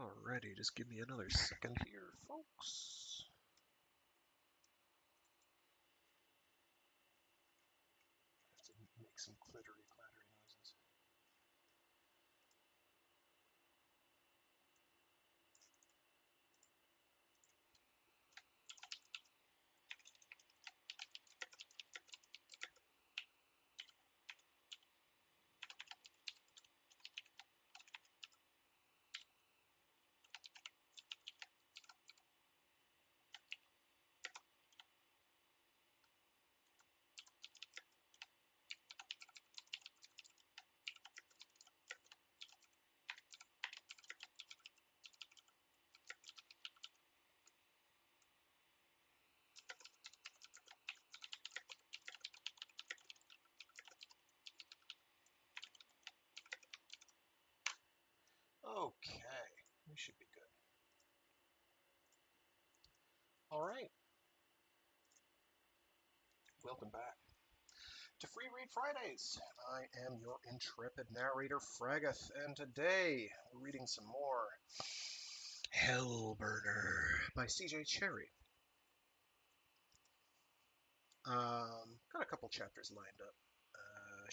Alrighty, just give me another second here, folks. I have to make some clattery noises. Okay, we should be good. All right. Welcome back to Free Read Fridays. I am your intrepid narrator, Fraggoth, and today we're reading some more Hellburner by CJ Cherryh. Got a couple chapters lined up.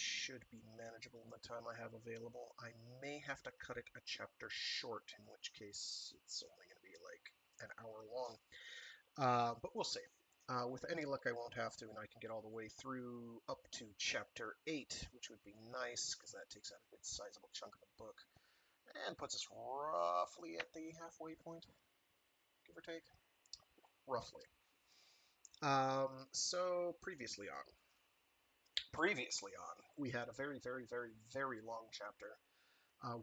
Should be manageable in the time I have available. I may have to cut it a chapter short, in which case it's only going to be like an hour long. But we'll see. With any luck, I won't have to, and I can get all the way through up to chapter 8, which would be nice, because that takes out a good sizable chunk of the book, and puts us roughly at the halfway point, give or take. Roughly. So previously on, we had a very, very, very, very long chapter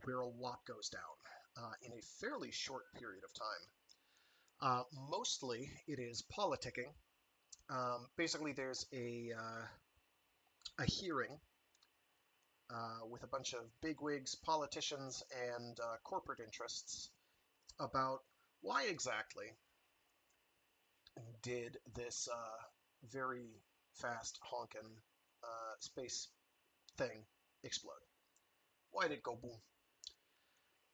where a lot goes down in a fairly short period of time. Mostly, it is politicking. Basically, there's a hearing with a bunch of bigwigs, politicians, and corporate interests about why exactly did this very fast honkin' space thing explode? Why did it go boom?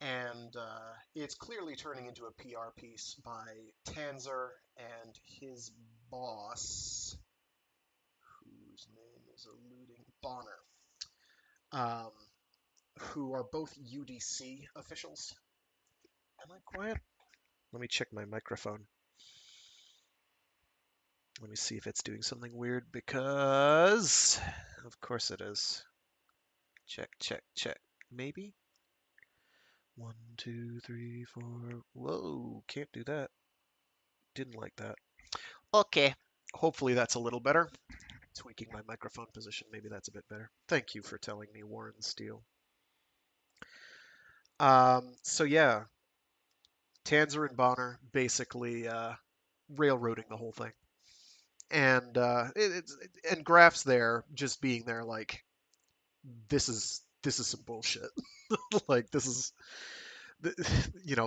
And it's clearly turning into a PR piece by Tanzer and his boss, whose name is eluding, Bonner, who are both UDC officials. Am I quiet? Let me check my microphone. Let me see if it's doing something weird, because of course it is. Check, check, check. Maybe? 1, 2, 3, 4. Whoa, can't do that. Didn't like that. Okay. Hopefully that's a little better. Tweaking my microphone position, maybe that's a bit better. Thank you for telling me, Warren Steele. So yeah, Tanzer and Bonner basically railroading the whole thing, and and Graph's there, just being there, like this is some bullshit. Like this is,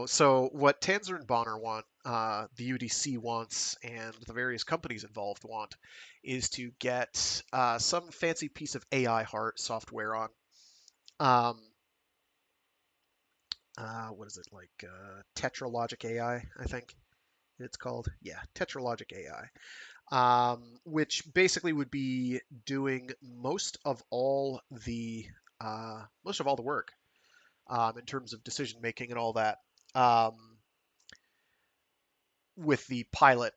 So what Tanzer and Bonner want, the UDC wants, and the various companies involved want, is to get some fancy piece of AI heart software on. What is it, like Tetralogic AI, I think it's called. Yeah, Tetralogic AI, which basically would be doing most of all the work in terms of decision making and all that, um, with the pilot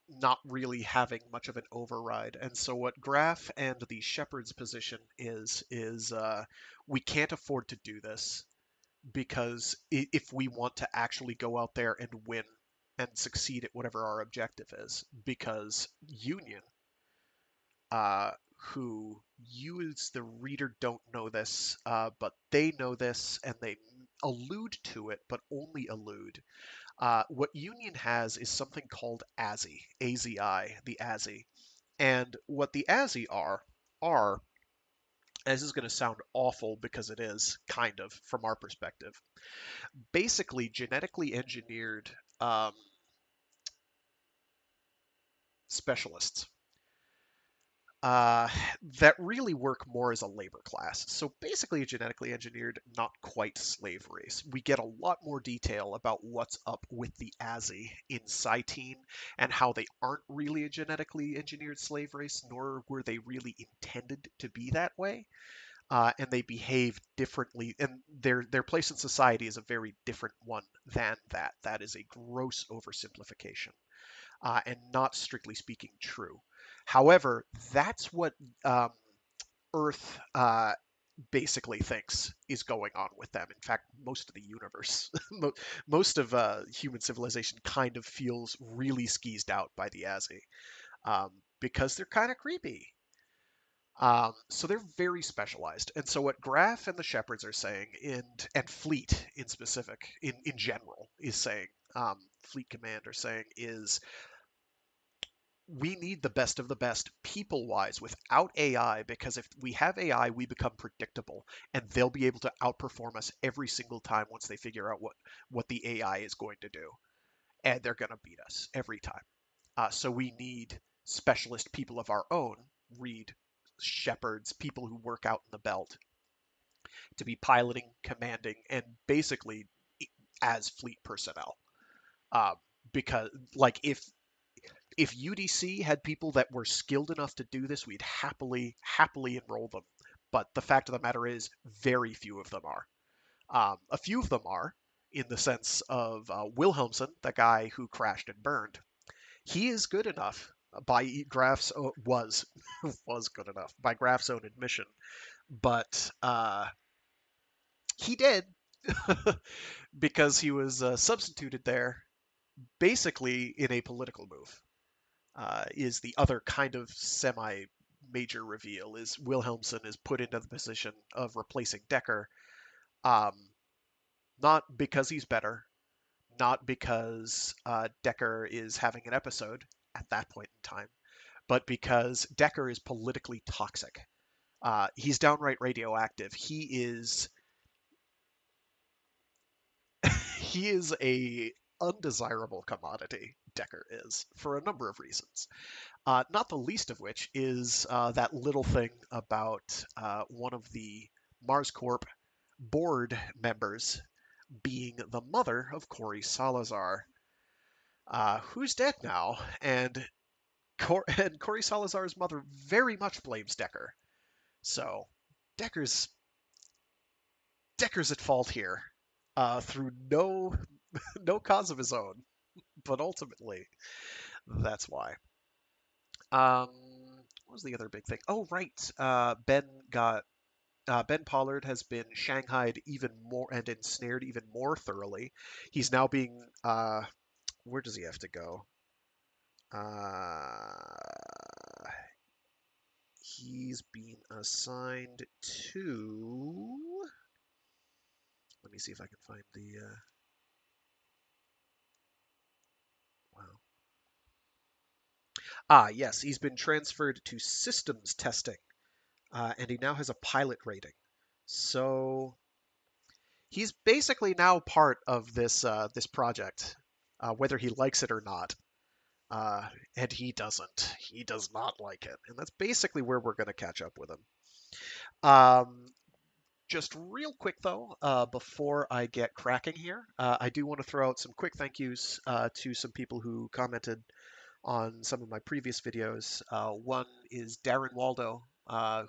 not really having much of an override. And so what Graph and the Shepherd's position is we can't afford to do this, because if we want to actually go out there and win and succeed at whatever our objective is, because Union, who you as the reader don't know this, but they know this and they allude to it, but only allude. What Union has is something called AZI, AZI, the AZI. And what the AZI are, and this is going to sound awful because it is, kind of, from our perspective, basically genetically engineered specialists. uh, that really work more as a labor class. So basically, a genetically engineered, not quite slave race. We get a lot more detail about what's up with the Azzy in Cytine and how they aren't really a genetically engineered slave race, nor were they really intended to be that way. And they behave differently, and their place in society is a very different one than that. That is a gross oversimplification, and not strictly speaking true. However, that's what um, Earth basically thinks is going on with them. In fact, most of the universe, most of human civilization kind of feels really skeezed out by the Azzy, because they're kind of creepy. So they're very specialized. And so what Graf and the Shepherds are saying, and Fleet in specific, in general, is saying, Fleet Command are saying, is we need the best of the best people wise without AI, because if we have AI, we become predictable and they'll be able to outperform us every single time once they figure out what the AI is going to do. And they're going to beat us every time. So we need specialist people of our own, read shepherds, people who work out in the belt, to be piloting, commanding, and basically as fleet personnel. Um, because like if UDC had people that were skilled enough to do this, we'd happily enroll them. But the fact of the matter is, very few of them are. A few of them are, in the sense of Wilhelmsen, the guy who crashed and burned. He is good enough by Graf's was good enough by Graf's own admission, but he did because he was substituted there basically in a political move. Is the other kind of semi major reveal is Wilhelmsen is put into the position of replacing Dekker, um, not because he's better, not because Dekker is having an episode at that point in time, but because Dekker is politically toxic. He's downright radioactive. He is a undesirable commodity. Dekker is, for a number of reasons. Not the least of which is that little thing about one of the Mars Corp board members being the mother of Corey Salazar, who's dead now, and Corey Salazar's mother very much blames Dekker. So Dekker's Dekker's at fault here, through no cause of his own, but ultimately that's why. Um, what was the other big thing? Oh, right. Ben Pollard has been shanghaied even more and ensnared even more thoroughly. He's now being where does he have to go? He's been assigned to. Let me see if I can find the. Wow. Yes, he's been transferred to systems testing, and he now has a pilot rating. So he's basically now part of this project, whether he likes it or not. And he doesn't. He does not like it, and that's basically where we're going to catch up with him. Um, just real quick though, before I get cracking here, I do want to throw out some quick thank yous to some people who commented on some of my previous videos. One is Darren Waldo,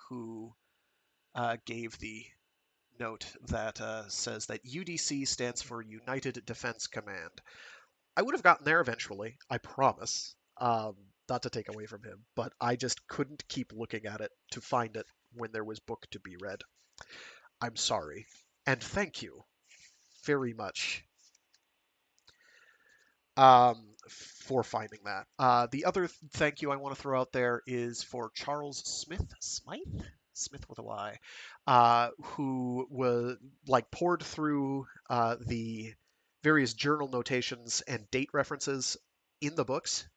who gave the note that says that UDC stands for United Defense Command. I would have gotten there eventually, I promise. Not to take away from him, but I just couldn't keep looking at it to find it when there was book to be read. I'm sorry. And thank you very much for finding that. The other thank you I want to throw out there is for Charles Smyth with a Y, who was like poured through the various journal notations and date references in the books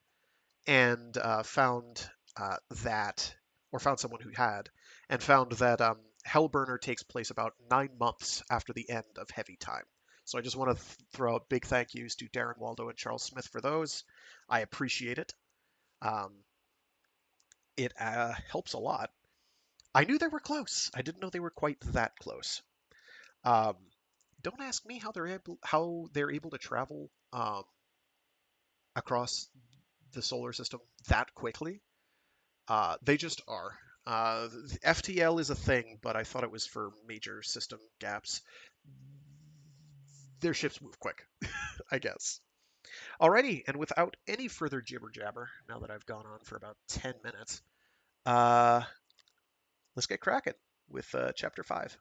and found that, or found someone who had, and found that Hellburner takes place about 9 months after the end of Heavy Time. So I just want to throw out big thank yous to Darren Waldo and Charles Smyth for those. I appreciate it. Um, It helps a lot. I knew they were close. I didn't know they were quite that close. Um, don't ask me how they're able to travel across the solar system that quickly. They just are. FTL is a thing, but I thought it was for major system gaps. Their ships move quick, I guess. Alrighty, and without any further jibber jabber, now that I've gone on for about 10 minutes, uh, let's get cracking with chapter 5.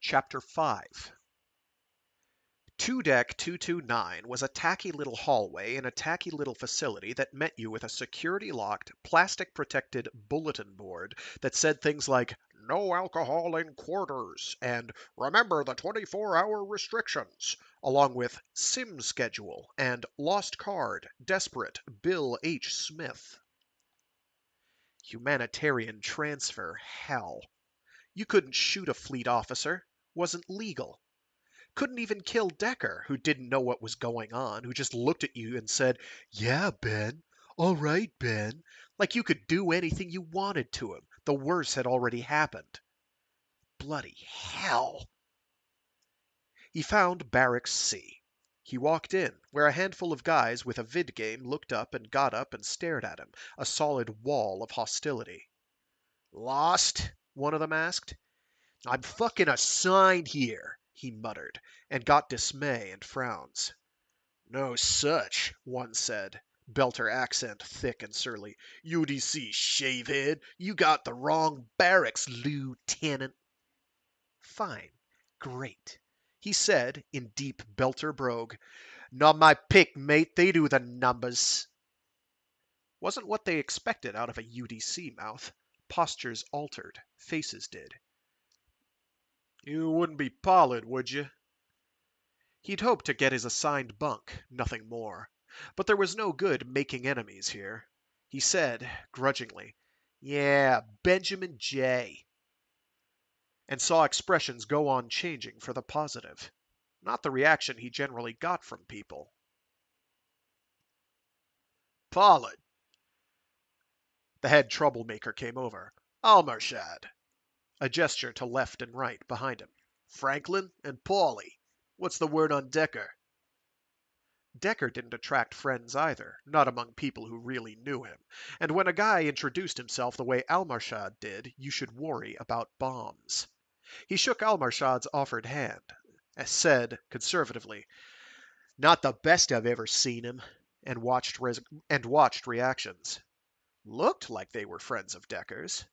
Chapter 5. Two Deck 229 was a tacky little hallway in a tacky little facility that met you with a security locked, plastic protected bulletin board that said things like, "No alcohol in quarters," and "Remember the 24-hour restrictions," along with "Sim schedule" and "Lost card, desperate, Bill H. Smith." Humanitarian transfer, hell. You couldn't shoot a fleet officer. Wasn't legal. Couldn't even kill Dekker, who didn't know what was going on, who just looked at you and said, "Yeah, Ben. All right, Ben." Like you could do anything you wanted to him. The worst had already happened. Bloody hell. He found Barracks C. He walked in, where a handful of guys with a vid game looked up and got up and stared at him, a solid wall of hostility. "Lost?" one of them asked. "I'm fucking assigned here," he muttered, and got dismay and frowns. "No such," one said, Belter accent thick and surly. "UDC shavehead, you got the wrong barracks, Lieutenant." "Fine. Great," he said in deep Belter brogue. "Not my pick, mate. They do the numbers." Wasn't what they expected out of a UDC mouth. Postures altered. Faces did. "You wouldn't be Pollard, would you?" He'd hoped to get his assigned bunk, nothing more. But there was no good making enemies here. He said, grudgingly, "Yeah, Benjamin J." And saw expressions go on changing for the positive. Not the reaction he generally got from people. "Pollard." The head troublemaker came over. "Almarshad." A gesture to left and right behind him. "Franklin and Paulie. What's the word on Dekker?" Dekker didn't attract friends either, not among people who really knew him. And when a guy introduced himself the way Almarshad did, you should worry about bombs. He shook Almarshad's offered hand, said conservatively, "Not the best I've ever seen him," and watched reactions. Looked like they were friends of Dekker's.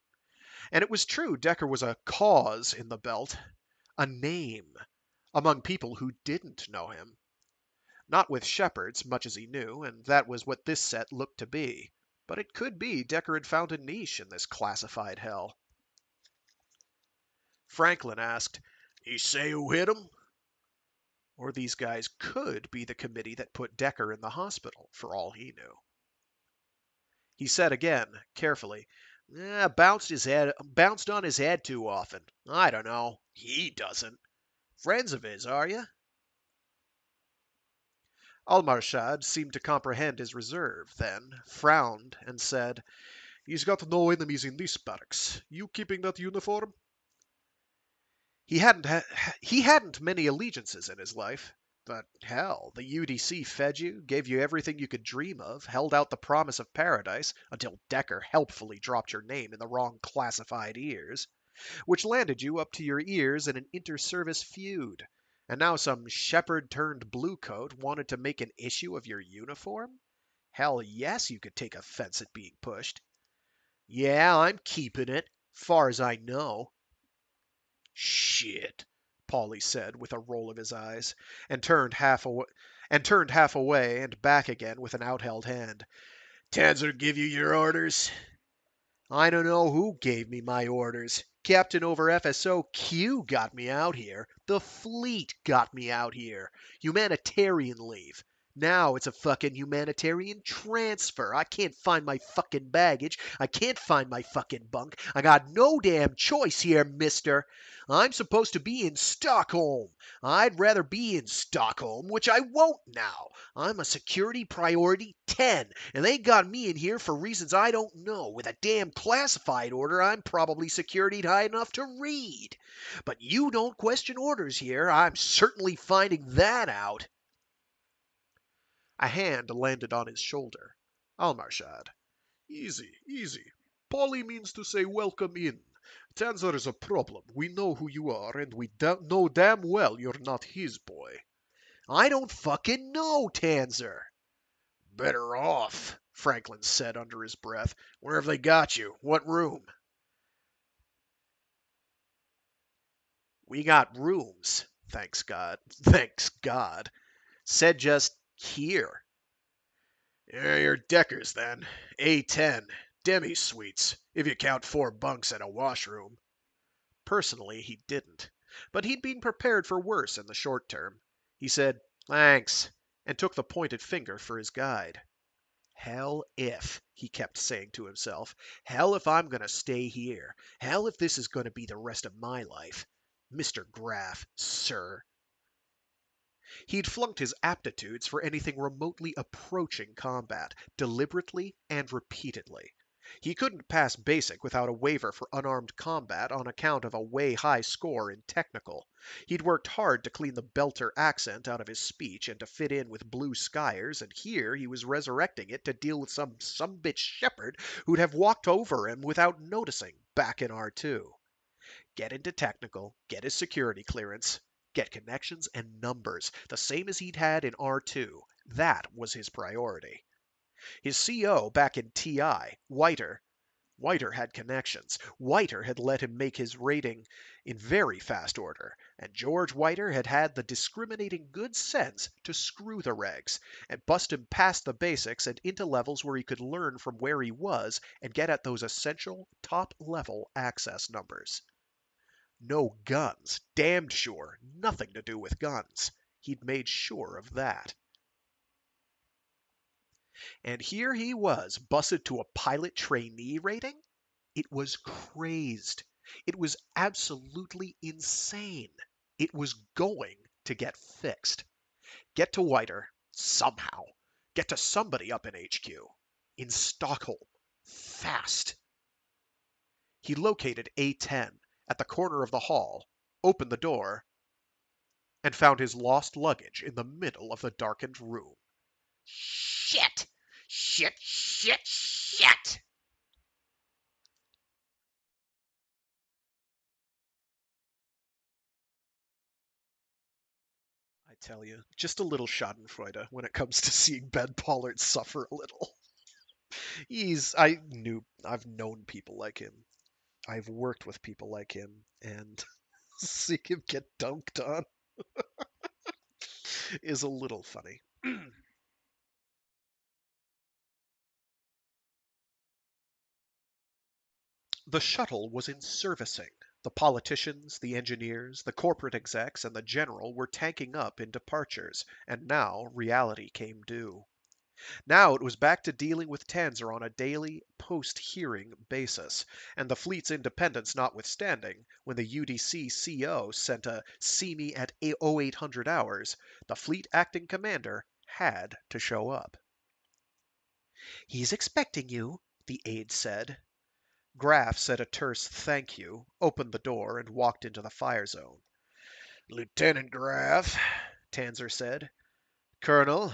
And it was true Dekker was a cause in the belt, a name, among people who didn't know him. Not with shepherds, much as he knew, and that was what this set looked to be. But it could be Dekker had found a niche in this classified hell. Franklin asked, "You say who hit him?" Or these guys could be the committee that put Dekker in the hospital, for all he knew. He said again, carefully, bounced on his head too often. I don't know. He doesn't. Friends of his, are you?" Almarshad seemed to comprehend his reserve, then frowned and said, "He's got no enemies in this barracks. You keeping that uniform?" He hadn't many allegiances in his life. But hell, the UDC fed you, gave you everything you could dream of, held out the promise of paradise until Dekker helpfully dropped your name in the wrong classified ears, which landed you up to your ears in an inter-service feud. And now some shepherd turned bluecoat wanted to make an issue of your uniform? Hell yes, you could take offense at being pushed. "Yeah, I'm keeping it, far as I know." "Shit," Paulie said with a roll of his eyes, and turned half away and back again with an outheld hand. "Tanzer give you your orders?" I don't know who gave me my orders. Captain over FSOQ got me out here. The fleet got me out here. Humanitarian leave. Now it's a fucking humanitarian transfer. I can't find my fucking baggage. I can't find my fucking bunk. I got no damn choice here, mister. I'm supposed to be in Stockholm. I'd rather be in Stockholm, which I won't now. I'm a security priority 10, and they got me in here for reasons I don't know. With a damn classified order I'm probably security'd high enough to read. But you don't question orders here. I'm certainly finding that out. A hand landed on his shoulder. Almarshad. Easy, easy. Polly means to say welcome in. Tanzer is a problem. We know who you are, and we know damn well you're not his boy. I don't fucking know, Tanzer. Better off, Franklin said under his breath. Where have they got you? What room? We got rooms, thanks God. Thanks God. Said just here. Yeah, you're Dekkers then. A10. Demi suites, if you count 4 bunks and a washroom. Personally, he didn't. But he'd been prepared for worse in the short term. He said, thanks, and took the pointed finger for his guide. Hell if, he kept saying to himself. Hell if I'm going to stay here. Hell if this is going to be the rest of my life. Mr. Graff, sir. He'd flunked his aptitudes for anything remotely approaching combat, deliberately and repeatedly. He couldn't pass basic without a waiver for unarmed combat on account of a way high score in technical. He'd worked hard to clean the belter accent out of his speech and to fit in with blue skiers, and here he was resurrecting it to deal with some bitch shepherd who'd have walked over him without noticing back in R2. Get into technical, get his security clearance, get connections and numbers, the same as he'd had in R2. That was his priority. His CO back in TI, Whiter had connections. Whiter had let him make his rating in very fast order, and George Whiter had had the discriminating good sense to screw the regs and bust him past the basics and into levels where he could learn from where he was and get at those essential top-level access numbers. No guns, damned sure, nothing to do with guns. He'd made sure of that. And here he was, busted to a pilot trainee rating? It was crazed. It was absolutely insane. It was going to get fixed. Get to Whiter, somehow. Get to somebody up in HQ. In Stockholm. Fast. He located A10 at the corner of the hall, opened the door, and found his lost luggage in the middle of the darkened room. Shit! Shit, shit, shit! I tell you, just a little schadenfreude when it comes to seeing Ben Pollard suffer a little. I've known people like him. I've worked with people like him, and seeing him get dunked on is a little funny. The shuttle was in servicing. The politicians, the engineers, the corporate execs, and the general were tanking up in departures, and now reality came due. Now it was back to dealing with Tanzer on a daily, post-hearing basis, and the fleet's independence notwithstanding, when the UDC CO sent a "see me at 0800 hours," the fleet acting commander had to show up. "He's expecting you," the aide said. Graff said a terse thank you, opened the door, and walked into the fire zone. Lieutenant Graff, Tanzer said. Colonel,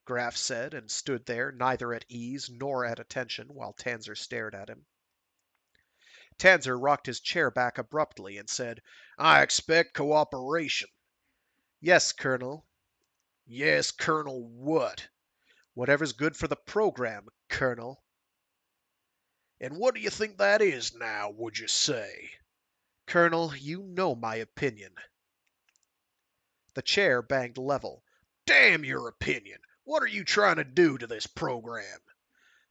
Graff said, and stood there, neither at ease nor at attention, while Tanzer stared at him. Tanzer rocked his chair back abruptly and said, I expect cooperation. Yes, Colonel. Yes, Colonel what? Whatever's good for the program, Colonel. And what do you think that is now, would you say? Colonel, you know my opinion. The chair banged level. Damn your opinion! What are you trying to do to this program?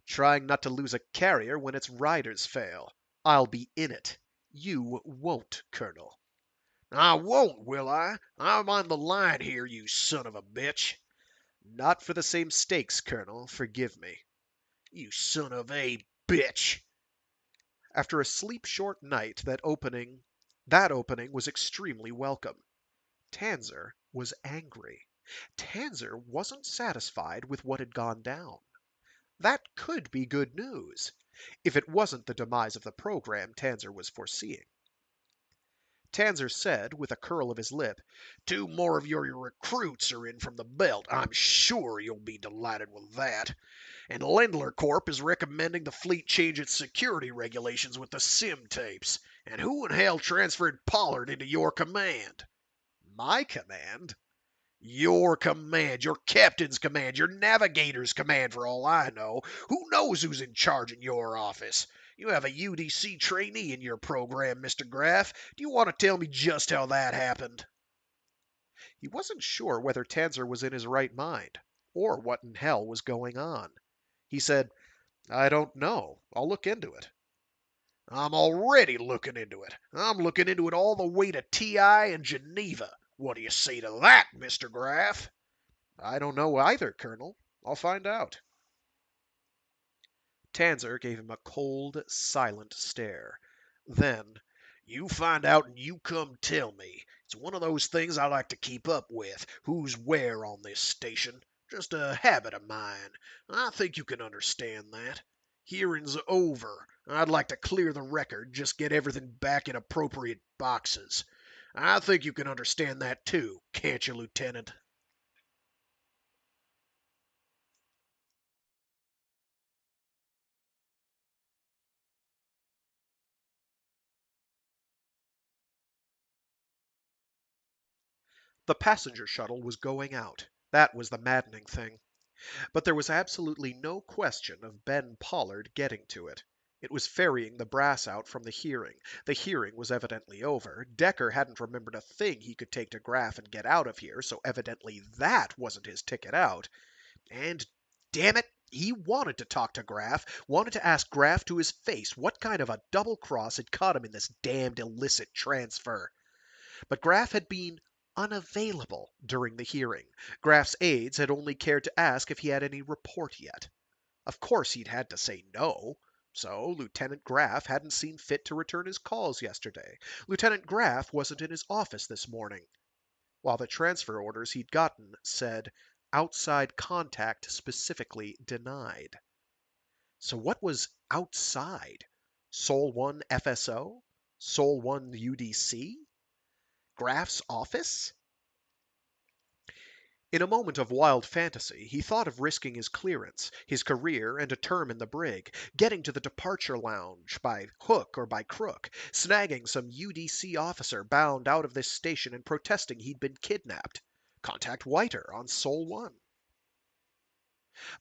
Trying not to lose a carrier when its riders fail. I'll be in it. You won't, Colonel. I won't, will I? I'm on the line here, you son of a bitch. Not for the same stakes, Colonel. Forgive me. You son of a bitch. After a sleep-short night, that opening was extremely welcome. Tanzer was angry. Tanzer wasn't satisfied with what had gone down. That could be good news, if it wasn't the demise of the program Tanzer was foreseeing. Tanzer said, with a curl of his lip, 2 more of your recruits are in from the belt. I'm sure you'll be delighted with that. And Lendler Corp is recommending the fleet change its security regulations with the SIM tapes. And who in hell transferred Pollard into your command? My command? Your command, your captain's command, your navigator's command, for all I know. Who knows who's in charge in your office? You have a UDC trainee in your program, Mr. Graff. Do you want to tell me just how that happened? He wasn't sure whether Tanzer was in his right mind, or what in hell was going on. He said, I don't know. I'll look into it. I'm already looking into it. I'm looking into it all the way to TI and Geneva. What do you say to that, Mr. Graff? I don't know either, Colonel. I'll find out. Tanzer gave him a cold, silent stare. Then, you find out and you come tell me. It's one of those things I like to keep up with. Who's where on this station. Just a habit of mine. I think you can understand that. Hearing's over. I'd like to clear the record, just get everything back in appropriate boxes. I think you can understand that too, can't you, Lieutenant? the passenger shuttle was going out. That was the maddening thing. But there was absolutely no question of Ben Pollard getting to it. It was ferrying the brass out from the hearing. The hearing was evidently over. Dekker hadn't remembered a thing he could take to Graff and get out of here, so evidently that wasn't his ticket out. And, damn it, he wanted to talk to Graff, wanted to ask Graff to his face what kind of a double cross had caught him in this damned illicit transfer. But Graff had been unavailable during the hearing. Graff's aides had only cared to ask if he had any report yet. Of course he'd had to say no. So Lieutenant Graff hadn't seen fit to return his calls yesterday. Lieutenant Graff wasn't in his office this morning, while the transfer orders he'd gotten said outside contact specifically denied. So what was outside? Sol 1 FSO? Sol 1 UDC? Graff's office? In a moment of wild fantasy, he thought of risking his clearance, his career, and a term in the brig, getting to the departure lounge by hook or by crook, snagging some UDC officer bound out of this station and protesting he'd been kidnapped. Contact Whiter on Sol 1.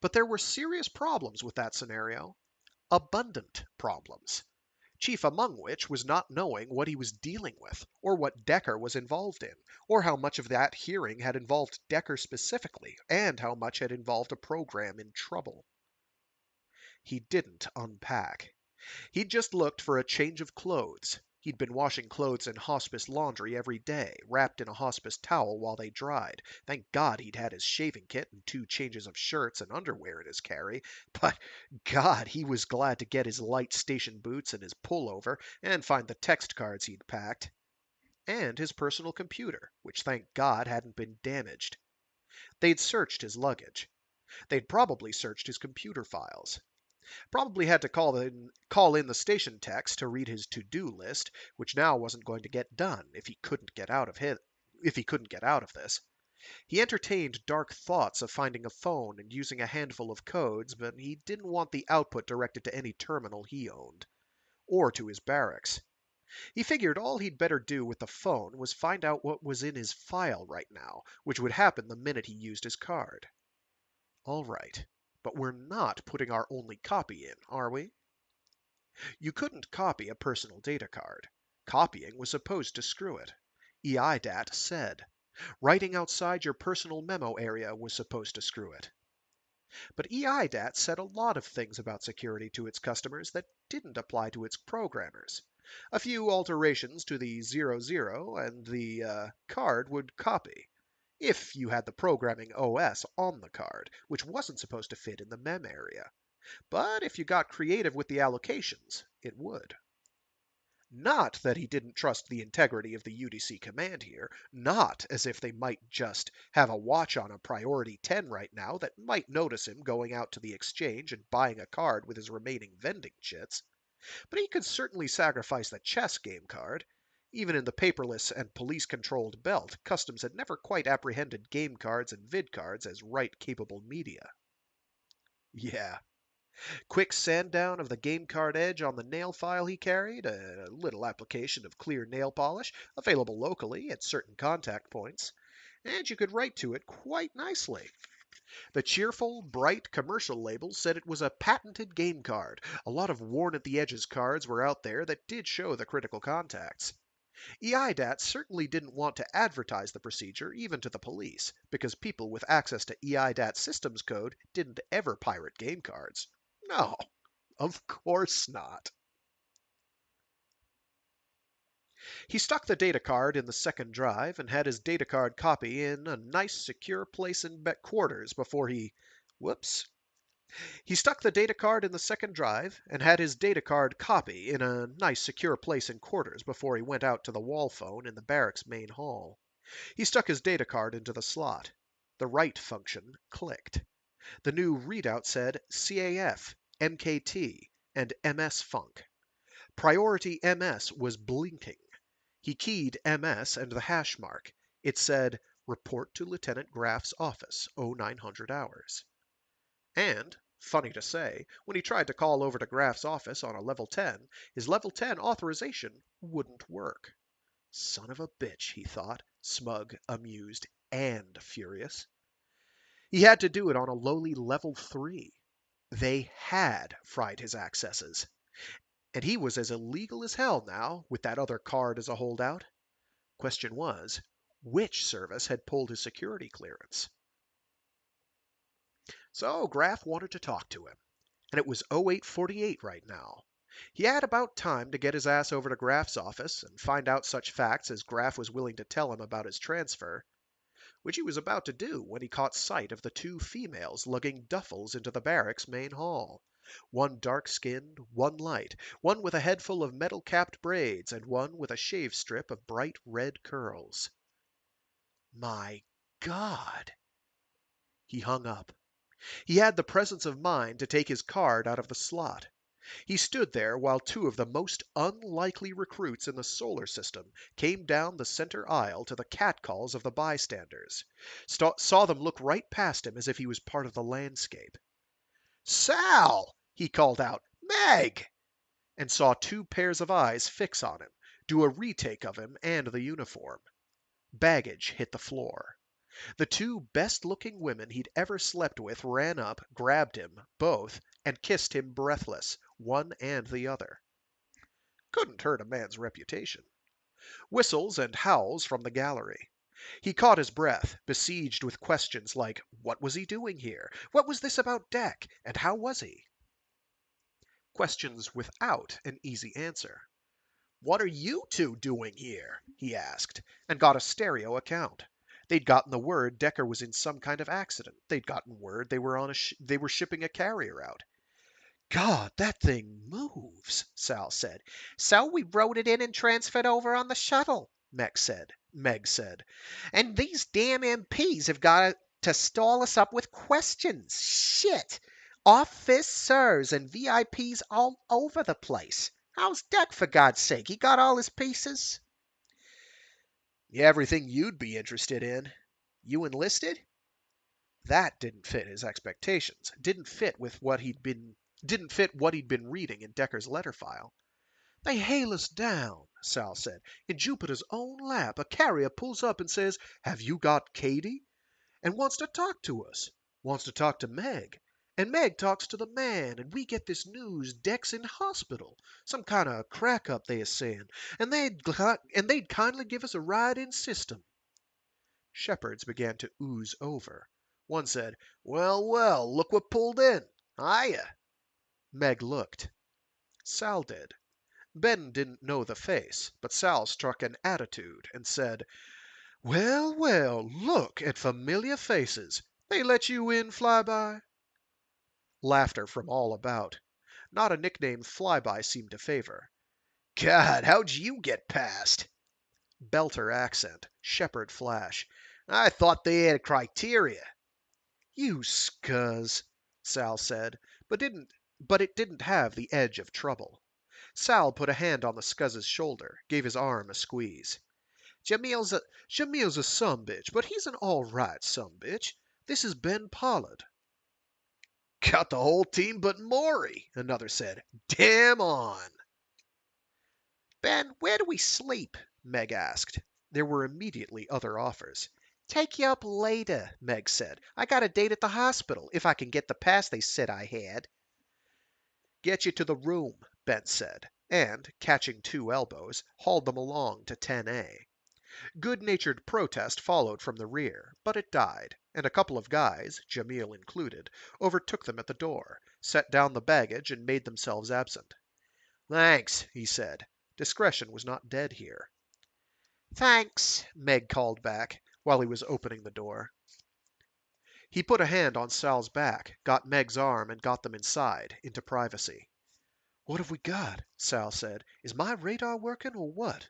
But there were serious problems with that scenario. Abundant problems. Chief among which was not knowing what he was dealing with, or what Dekker was involved in, or how much of that hearing had involved Dekker specifically, and how much had involved a program in trouble. He didn't unpack. He'd just looked for a change of clothes. He'd been washing clothes in hospice laundry every day, wrapped in a hospice towel while they dried. Thank God he'd had his shaving kit and 2 changes of shirts and underwear in his carry. But, God, he was glad to get his light station boots and his pullover and find the text cards he'd packed. And his personal computer, which thank God hadn't been damaged. They'd searched his luggage. They'd probably searched his computer files. Probably had to call in the station techs to read his to-do list, which now wasn't going to get done if he couldn't get out of this. He entertained dark thoughts of finding a phone and using a handful of codes, but he didn't want the output directed to any terminal he owned, or to his barracks. He figured all he'd better do with the phone was find out what was in his file right now, which would happen the minute he used his card. All right. But we're not putting our only copy in, are we? You couldn't copy a personal data card. Copying was supposed to screw it. EIDAT said. Writing outside your personal memo area was supposed to screw it. But EIDAT said a lot of things about security to its customers that didn't apply to its programmers. A few alterations to the 00 and the card would copy, if you had the programming OS on the card, which wasn't supposed to fit in the mem area. But if you got creative with the allocations, it would. Not that he didn't trust the integrity of the UDC command here, not as if they might just have a watch on a priority 10 right now that might notice him going out to the exchange and buying a card with his remaining vending chits. But he could certainly sacrifice the chess game card. Even in the paperless and police-controlled belt, Customs had never quite apprehended game cards and vid cards as right-capable media. Yeah. Quick sand down of the game card edge on the nail file he carried, a little application of clear nail polish, available locally at certain contact points, and you could write to it quite nicely. The cheerful, bright commercial label said it was a patented game card. A lot of worn-at-the-edges cards were out there that did show the critical contacts. EIDAT certainly didn't want to advertise the procedure even to the police, because people with access to EIDAT systems code didn't ever pirate game cards. No, of course not. He stuck the data card in the second drive and had his data card copy in a nice secure place in quarters before he... Whoops. He stuck the data card in the second drive and had his data card copy in a nice secure place in quarters before he went out to the wall phone in the barracks main hall. He stuck his data card into the slot. The write function clicked. The new readout said CAF, MKT, and MS Funk. Priority MS was blinking. He keyed MS and the hash mark. It said, Report to Lieutenant Graff's office, 0900 hours. And, funny to say, when he tried to call over to Graff's office on a level 10, his level 10 authorization wouldn't work. Son of a bitch, he thought, smug, amused, and furious. He had to do it on a lowly level 3. They had fried his accesses. And he was as illegal as hell now, with that other card as a holdout. Question was, which service had pulled his security clearance? So Graff wanted to talk to him, and it was 0848 right now. He had about time to get his ass over to Graff's office and find out such facts as Graff was willing to tell him about his transfer, which he was about to do when he caught sight of the two females lugging duffels into the barracks main hall. One dark-skinned, one light, one with a head full of metal-capped braids, and one with a shave strip of bright red curls. My God! He hung up. He had the presence of mind to take his card out of the slot. He stood there while two of the most unlikely recruits in the solar system came down the center aisle to the catcalls of the bystanders, saw them look right past him as if he was part of the landscape. Sal! He called out, Meg! And saw two pairs of eyes fix on him, do a retake of him and the uniform. Baggage hit the floor. The two best-looking women he'd ever slept with ran up, grabbed him, both, and kissed him breathless, one and the other. Couldn't hurt a man's reputation. Whistles and howls from the gallery. He caught his breath, besieged with questions like, what was he doing here? What was this about Deck? And how was he? Questions without an easy answer. What are you two doing here? He asked, and got a stereo account. They'd gotten the word Dekker was in some kind of accident. They'd gotten word they were they were shipping a carrier out. God, that thing moves, Sal said. So we wrote it in and transferred over on the shuttle, Meg said. And these damn MPs have got to stall us up with questions. Shit. Officers and VIPs all over the place. How's Deck, for God's sake? He got all his pieces? Everything you'd be interested in. You enlisted? That didn't fit his expectations. Didn't fit what he'd been reading in Dekker's letter file. They hail us down, Sal said. In Jupiter's own lap, a carrier pulls up and says, Have you got Katie? And wants to talk to us. Wants to talk to Meg. And Meg talks to the man, and we get this news Deck's in hospital. Some kind of crack-up, they are saying. And they'd kindly give us a ride-in system. Shepherds began to ooze over. One said, "Well, well, look what pulled in. Hiya." Meg looked. Sal did. Ben didn't know the face, but Sal struck an attitude and said, "Well, well, look at familiar faces. They let you in, Flyby?" Laughter from all about. Not a nickname Flyby seemed to favor. God, how'd you get past? Belter accent. Shepherd flash. I thought they had criteria. "You scuzz," Sal said, but it didn't have the edge of trouble. Sal put a hand on the scuzz's shoulder, gave his arm a squeeze. Jamil's a sumbitch, but he's an all right sumbitch. This is Ben Pollard." Got the whole team but Maury, another said. Damn on. "Ben, where do we sleep?" Meg asked. There were immediately other offers. "Take you up later," Meg said. "I got a date at the hospital, if I can get the pass they said I had." "Get you to the room," Ben said, and, catching two elbows, hauled them along to 10A. Good-natured protest followed from the rear, but it died, and a couple of guys, Jamil included, overtook them at the door, set down the baggage, and made themselves absent. "Thanks," he said. Discretion was not dead here. "Thanks," Meg called back, while he was opening the door. He put a hand on Sal's back, got Meg's arm, and got them inside, into privacy. "What have we got?" Sal said. "Is my radar working, or what?"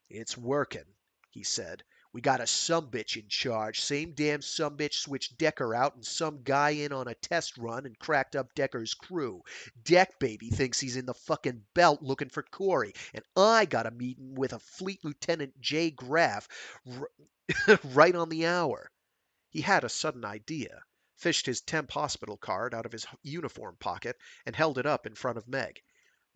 It's working, he said. We got a sumbitch in charge. Same damn sumbitch switched Dekker out and some guy in on a test run and cracked up Dekker's crew. Deck baby thinks he's in the fucking belt looking for Corey, and I got a meeting with a Fleet Lieutenant J. Graff right on the hour. He had a sudden idea, fished his temp hospital card out of his uniform pocket, and held it up in front of Meg.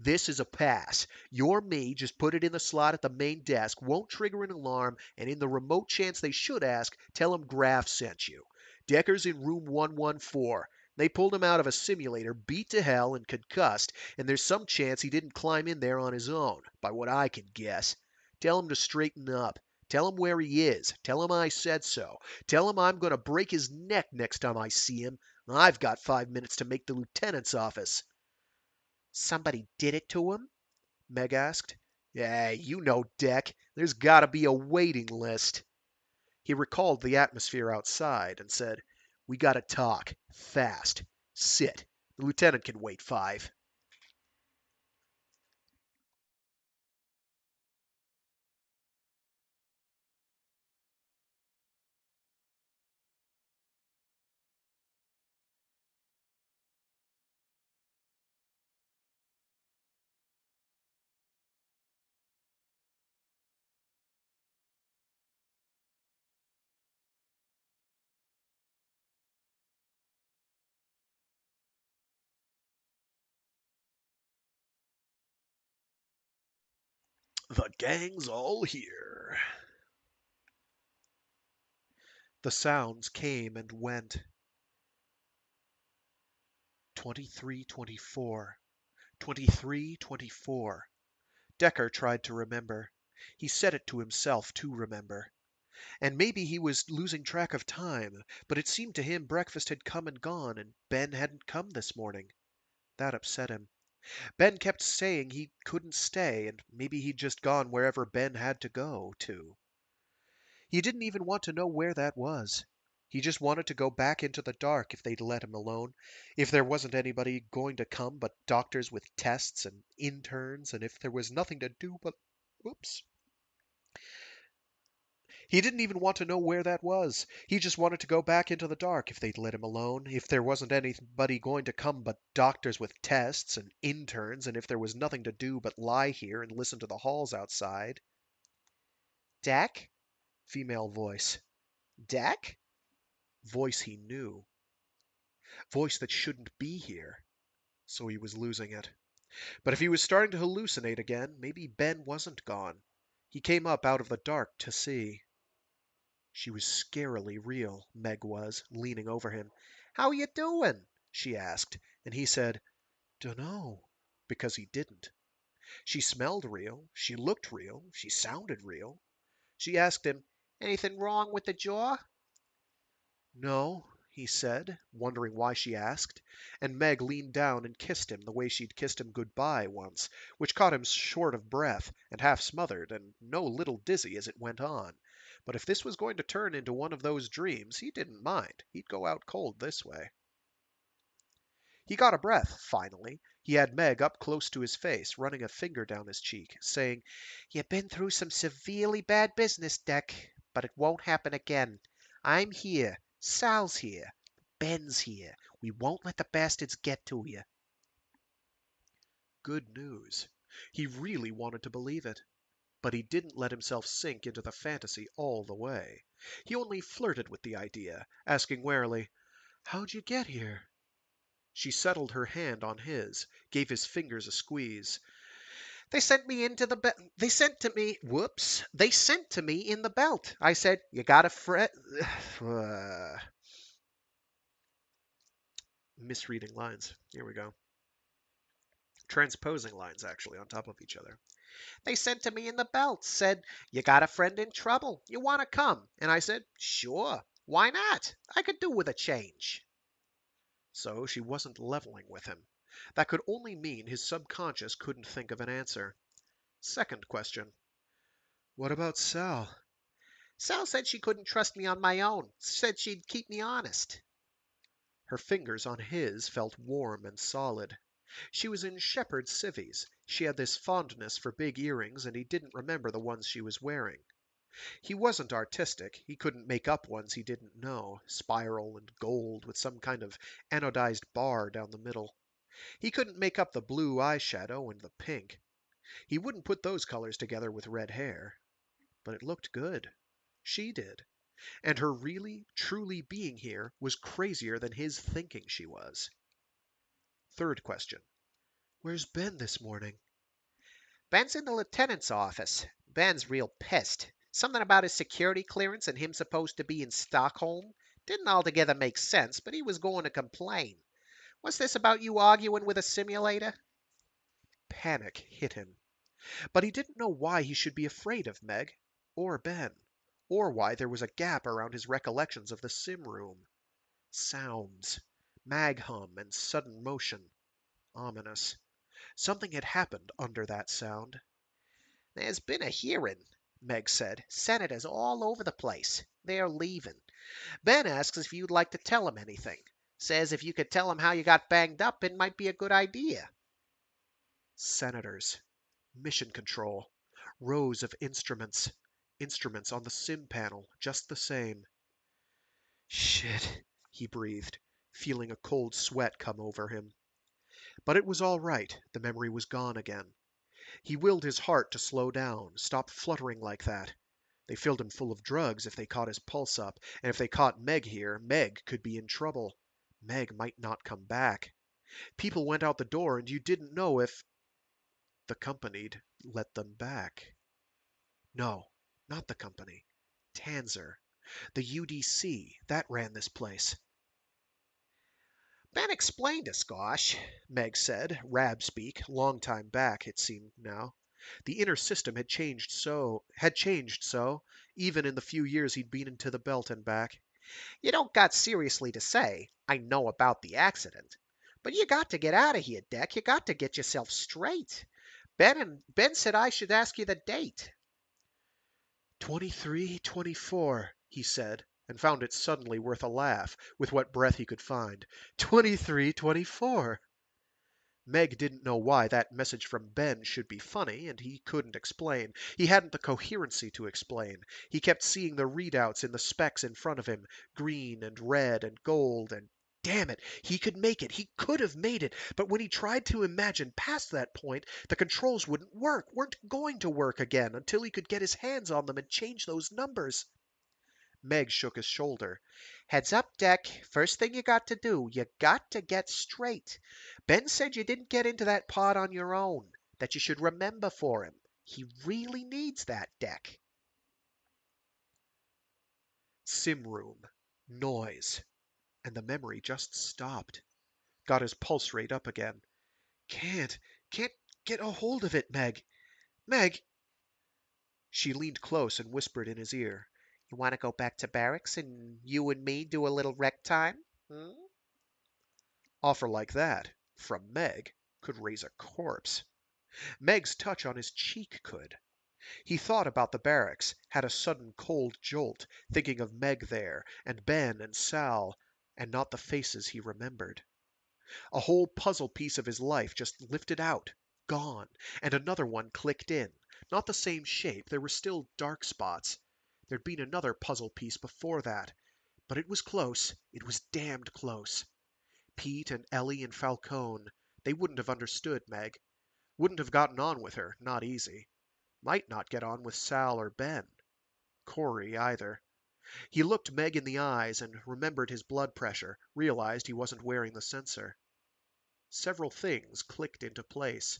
This is a pass. Your me just put it in the slot at the main desk, won't trigger an alarm, and in the remote chance they should ask, tell them Graff sent you. Dekker's in room 114. They pulled him out of a simulator, beat to hell and concussed, and there's some chance he didn't climb in there on his own, by what I can guess. Tell him to straighten up. Tell him where he is. Tell him I said so. Tell him I'm going to break his neck next time I see him. I've got 5 minutes to make the lieutenant's office." "Somebody did it to him?" Meg asked. Yeah, you know, Deck. There's got to be a waiting list. He recalled the atmosphere outside and said, "We got to talk. Fast. Sit. The lieutenant can wait 5." The gang's all here. The sounds came and went. 23:24. 23:24. Dekker tried to remember. He said it to himself to remember. And maybe he was losing track of time, but it seemed to him breakfast had come and gone, and Ben hadn't come this morning. That upset him. Ben kept saying he couldn't stay, and maybe he'd just gone wherever Ben had to go, to. He didn't even want to know where that was. He just wanted to go back into the dark if they'd let him alone, if there wasn't anybody going to come but doctors with tests and interns, and if there was nothing to do but... Oops. He didn't even want to know where that was. He just wanted to go back into the dark if they'd let him alone, if there wasn't anybody going to come but doctors with tests and interns, and if there was nothing to do but lie here and listen to the halls outside. Deck? Female voice. Deck? Voice he knew. Voice that shouldn't be here. So he was losing it. But if he was starting to hallucinate again, maybe Ben wasn't gone. He came up out of the dark to see. She was scarily real, Meg was, leaning over him. "How you doing?" she asked, and he said, "Dunno," because he didn't. She smelled real, she looked real, she sounded real. She asked him, "Anything wrong with the jaw?" "No," he said, wondering why she asked, and Meg leaned down and kissed him the way she'd kissed him goodbye once, which caught him short of breath and half smothered and no little dizzy as it went on. But if this was going to turn into one of those dreams, he didn't mind. He'd go out cold this way. He got a breath, finally. He had Meg up close to his face, running a finger down his cheek, saying, "You've been through some severely bad business, Deck, but it won't happen again. I'm here. Sal's here. Ben's here. We won't let the bastards get to you." Good news. He really wanted to believe it. But he didn't let himself sink into the fantasy all the way. He only flirted with the idea, asking warily, "How'd you get here?" She settled her hand on his, gave his fingers a squeeze. They sent me in the belt. I said, "You got a friend." Misreading lines. Here we go. Transposing lines, actually, on top of each other. They sent to me in the belt, said, "You got a friend in trouble. You want to come?" And I said, "Sure. Why not? I could do with a change." So she wasn't leveling with him. That could only mean his subconscious couldn't think of an answer. Second question. What about Sal? Sal said she couldn't trust me on my own. Said she'd keep me honest. Her fingers on his felt warm and solid. She was in shepherd's civvies. She had this fondness for big earrings, and he didn't remember the ones she was wearing. He wasn't artistic. He couldn't make up ones he didn't know, spiral and gold with some kind of anodized bar down the middle. He couldn't make up the blue eyeshadow and the pink. He wouldn't put those colors together with red hair. But it looked good. She did. And her really, truly being here was crazier than his thinking she was. Third question. Where's Ben this morning? Ben's in the lieutenant's office. Ben's real pissed. Something about his security clearance and him supposed to be in Stockholm. Didn't altogether make sense, but he was going to complain. What's this about you arguing with a simulator? Panic hit him. But he didn't know why he should be afraid of Meg, or Ben, or why there was a gap around his recollections of the sim room. Sounds. Mag hum and sudden motion. Ominous. Something had happened under that sound. There's been a hearing, Meg said. Senators all over the place. They're leaving. Ben asks if you'd like to tell him anything. Says if you could tell him how you got banged up, it might be a good idea. Senators. Mission control. Rows of instruments. Instruments on the sim panel, just the same. Shit, he breathed, feeling a cold sweat come over him. But it was all right. The memory was gone again. He willed his heart to slow down, stop fluttering like that. They filled him full of drugs if they caught his pulse up, and if they caught Meg here, Meg could be in trouble. Meg might not come back. People went out the door, and you didn't know if the company'd let them back. No, not the company. Tanzer. The UDC. That ran this place. Ben explained to Squash, Meg said, Rab speak, long time back, it seemed now. The inner system had changed so, even in the few years he'd been into the belt and back. You don't got seriously to say, I know about the accident. But you got to get out of here, Deck. You got to get yourself straight. Ben said I should ask you the date. 23-24, he said, and found it suddenly worth a laugh, with what breath he could find. 23-24. Meg didn't know why that message from Ben should be funny, and he couldn't explain. He hadn't the coherency to explain. He kept seeing the readouts in the specs in front of him, green and red and gold, and damn it, he could make it. He could have made it. But when he tried to imagine past that point, the controls weren't going to work again until he could get his hands on them and change those numbers. Meg shook his shoulder. Heads up, Deck. First thing you got to do, you got to get straight. Ben said you didn't get into that pod on your own, that you should remember for him. He really needs that, Deck. Sim room. Noise. And the memory just stopped. Got his pulse rate up again. Can't get a hold of it, Meg. Meg. She leaned close and whispered in his ear. You want to go back to barracks and you and me do a little rec time? Hmm? Offer like that, from Meg, could raise a corpse. Meg's touch on his cheek could. He thought about the barracks, had a sudden cold jolt, thinking of Meg there, and Ben and Sal, and not the faces he remembered. A whole puzzle piece of his life just lifted out, gone, and another one clicked in. Not the same shape, there were still dark spots. There'd been another puzzle piece before that, but it was close, it was damned close. Pete and Ellie and Falcone, they wouldn't have understood Meg. Wouldn't have gotten on with her, not easy. Might not get on with Sal or Ben. Corey either. He looked Meg in the eyes and remembered his blood pressure, realized he wasn't wearing the sensor. Several things clicked into place.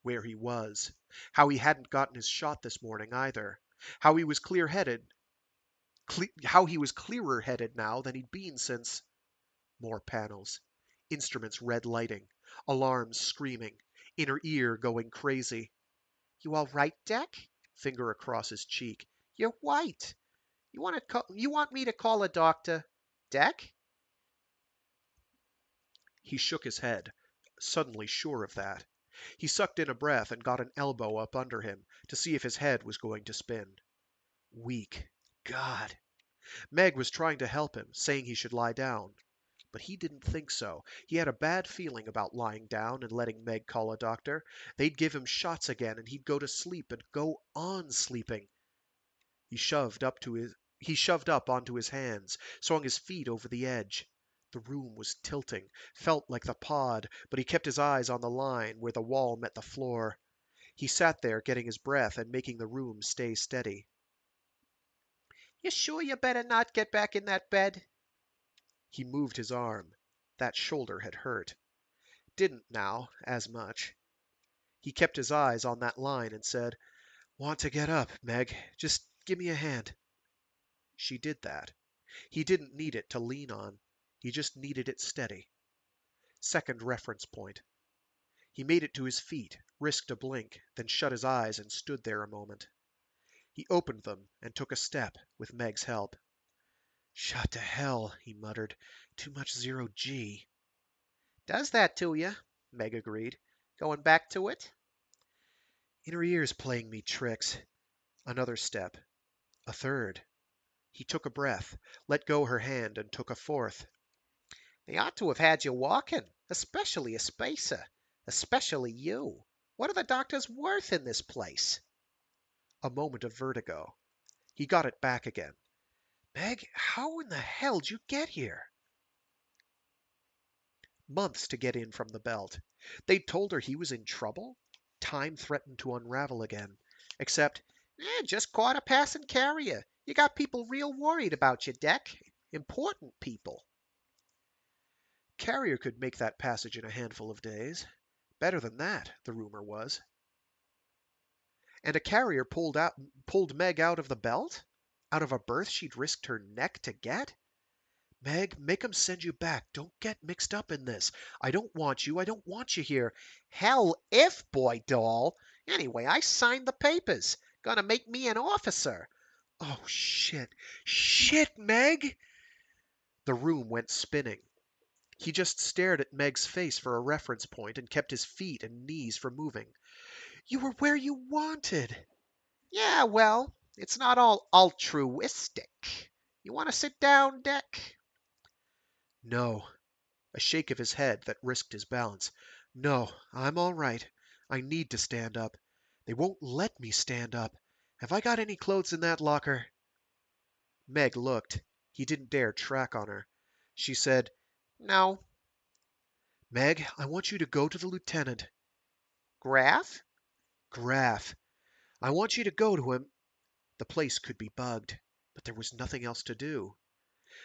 Where he was. How he hadn't gotten his shot this morning either. How he was clearer headed now than he'd been since. More panels. Instruments red lighting. Alarms screaming. Inner ear going crazy. You all right, Deck? Finger across his cheek. You're white. You want me to call a doctor? Deck? He shook his head, suddenly sure of that. He sucked in a breath and got an elbow up under him to see if his head was going to spin. Weak. God. Meg was trying to help him, saying he should lie down. But he didn't think so. He had a bad feeling about lying down and letting Meg call a doctor. They'd give him shots again and he'd go to sleep and go on sleeping. He shoved up onto his hands, swung his feet over the edge. The room was tilting, felt like the pod, but he kept his eyes on the line where the wall met the floor. He sat there getting his breath and making the room stay steady. You sure you better not get back in that bed? He moved his arm. That shoulder had hurt. Didn't now, as much. He kept his eyes on that line and said, Want to get up, Meg. Just give me a hand. She did that. He didn't need it to lean on. He just needed it steady. Second reference point. He made it to his feet, risked a blink, then shut his eyes and stood there a moment. He opened them and took a step, with Meg's help. Shot to hell, he muttered. Too much zero-G. Does that to you, Meg agreed. Going back to it? Inner ear's playing me tricks. Another step. A third. He took a breath, let go her hand, and took a fourth. They ought to have had you walking, especially a spacer. Especially you. What are the doctors worth in this place? A moment of vertigo. He got it back again. Meg, how in the hell did you get here? Months to get in from the belt. They'd told her he was in trouble. Time threatened to unravel again. Except, just caught a passing carrier. You got people real worried about you, Deck. Important people. Carrier could make that passage in a handful of days. Better than that, the rumor was. And a carrier pulled Meg out of the belt? Out of a berth she'd risked her neck to get? Meg, make 'em send you back. Don't get mixed up in this. I don't want you here. Hell if, boy doll. Anyway, I signed the papers. Gonna make me an officer. Oh, shit. Shit, Meg! The room went spinning. He just stared at Meg's face for a reference point and kept his feet and knees from moving. You were where you wanted. Yeah, well, it's not all altruistic. You want to sit down, Deck? No. A shake of his head that risked his balance. No, I'm all right. I need to stand up. They won't let me stand up. Have I got any clothes in that locker? Meg looked. He didn't dare track on her. She said, No. Meg, I want you to go to the lieutenant. Graf? Graf. I want you to go to him. The place could be bugged, but there was nothing else to do.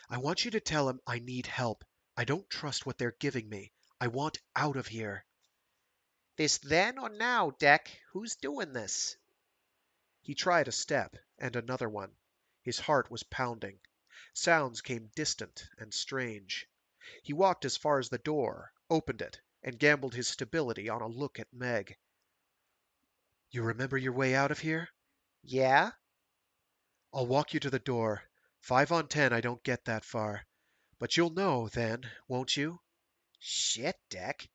I want you to tell him I need help. I don't trust what they're giving me. I want out of here. This then or now, Deck? Who's doing this? He tried a step, and another one. His heart was pounding. Sounds came distant and strange. He walked as far as the door, opened it, and gambled his stability on a look at Meg. You remember your way out of here? Yeah? I'll walk you to the door. 5 on 10 I don't get that far. But you'll know then, won't you? Shit, Deck.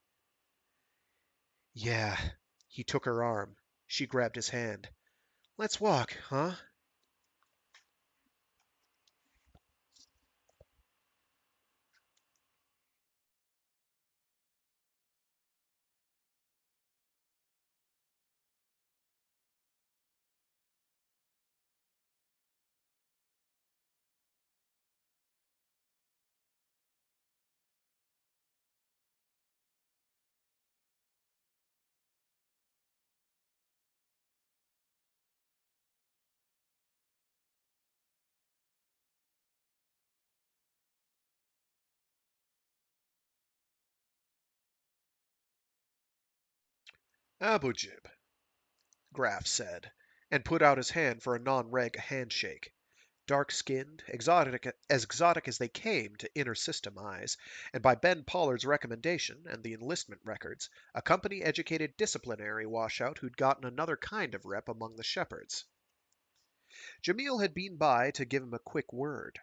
Yeah. He took her arm. She grabbed his hand. Let's walk, huh? Abujib, Graf said, and put out his hand for a non-reg handshake. Dark-skinned, exotic as they came to inner system eyes, and by Ben Pollard's recommendation and the enlistment records, a company-educated disciplinary washout who'd gotten another kind of rep among the shepherds. Jamil had been by to give him a quick word.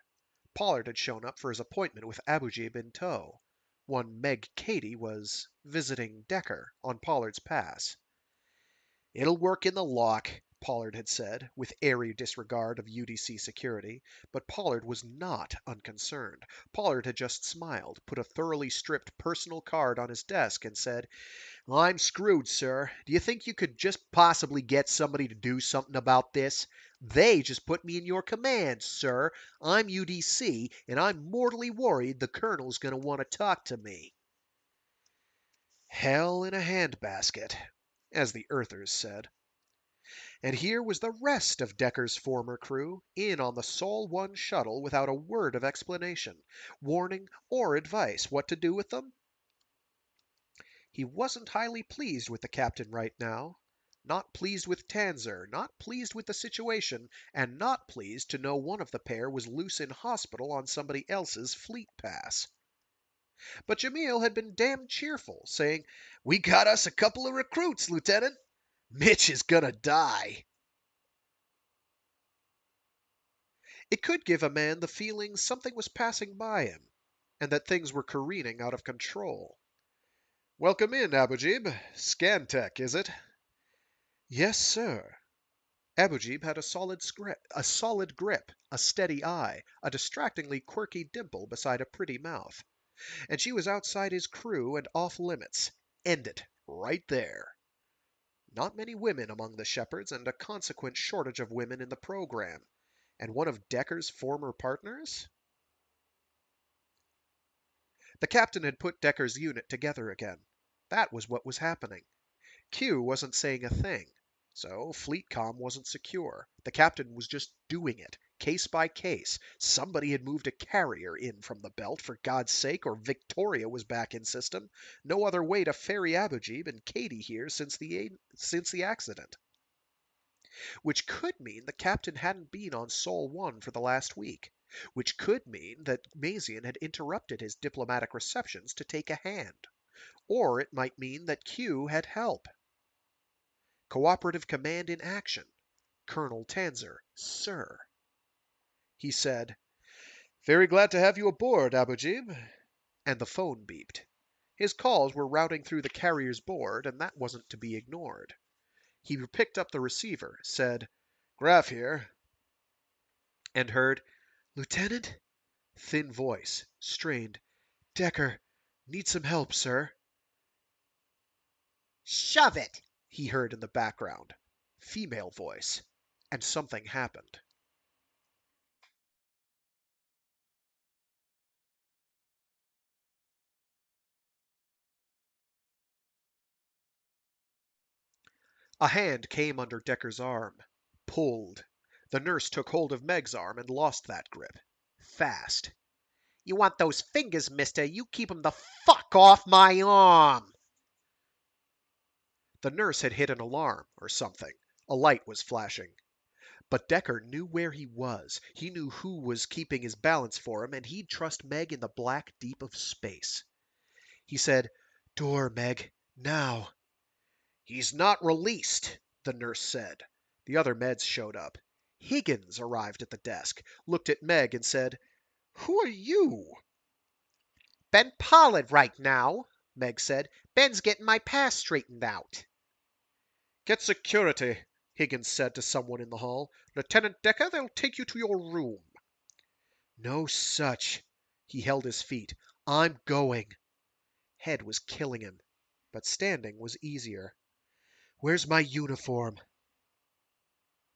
Pollard had shown up for his appointment with Abujib in tow. One Meg Cady was visiting Dekker on Pollard's pass. It'll work in the lock, Pollard had said, with airy disregard of UDC security, but Pollard was not unconcerned. Pollard had just smiled, put a thoroughly stripped personal card on his desk, and said, I'm screwed, sir. Do you think you could just possibly get somebody to do something about this? They just put me in your command, sir. I'm UDC, and I'm mortally worried the colonel's going to want to talk to me. Hell in a handbasket, as the Earthers said. And here was the rest of Dekker's former crew, in on the Sol 1 shuttle without a word of explanation, warning, or advice what to do with them. He wasn't highly pleased with the captain right now. Not pleased with Tanzer, not pleased with the situation, and not pleased to know one of the pair was loose in hospital on somebody else's fleet pass. But Jamil had been damned cheerful, saying, We got us a couple of recruits, Lieutenant. Mitch is gonna die. It could give a man the feeling something was passing by him, and that things were careening out of control. Welcome in, Abujib. Scantech, is it? Yes, sir. Abujib had a solid grip, a steady eye, a distractingly quirky dimple beside a pretty mouth. And she was outside his crew and off limits. End it, right there. Not many women among the shepherds, and a consequent shortage of women in the program. And one of Dekker's former partners? The captain had put Dekker's unit together again. That was what was happening. Q wasn't saying a thing. So FleetCom wasn't secure. The captain was just doing it, case by case. Somebody had moved a carrier in from the belt, for God's sake, or Victoria was back in system. No other way to ferry Abujib and Cady here since the accident. Which could mean the captain hadn't been on Sol 1 for the last week. Which could mean that Mazian had interrupted his diplomatic receptions to take a hand. Or it might mean that Q had help. Cooperative Command in action. Colonel Tanzer, sir. He said, Very glad to have you aboard, Abujib. And the phone beeped. His calls were routing through the carrier's board, and that wasn't to be ignored. He picked up the receiver, said, Graf here, and heard, Lieutenant? Thin voice, strained. Dekker, need some help, sir. Shove it, He heard in the background. Female voice. And something happened. A hand came under Dekker's arm. Pulled. The nurse took hold of Meg's arm and lost that grip. Fast. You want those fingers, mister? You keep 'em the fuck off my arm! The nurse had hit an alarm, or something. A light was flashing. But Dekker knew where he was. He knew who was keeping his balance for him, and he'd trust Meg in the black deep of space. He said, Door, Meg. Now. He's not released, the nurse said. The other meds showed up. Higgins arrived at the desk, looked at Meg, and said, Who are you? Ben Pollard right now, Meg said. Ben's getting my pass straightened out. Get security, Higgins said to someone in the hall. Lieutenant Dekker, they'll take you to your room. No such. He held his feet. I'm going. Head was killing him, but standing was easier. Where's my uniform?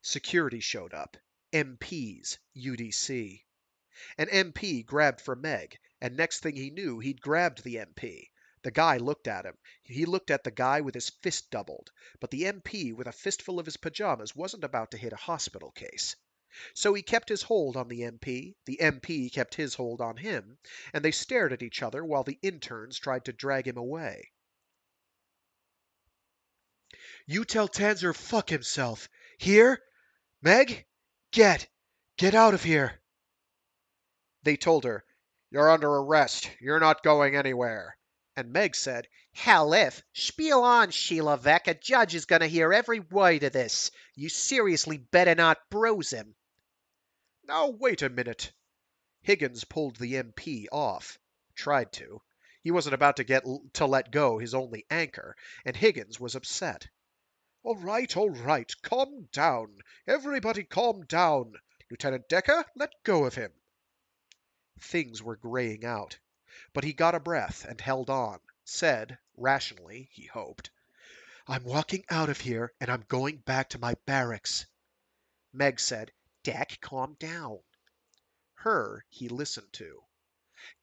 Security showed up. MPs, UDC. An MP grabbed for Meg, and next thing he knew, he'd grabbed the MP. The guy looked at him. He looked at the guy with his fist doubled, but the MP with a fistful of his pajamas wasn't about to hit a hospital case. So he kept his hold on the MP kept his hold on him, and they stared at each other while the interns tried to drag him away. You tell Tanzer fuck himself. Here? Meg? Get out of here. They told her, You're under arrest. You're not going anywhere. And Meg said, Hell if. Spiel on, Sheila Veck. A judge is going to hear every word of this. You seriously better not bruise him. Now, wait a minute. Higgins pulled the MP off. Tried to. He wasn't about to let go his only anchor, and Higgins was upset. All right. Calm down. Everybody calm down. Lieutenant Dekker, let go of him. Things were graying out, but he got a breath and held on, said, rationally, he hoped, I'm walking out of here and I'm going back to my barracks. Meg said, Deck, calm down. Her he listened to.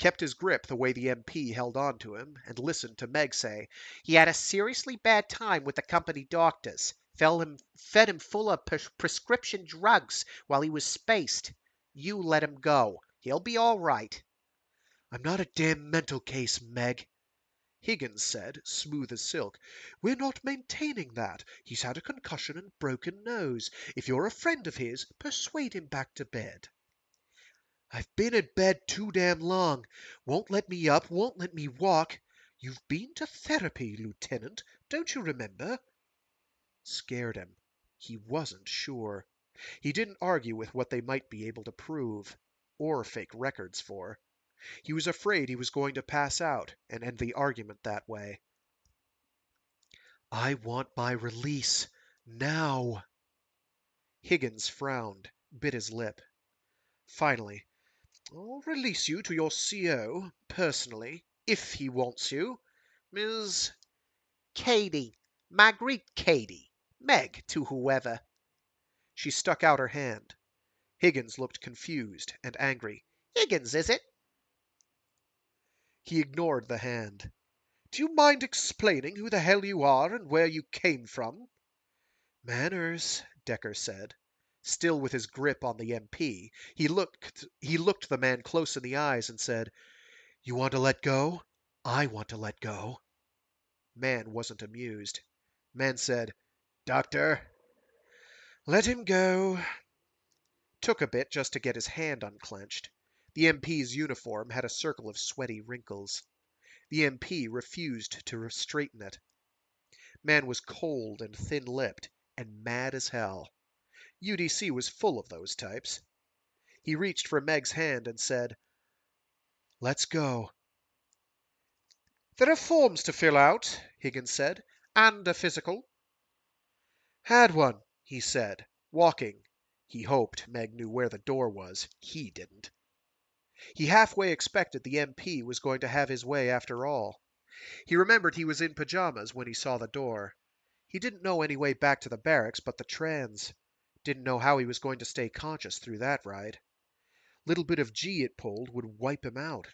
Kept his grip the way the MP held on to him, and listened to Meg say, He had a seriously bad time with the company doctors. Fed him full of prescription drugs while he was spaced. You let him go. He'll be all right. I'm not a damn mental case, Meg. Higgins said, smooth as silk. We're not maintaining that. He's had a concussion and broken nose. If you're a friend of his, persuade him back to bed. I've been in bed too damn long. Won't let me up, won't let me walk. You've been to therapy, Lieutenant. Don't you remember? Scared him. He wasn't sure. He didn't argue with what they might be able to prove, or fake records for. He was afraid he was going to pass out and end the argument that way. I want my release. Now. Higgins frowned, bit his lip. Finally, I'll release you to your CO, personally, if he wants you. Ms. Katie. Marguerite Katie. Meg to whoever. She stuck out her hand. Higgins looked confused and angry. Higgins, is it? He ignored the hand. Do you mind explaining who the hell you are and where you came from? Manners, Dekker said. Still with his grip on the MP, he looked the man close in the eyes and said, You want to let go? I want to let go. Man wasn't amused. Man said, Doctor, let him go. Took a bit just to get his hand unclenched. The MP's uniform had a circle of sweaty wrinkles. The MP refused to straighten it. Man was cold and thin-lipped, and mad as hell. UDC was full of those types. He reached for Meg's hand and said, Let's go. There are forms to fill out, Higgins said, and a physical. Had one, he said, walking. He hoped Meg knew where the door was. He didn't. He halfway expected the MP was going to have his way after all. He remembered he was in pajamas when he saw the door. He didn't know any way back to the barracks but the trans. Didn't know how he was going to stay conscious through that ride. Little bit of G it pulled would wipe him out.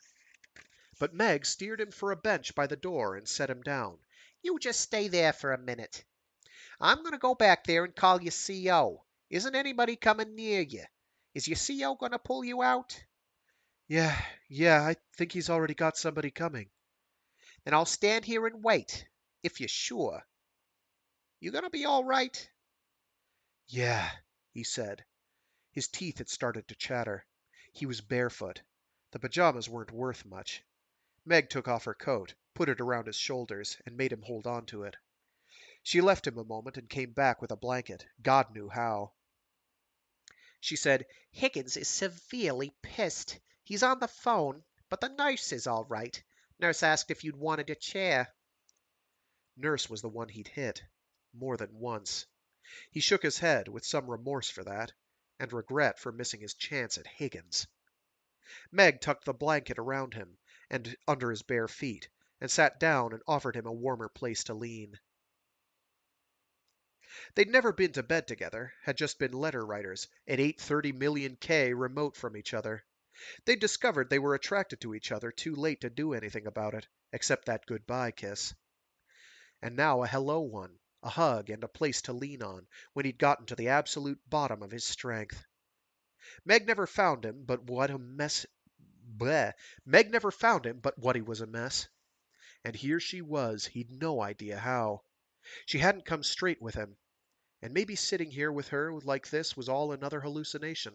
But Meg steered him for a bench by the door and set him down. You just stay there for a minute. I'm going to go back there and call your CO. Isn't anybody coming near you? Is your CO going to pull you out? Yeah, I think he's already got somebody coming. Then I'll stand here and wait, if you're sure. You going to be all right? Yeah, he said. His teeth had started to chatter. He was barefoot. The pajamas weren't worth much. Meg took off her coat, put it around his shoulders, and made him hold on to it. She left him a moment and came back with a blanket, God knew how. She said, Higgins is severely pissed. He's on the phone, but the nurse is all right. Nurse asked if you'd wanted a chair. Nurse was the one he'd hit. More than once. He shook his head, with some remorse for that, and regret for missing his chance at Higgins. Meg tucked the blanket around him and under his bare feet, and sat down and offered him a warmer place to lean. They'd never been to bed together, had just been letter writers, at 830 million K remote from each other. They'd discovered they were attracted to each other too late to do anything about it, except that goodbye kiss. And now a hello one, a hug, and a place to lean on, when he'd gotten to the absolute bottom of his strength. Meg never found him, but what a mess. Bleh. Meg never found him, but what he was a mess. And here she was, he'd no idea how. She hadn't come straight with him. And maybe sitting here with her like this was all another hallucination.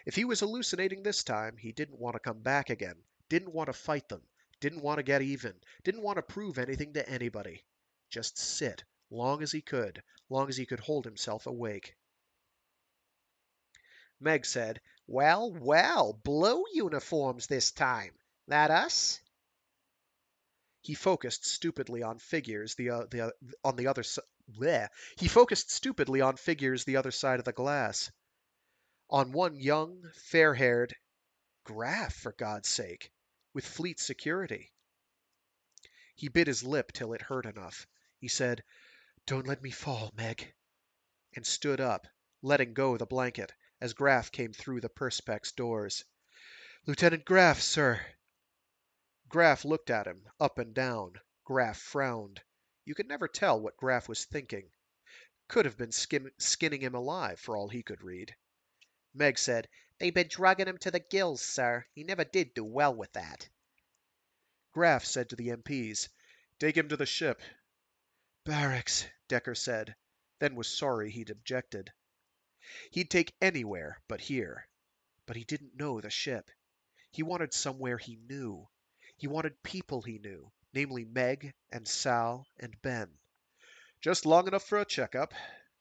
If he was hallucinating this time, he didn't want to come back again, didn't want to fight them, didn't want to get even, didn't want to prove anything to anybody. Just sit, long as he could hold himself awake. Meg said, "Well, well, blue uniforms this time. That us?" He focused stupidly on figures on the other side. He focused stupidly on figures the other side of the glass. On one young, fair-haired Graff, for God's sake, with fleet security. He bit his lip till it hurt enough. He said, "Don't let me fall, Meg," and stood up, letting go the blanket, as Graff came through the Perspex doors. "Lieutenant Graff, sir." Graff looked at him, up and down. Graff frowned. You could never tell what Graff was thinking. Could have been skinning him alive, for all he could read. Meg said, "They've been drugging him to the gills, sir. He never did do well with that." Graff said to the MPs, "Take him to the ship." "Barracks," Dekker said, then was sorry he'd objected. He'd take anywhere but here. But he didn't know the ship. He wanted somewhere he knew. He wanted people he knew, namely Meg and Sal and Ben. "Just long enough for a checkup,"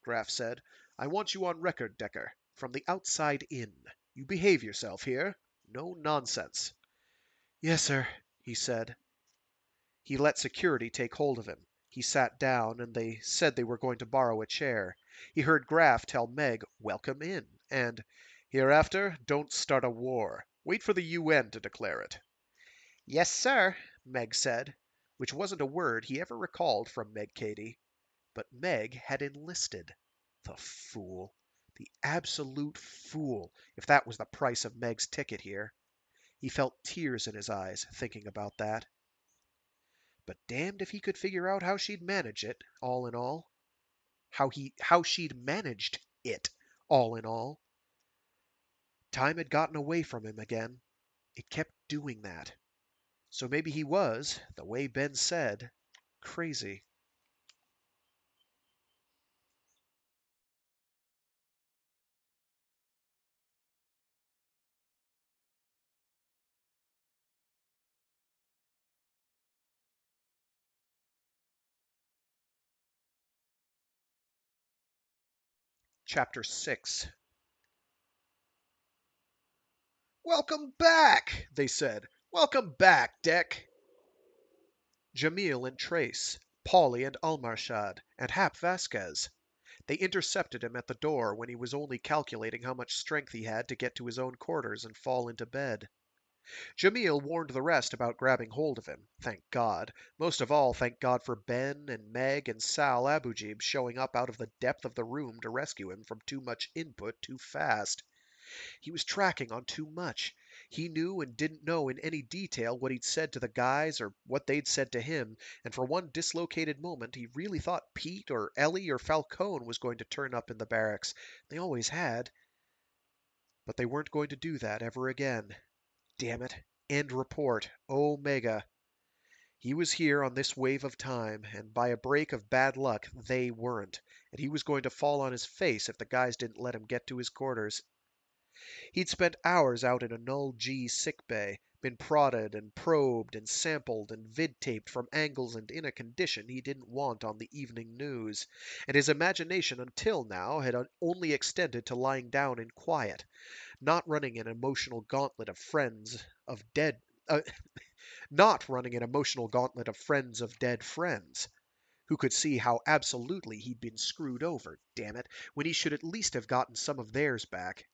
Graff said. "I want you on record, Dekker, from the outside in. You behave yourself here. No nonsense." "Yes, sir," he said. He let security take hold of him. He sat down, and they said they were going to borrow a chair. He heard Graff tell Meg, "Welcome in," and, "Hereafter, don't start a war. Wait for the UN to declare it." "Yes, sir," Meg said, which wasn't a word he ever recalled from Meg Cady. But Meg had enlisted. The fool. The absolute fool, if that was the price of Meg's ticket here. He felt tears in his eyes, thinking about that. But damned if he could figure out how she'd manage it, all in all. How she'd managed it, all in all. Time had gotten away from him again. It kept doing that. So maybe he was, the way Ben said, crazy. Chapter 6. "Welcome back," they said. "Welcome back, Deck." Jamil and Trace, Paulie and Almarshad, and Hap Vasquez. They intercepted him at the door when he was only calculating how much strength he had to get to his own quarters and fall into bed. Jamil warned the rest about grabbing hold of him, thank God. Most of all, thank God for Ben and Meg and Sal Abujib showing up out of the depth of the room to rescue him from too much input too fast. He was tracking on too much. He knew and didn't know in any detail what he'd said to the guys or what they'd said to him, and for one dislocated moment he really thought Pete or Ellie or Falcone was going to turn up in the barracks. They always had. But they weren't going to do that ever again. Damn it. End report. Omega. He was here on this wave of time, and by a break of bad luck, they weren't, and he was going to fall on his face if the guys didn't let him get to his quarters. He'd spent hours out in a null G sick bay, been prodded and probed and sampled and vid-taped from angles and in a condition he didn't want on the evening news, and his imagination until now had only extended to lying down in quiet, not running an emotional gauntlet of friends, of dead, not running an emotional gauntlet of friends of dead friends, who could see how absolutely he'd been screwed over, damn it, when he should at least have gotten some of theirs back.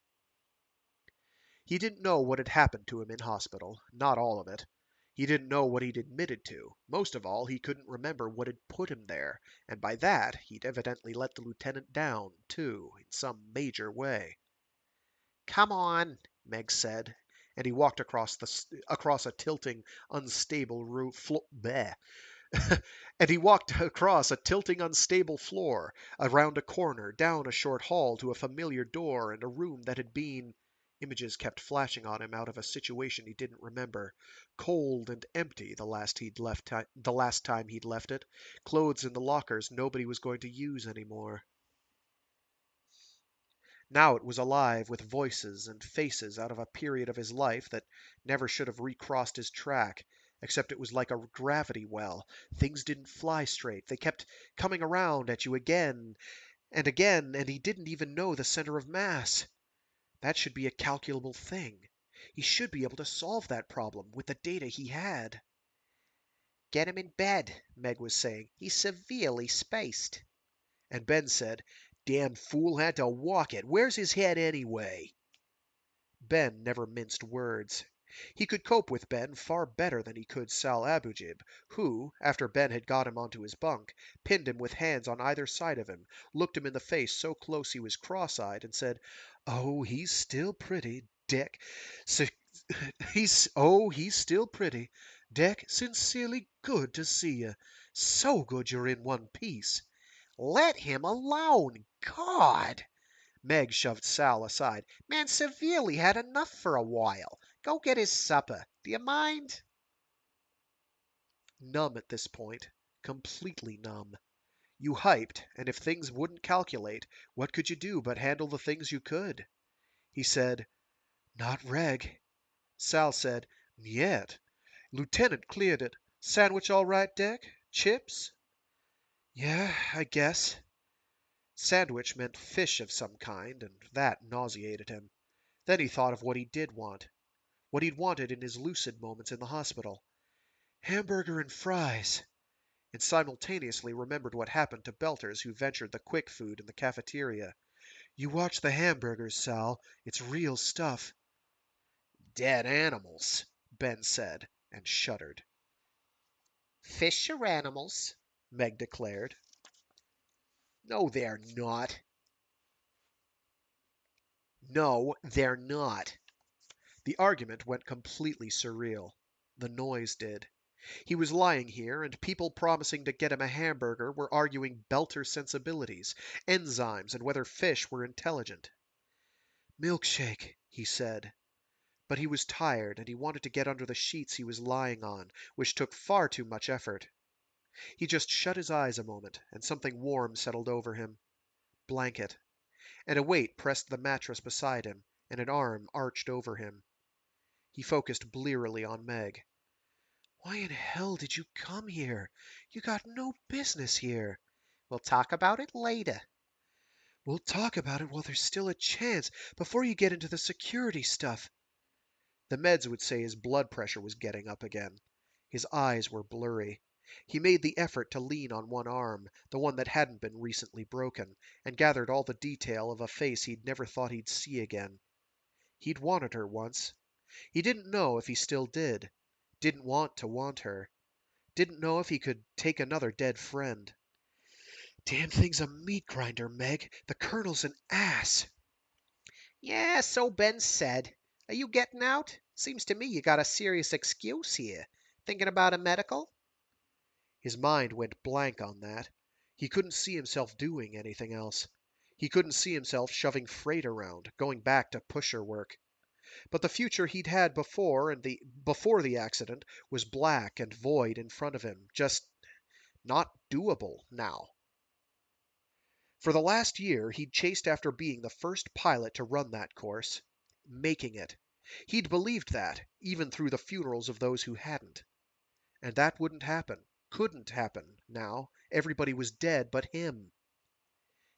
He didn't know what had happened to him in hospital, not all of it. He didn't know what he'd admitted to. Most of all, he couldn't remember what had put him there, and by that, he'd evidently let the lieutenant down, too, in some major way. "Come on," Meg said, and he walked across a tilting, unstable and he walked across a tilting, unstable floor, around a corner, down a short hall to a familiar door and a room that had been... Images kept flashing on him out of a situation he didn't remember. Cold and empty the last time he'd left it. Clothes in the lockers nobody was going to use anymore. Now it was alive with voices and faces out of a period of his life that never should have recrossed his track, except it was like a gravity well. Things didn't fly straight. They kept coming around at you again, and he didn't even know the center of mass. That should be a calculable thing. He should be able to solve that problem with the data he had. "Get him in bed," Meg was saying. "He's severely spaced." And Ben said, "Damn fool had to walk it. Where's his head anyway?" Ben never minced words. He could cope with Ben far better than he could Sal Abujib, who, after Ben had got him onto his bunk, pinned him with hands on either side of him, looked him in the face so close he was cross-eyed, and said, "Oh, he's still pretty, Deck. He's still pretty. Deck, sincerely good to see you. So good you're in one piece." "Let him alone! God!" Meg shoved Sal aside. "Man severely had enough for a while. Go get his supper. Do you mind?" Numb at this point. Completely numb. You hyped, and if things wouldn't calculate, what could you do but handle the things you could? He said, "Not reg." Sal said, "Niet." "Lieutenant cleared it. Sandwich all right, Deck? Chips?" "Yeah, I guess." Sandwich meant fish of some kind, and that nauseated him. Then he thought of what he did want. What he'd wanted in his lucid moments in the hospital. "Hamburger and fries." And simultaneously remembered what happened to Belters who ventured the quick food in the cafeteria. "You watch the hamburgers, Sal. It's real stuff." "Dead animals," Ben said, and shuddered. "Fish are animals," Meg declared. "No, they're not." "No, they're not." The argument went completely surreal. The noise did. He was lying here, and people promising to get him a hamburger were arguing Belter sensibilities, enzymes, and whether fish were intelligent. "Milkshake," he said. But he was tired, and he wanted to get under the sheets he was lying on, which took far too much effort. He just shut his eyes a moment, and something warm settled over him. Blanket. And a weight pressed the mattress beside him, and an arm arched over him. He focused blearily on Meg. "Why in hell did you come here? You got no business here." "We'll talk about it later." "We'll talk about it while there's still a chance, before you get into the security stuff." The meds would say his blood pressure was getting up again. His eyes were blurry. He made the effort to lean on one arm, the one that hadn't been recently broken, and gathered all the detail of a face he'd never thought he'd see again. He'd wanted her once. He didn't know if he still did. Didn't want her. Didn't know if he could take another dead friend. "Damn thing's a meat grinder, Meg. The Colonel's an ass." "Yeah, so Ben said. Are you getting out? Seems to me you got a serious excuse here. Thinking about a medical?" His mind went blank on that. He couldn't see himself doing anything else. He couldn't see himself shoving freight around, going back to pusher work. But the future he'd had before the accident was black and void in front of him, just not doable now. For the last year, he'd chased after being the first pilot to run that course. Making it. He'd believed that, even through the funerals of those who hadn't. And that wouldn't happen. Couldn't happen, now. Everybody was dead but him.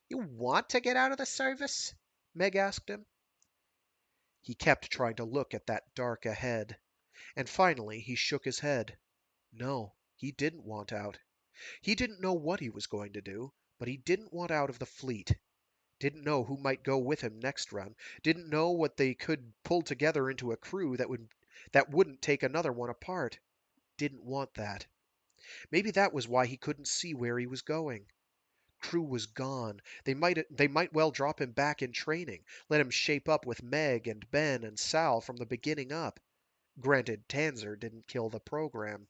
"You want to get out of the service?" Meg asked him. He kept trying to look at that dark ahead. And finally he shook his head. No, he didn't want out. He didn't know what he was going to do, but he didn't want out of the fleet. Didn't know who might go with him next run. Didn't know what they could pull together into a crew that wouldn't take another one apart. Didn't want that. Maybe that was why he couldn't see where he was going. Crew was gone. They might well drop him back in training, let him shape up with Meg and Ben and Sal from the beginning up. Granted, Tanzer didn't kill the program.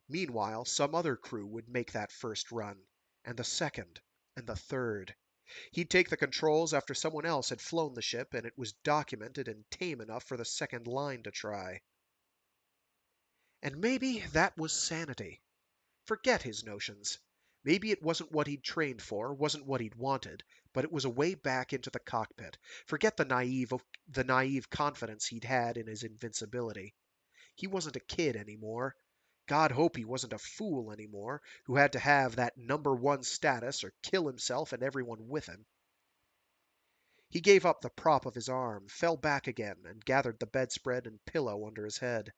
Meanwhile, some other crew would make that first run, and the second, and the third. He'd take the controls after someone else had flown the ship, and it was documented and tame enough for the second line to try. And maybe that was sanity. Forget his notions. Maybe it wasn't what he'd trained for, wasn't what he'd wanted, but it was a way back into the cockpit. Forget the naive confidence he'd had in his invincibility. He wasn't a kid anymore. God hope he wasn't a fool anymore, who had to have that #1 status or kill himself and everyone with him. He gave up the prop of his arm, fell back again, and gathered the bedspread and pillow under his head.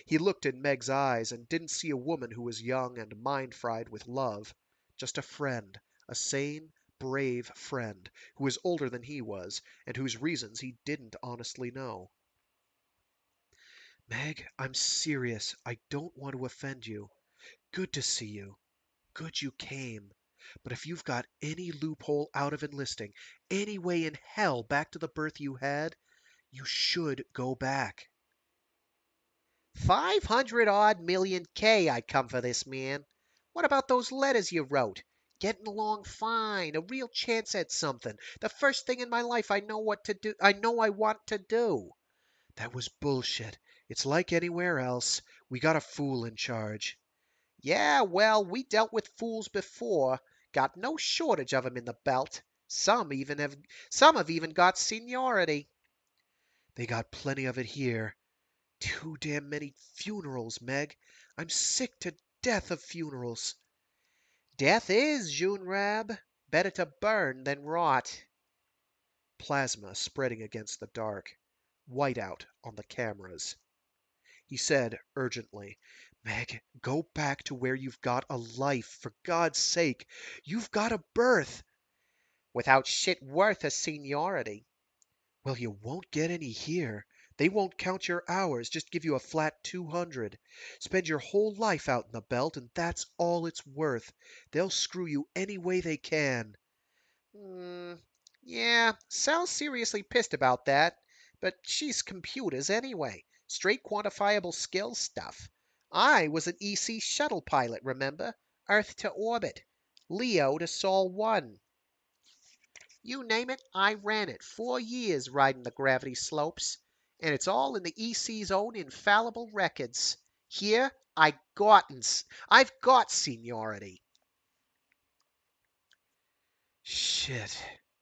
He looked in Meg's eyes and didn't see a woman who was young and mind-fried with love. Just a friend, a sane, brave friend, who was older than he was, and whose reasons he didn't honestly know. Meg, I'm serious. I don't want to offend you. Good to see you. Good you came. But if you've got any loophole out of enlisting, any way in hell back to the berth you had, you should go back. 500 million K I come for this, man. What about those letters you wrote? Getting along fine, a real chance at something. The first thing in my life I know what to do. I know I want to do. That was bullshit. It's like anywhere else. We got a fool in charge. Yeah, well, we dealt with fools before. Got no shortage of 'em in the belt. Some have even got seniority. They got plenty of it here. Too damn many funerals, Meg. I'm sick to death of funerals. Death is, Junrab. Better to burn than rot. Plasma spreading against the dark. Whiteout on the cameras. He said urgently, Meg, go back to where you've got a life, for God's sake. You've got a berth. Without shit worth of seniority. Well, you won't get any here. They won't count your hours, just give you a flat 200. Spend your whole life out in the belt, and that's all it's worth. They'll screw you any way they can. Yeah, Sal's seriously pissed about that. But she's computers anyway. Straight quantifiable skill stuff. I was an EC shuttle pilot, remember? Earth to orbit. Leo to Sol 1. You name it, I ran it. 4 years riding the gravity slopes. And it's all in the EC's own infallible records. Here, I've got seniority. Shit,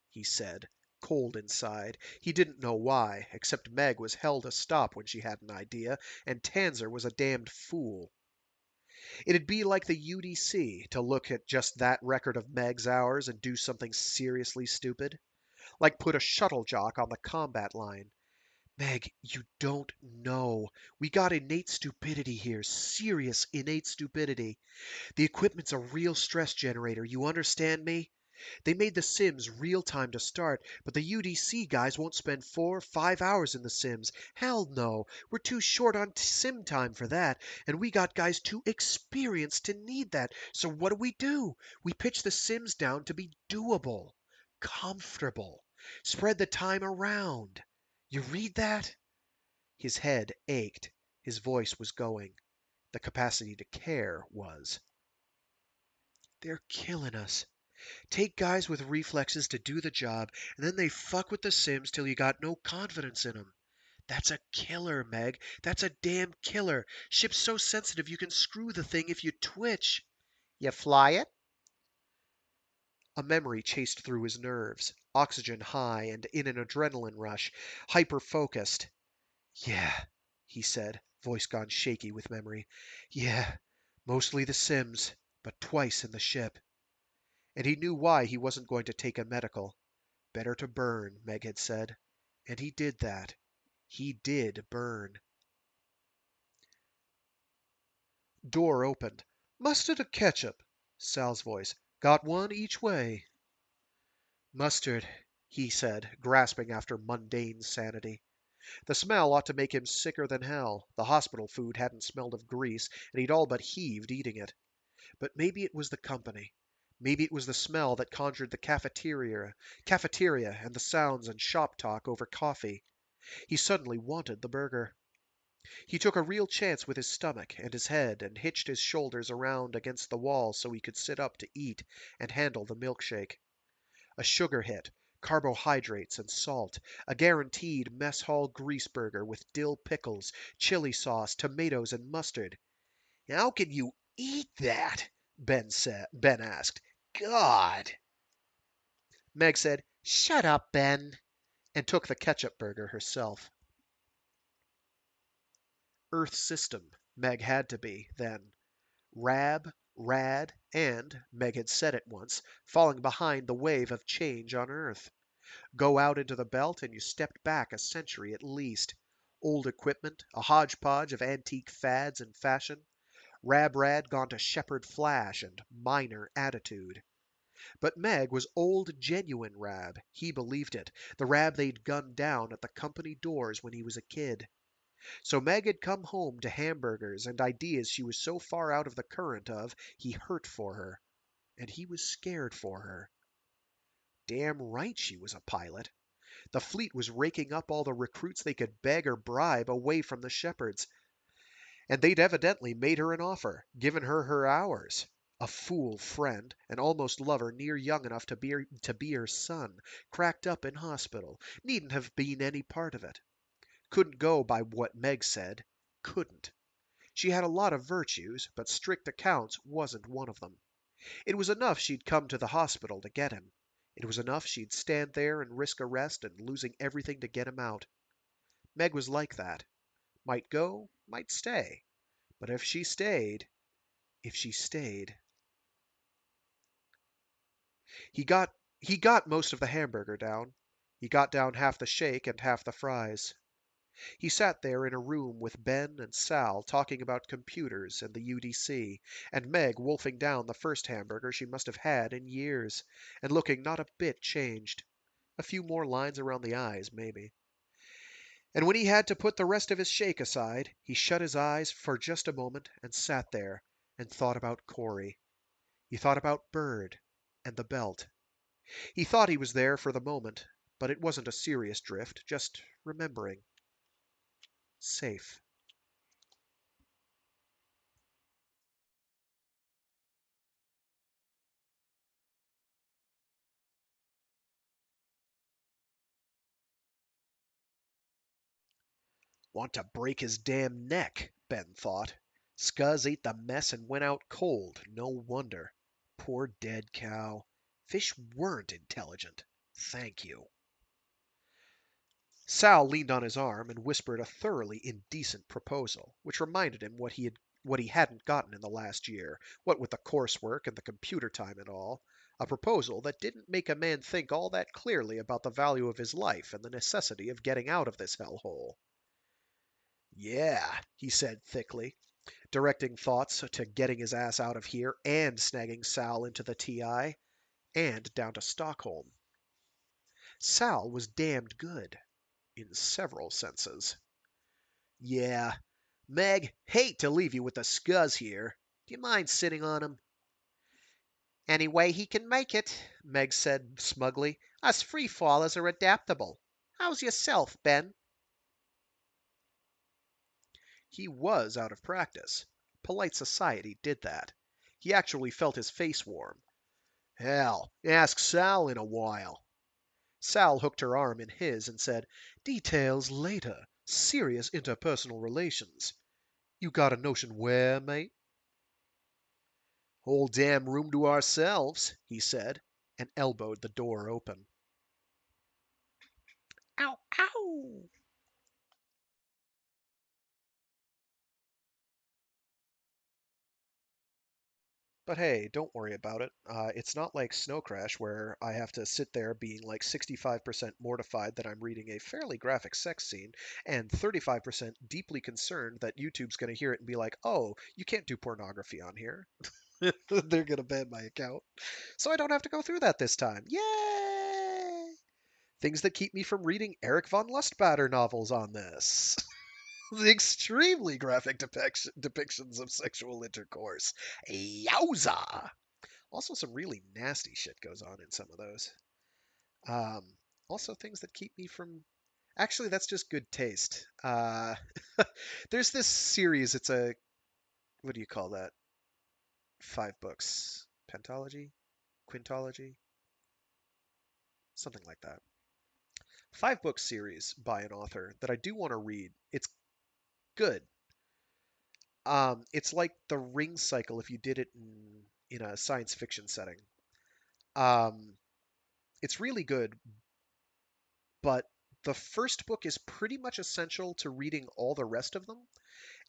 he said, cold inside. He didn't know why, except Meg was hell to stop when she had an idea, and Tanzer was a damned fool. It'd be like the UDC to look at just that record of Meg's hours and do something seriously stupid. Like put a shuttle jock on the combat line. Meg, you don't know. We got innate stupidity here. Serious innate stupidity. The equipment's a real stress generator. You understand me? They made the sims real time to start, but the UDC guys won't spend 4 or 5 hours in the sims. Hell no. We're too short on sim time for that, and we got guys too experienced to need that. So what do? We pitch the sims down to be doable, comfortable. Spread the time around. You read that? His head ached. His voice was going. The capacity to care was. They're killing us. Take guys with reflexes to do the job, and then they fuck with the sims till you got no confidence in 'em. That's a killer, Meg. That's a damn killer. Ship's so sensitive you can screw the thing if you twitch. You fly it? A memory chased through his nerves, oxygen high and in an adrenaline rush, hyper-focused. Yeah, he said, voice gone shaky with memory. Yeah, mostly the sims, but twice in the ship. And he knew why he wasn't going to take a medical. Better to burn, Meg had said. And he did that. He did burn. Door opened. "Mustard or ketchup?" Sal's voice. "Got one each way." "Mustard," he said, grasping after mundane sanity. The smell ought to make him sicker than hell. The hospital food hadn't smelled of grease, and he'd all but heaved eating it. But maybe it was the company. Maybe it was the smell that conjured the cafeteria and the sounds and shop talk over coffee. He suddenly wanted the burger. He took a real chance with his stomach and his head and hitched his shoulders around against the wall so he could sit up to eat and handle the milkshake. A sugar hit, carbohydrates and salt, a guaranteed mess hall grease burger with dill pickles, chili sauce, tomatoes, and mustard. How can you eat that? Ben asked. God! Meg said, "Shut up, Ben," and took the ketchup burger herself. Earth system, Meg had to be, then. Rab, Rad, and, Meg had said it once, falling behind the wave of change on Earth. Go out into the belt and you stepped back a century at least. Old equipment, a hodgepodge of antique fads and fashion. Rab Rad gone to shepherd flash and minor attitude. But Meg was old genuine Rab. He believed it. The Rab they'd gunned down at the company doors when he was a kid. So Meg had come home to hamburgers and ideas she was so far out of the current of, he hurt for her. And he was scared for her. Damn right she was a pilot. The fleet was raking up all the recruits they could beg or bribe away from the shepherds. And they'd evidently made her an offer, given her her hours. A fool friend, an almost lover near young enough to be her son, cracked up in hospital, needn't have been any part of it. Couldn't go by what Meg said. Couldn't. She had a lot of virtues, but strict accounts wasn't one of them. It was enough she'd come to the hospital to get him. It was enough she'd stand there and risk arrest and losing everything to get him out. Meg was like that. Might go, might stay. But if she stayed. He got most of the hamburger down. He got down half the shake and half the fries. He sat there in a room with Ben and Sal talking about computers and the UDC, and Meg wolfing down the first hamburger she must have had in years, and looking not a bit changed. A few more lines around the eyes, maybe. And when he had to put the rest of his shake aside, he shut his eyes for just a moment and sat there and thought about Corey. He thought about Bird and the belt. He thought he was there for the moment, but it wasn't a serious drift, just remembering. Safe. Want to break his damn neck, Ben thought. Scuzz ate the mess and went out cold. No wonder. Poor dead cow. Fish weren't intelligent. Thank you. Sal leaned on his arm and whispered a thoroughly indecent proposal, which reminded him what he hadn't gotten in the last year, what with the coursework and the computer time and all. A proposal that didn't make a man think all that clearly about the value of his life and the necessity of getting out of this hellhole. Yeah, he said thickly, Directing thoughts to getting his ass out of here and snagging Sal into the TI and down to Stockholm. Sal was damned good in several senses. Yeah. Meg, hate to leave you with the scuzz here. Do you mind sitting on him? "Any way he can make it," Meg said smugly. "Us free-fallers are adaptable. How's yourself, Ben?" He was out of practice. Polite society did that. He actually felt his face warm. Hell, ask Sal in a while. Sal hooked her arm in his and said, "Details later. Serious interpersonal relations. You got a notion where, mate?" Whole damn room to ourselves, he said, and elbowed the door open. Ow, ow! But hey, don't worry about it. It's not like Snow Crash, where I have to sit there being like 65% mortified that I'm reading a fairly graphic sex scene and 35% deeply concerned that YouTube's going to hear it and be like, oh, you can't do pornography on here. They're going to ban my account. So I don't have to go through that this time. Yay! Things that keep me from reading Eric von Lustbader novels on this. The extremely graphic depictions of sexual intercourse. Yowza! Also, some really nasty shit goes on in some of those. Um, Also, things that keep me from. Actually, that's just good taste. There's this series. It's a. What do you call that? 5 books. Pentology? Quintology? Something like that. 5 book series by an author that I do want to read. It's good. It's like the Ring Cycle if you did it in a science fiction setting. Um, it's really good, but the first book is pretty much essential to reading all the rest of them,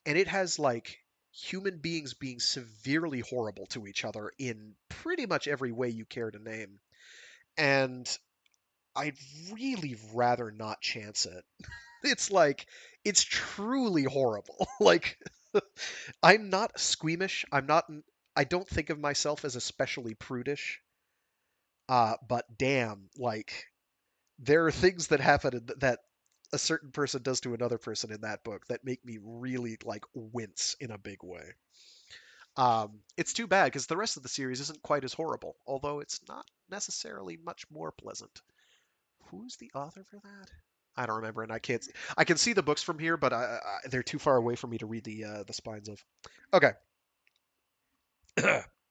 and it has like human beings being severely horrible to each other in pretty much every way you care to name. And I'd really rather not chance it. It's like it's truly horrible. Like I'm not squeamish. I don't think of myself as especially prudish. But damn, like there are things that happen that a certain person does to another person in that book that make me really like wince in a big way. It's too bad because the rest of the series isn't quite as horrible, although it's not necessarily much more pleasant. Who's the author for that? I don't remember, and I can't. I can see the books from here, but they're too far away for me to read the spines of. Okay,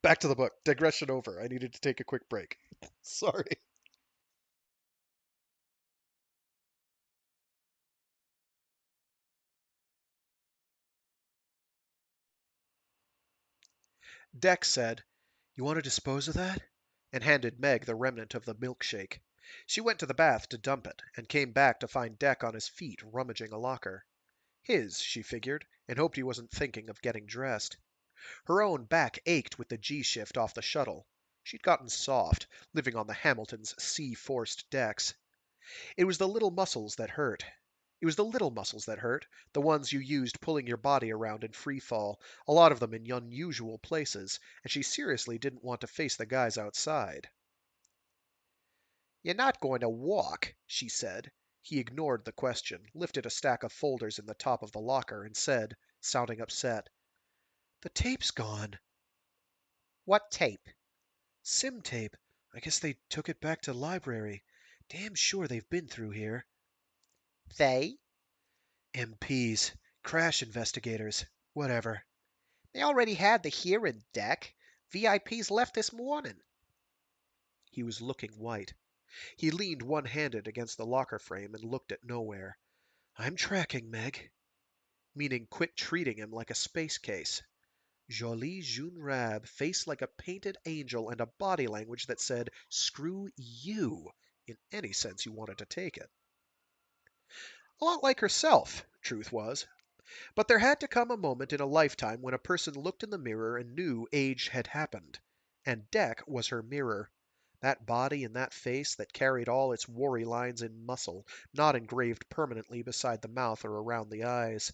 back to the book. Digression over. I needed to take a quick break. Sorry. Deck said, "You want to dispose of that?" and handed Meg the remnant of the milkshake. She went to the bath to dump it, and came back to find Deck on his feet rummaging a locker. His, she figured, and hoped he wasn't thinking of getting dressed. Her own back ached with the G-shift off the shuttle. She'd gotten soft, living on the Hamilton's sea-forced decks. It was the little muscles that hurt. It was the little muscles that hurt, the ones you used pulling your body around in free fall, a lot of them in unusual places, and she seriously didn't want to face the guys outside. "You're not going to walk?" she said. He ignored the question, lifted a stack of folders in the top of the locker, and said, sounding upset, "The tape's gone." "What tape?" "Sim tape. I guess they took it back to library. Damn sure they've been through here." They? MPs. Crash investigators. Whatever. They already had the hearing deck. VIPs left this morning. He was looking white. He leaned one-handed against the locker frame and looked at nowhere. "I'm tracking, Meg." Meaning quit treating him like a space case. Jolie June Rab, face like a painted angel, and a body language that said, "Screw you," in any sense you wanted to take it. A lot like herself, truth was. But there had to come a moment in a lifetime when a person looked in the mirror and knew age had happened. And Deck was her mirror. That body and that face that carried all its worry lines in muscle, not engraved permanently beside the mouth or around the eyes.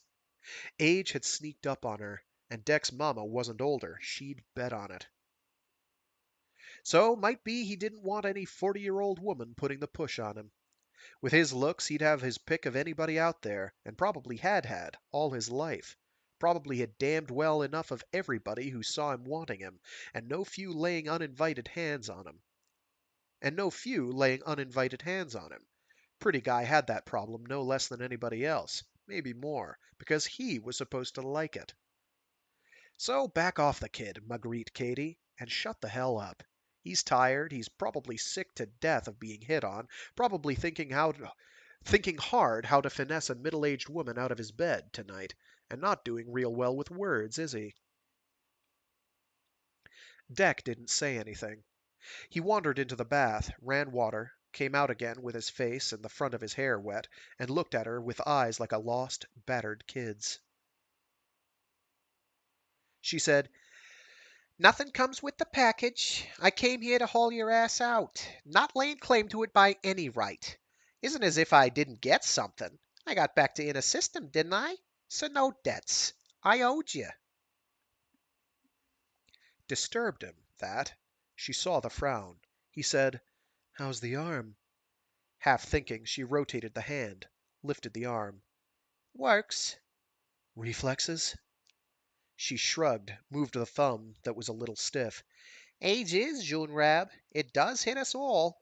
Age had sneaked up on her, and Deck's mama wasn't older. She'd bet on it. So, might be he didn't want any 40-year-old woman putting the push on him. With his looks, he'd have his pick of anybody out there, and probably had, all his life. Probably had damned well enough of everybody who saw him wanting him, and no few laying uninvited hands on him. Pretty guy had that problem no less than anybody else, maybe more, because he was supposed to like it. So back off the kid, Marguerite Katie, and shut the hell up. He's tired, he's probably sick to death of being hit on, probably thinking hard how to finesse a middle-aged woman out of his bed tonight, and not doing real well with words, is he? Deck didn't say anything. He wandered into the bath, ran water, came out again with his face and the front of his hair wet, and looked at her with eyes like a lost, battered kid's. She said, Nothing comes with the package. I came here to haul your ass out, not laying claim to it by any right. Isn't as if I didn't get something. I got back to inner system, didn't I? So no debts. I owed you. Disturbed him, that. She saw the frown. He said, "How's the arm?" Half thinking, she rotated the hand, lifted the arm. Works. Reflexes? She shrugged, moved the thumb that was a little stiff. Age is, Junrab. It does hit us all.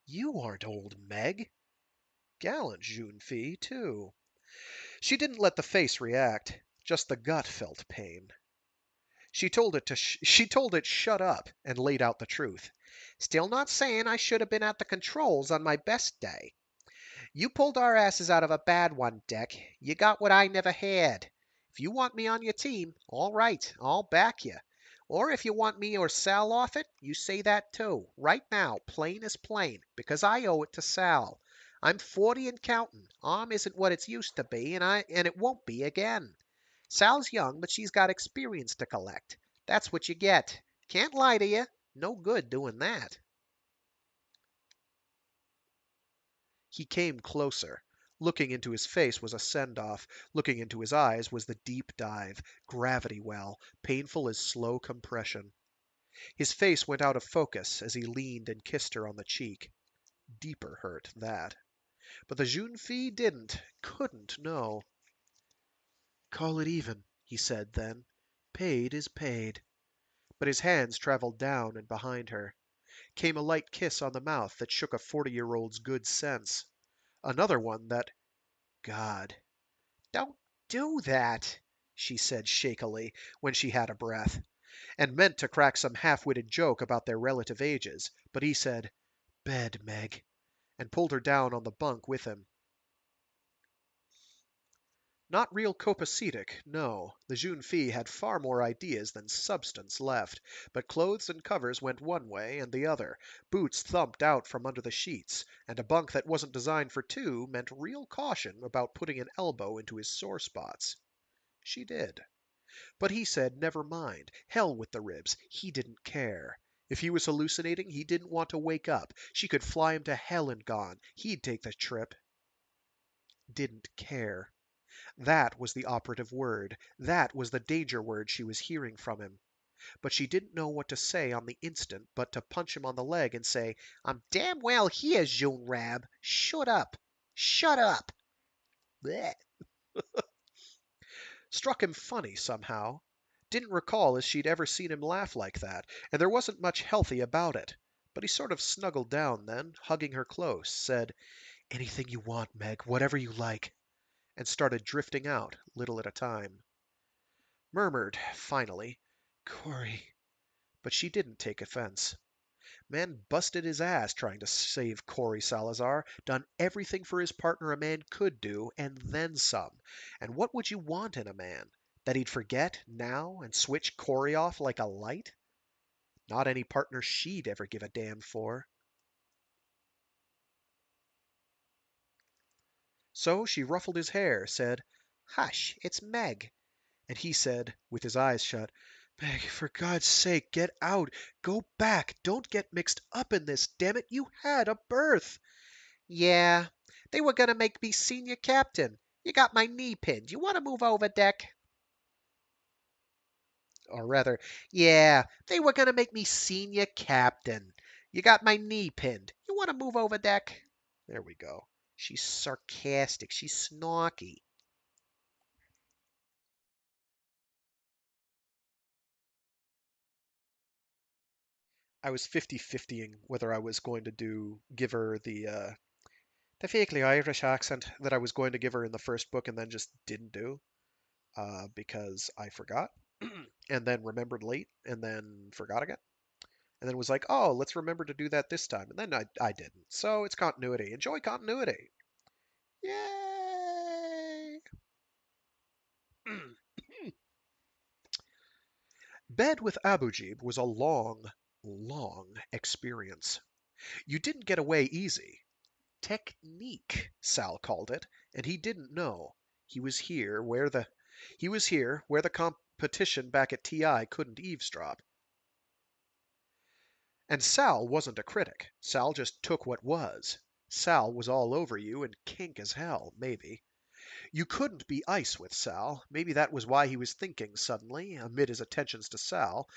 You aren't old, Meg. Gallant Junfi, too. She didn't let the face react. Just the gut felt pain. She told it shut up and laid out the truth. Still not saying I should have been at the controls on my best day. You pulled our asses out of a bad one, Deck. You got what I never had. If you want me on your team, all right, I'll back you. Or if you want me or Sal off it, you say that too. Right now, plain as plain, because I owe it to Sal. I'm 40 and counting. Arm isn't what it's used to be, and it won't be again. Sal's young, but she's got experience to collect. That's what you get. Can't lie to you. No good doing that. He came closer. Looking into his face was a send-off. Looking into his eyes was the deep dive, gravity well, painful as slow compression. His face went out of focus as he leaned and kissed her on the cheek. Deeper hurt, that. But the jeune fille couldn't know. "Call it even," he said then. "Paid is paid." But his hands traveled down and behind her. Came a light kiss on the mouth that shook a 40-year-old's good sense. Another one that... God. Don't do that, she said shakily when she had a breath, and meant to crack some half-witted joke about their relative ages, but he said, "Bed, Meg," and pulled her down on the bunk with him. Not real copacetic, no. The jeune fille had far more ideas than substance left, but clothes and covers went one way and the other. Boots thumped out from under the sheets, and a bunk that wasn't designed for two meant real caution about putting an elbow into his sore spots. She did. But he said never mind. Hell with the ribs. He didn't care. If he was hallucinating, he didn't want to wake up. She could fly him to hell and gone. He'd take the trip. Didn't care. That was the operative word. That was the danger word she was hearing from him. But she didn't know what to say on the instant but to punch him on the leg and say, I'm damn well here, Junrab. Shut up. Shut up. Blech. Struck him funny somehow. Didn't recall as she'd ever seen him laugh like that, and there wasn't much healthy about it. But he sort of snuggled down then, hugging her close, said, "Anything you want, Meg, whatever you like," and started drifting out, little at a time. Murmured, finally, "Corey," but she didn't take offense. Man busted his ass trying to save Corey Salazar, done everything for his partner a man could do, and then some. And what would you want in a man? That he'd forget now and switch Corey off like a light? Not any partner she'd ever give a damn for. So she ruffled his hair, said, Hush, it's Meg. and he said, with his eyes shut, "Meg, for God's sake, get out. Go back. Don't get mixed up in this. Damn it, you had a berth." Yeah, they were gonna make me senior captain. You got my knee pinned. You want to move over, Deck? Or rather, yeah, they were gonna make me senior captain. You got my knee pinned. You want to move over, Deck? There we go. She's sarcastic. She's snarky. I was 50-50ing whether I was going to give her the vaguely Irish accent that I was going to give her in the first book and then just didn't do because I forgot and then remembered late and then forgot again. And then was like, oh, let's remember to do that this time. And then I didn't. So it's continuity. Enjoy continuity. Yay! Bed with Abujib was a long, long experience. You didn't get away easy. Technique, Sal called it, and he didn't know. He was here where the competition back at TI couldn't eavesdrop. And Sal wasn't a critic. Sal just took what was. Sal was all over you and kink as hell, maybe. You couldn't be ice with Sal. Maybe that was why he was thinking suddenly, amid his attentions to Sal,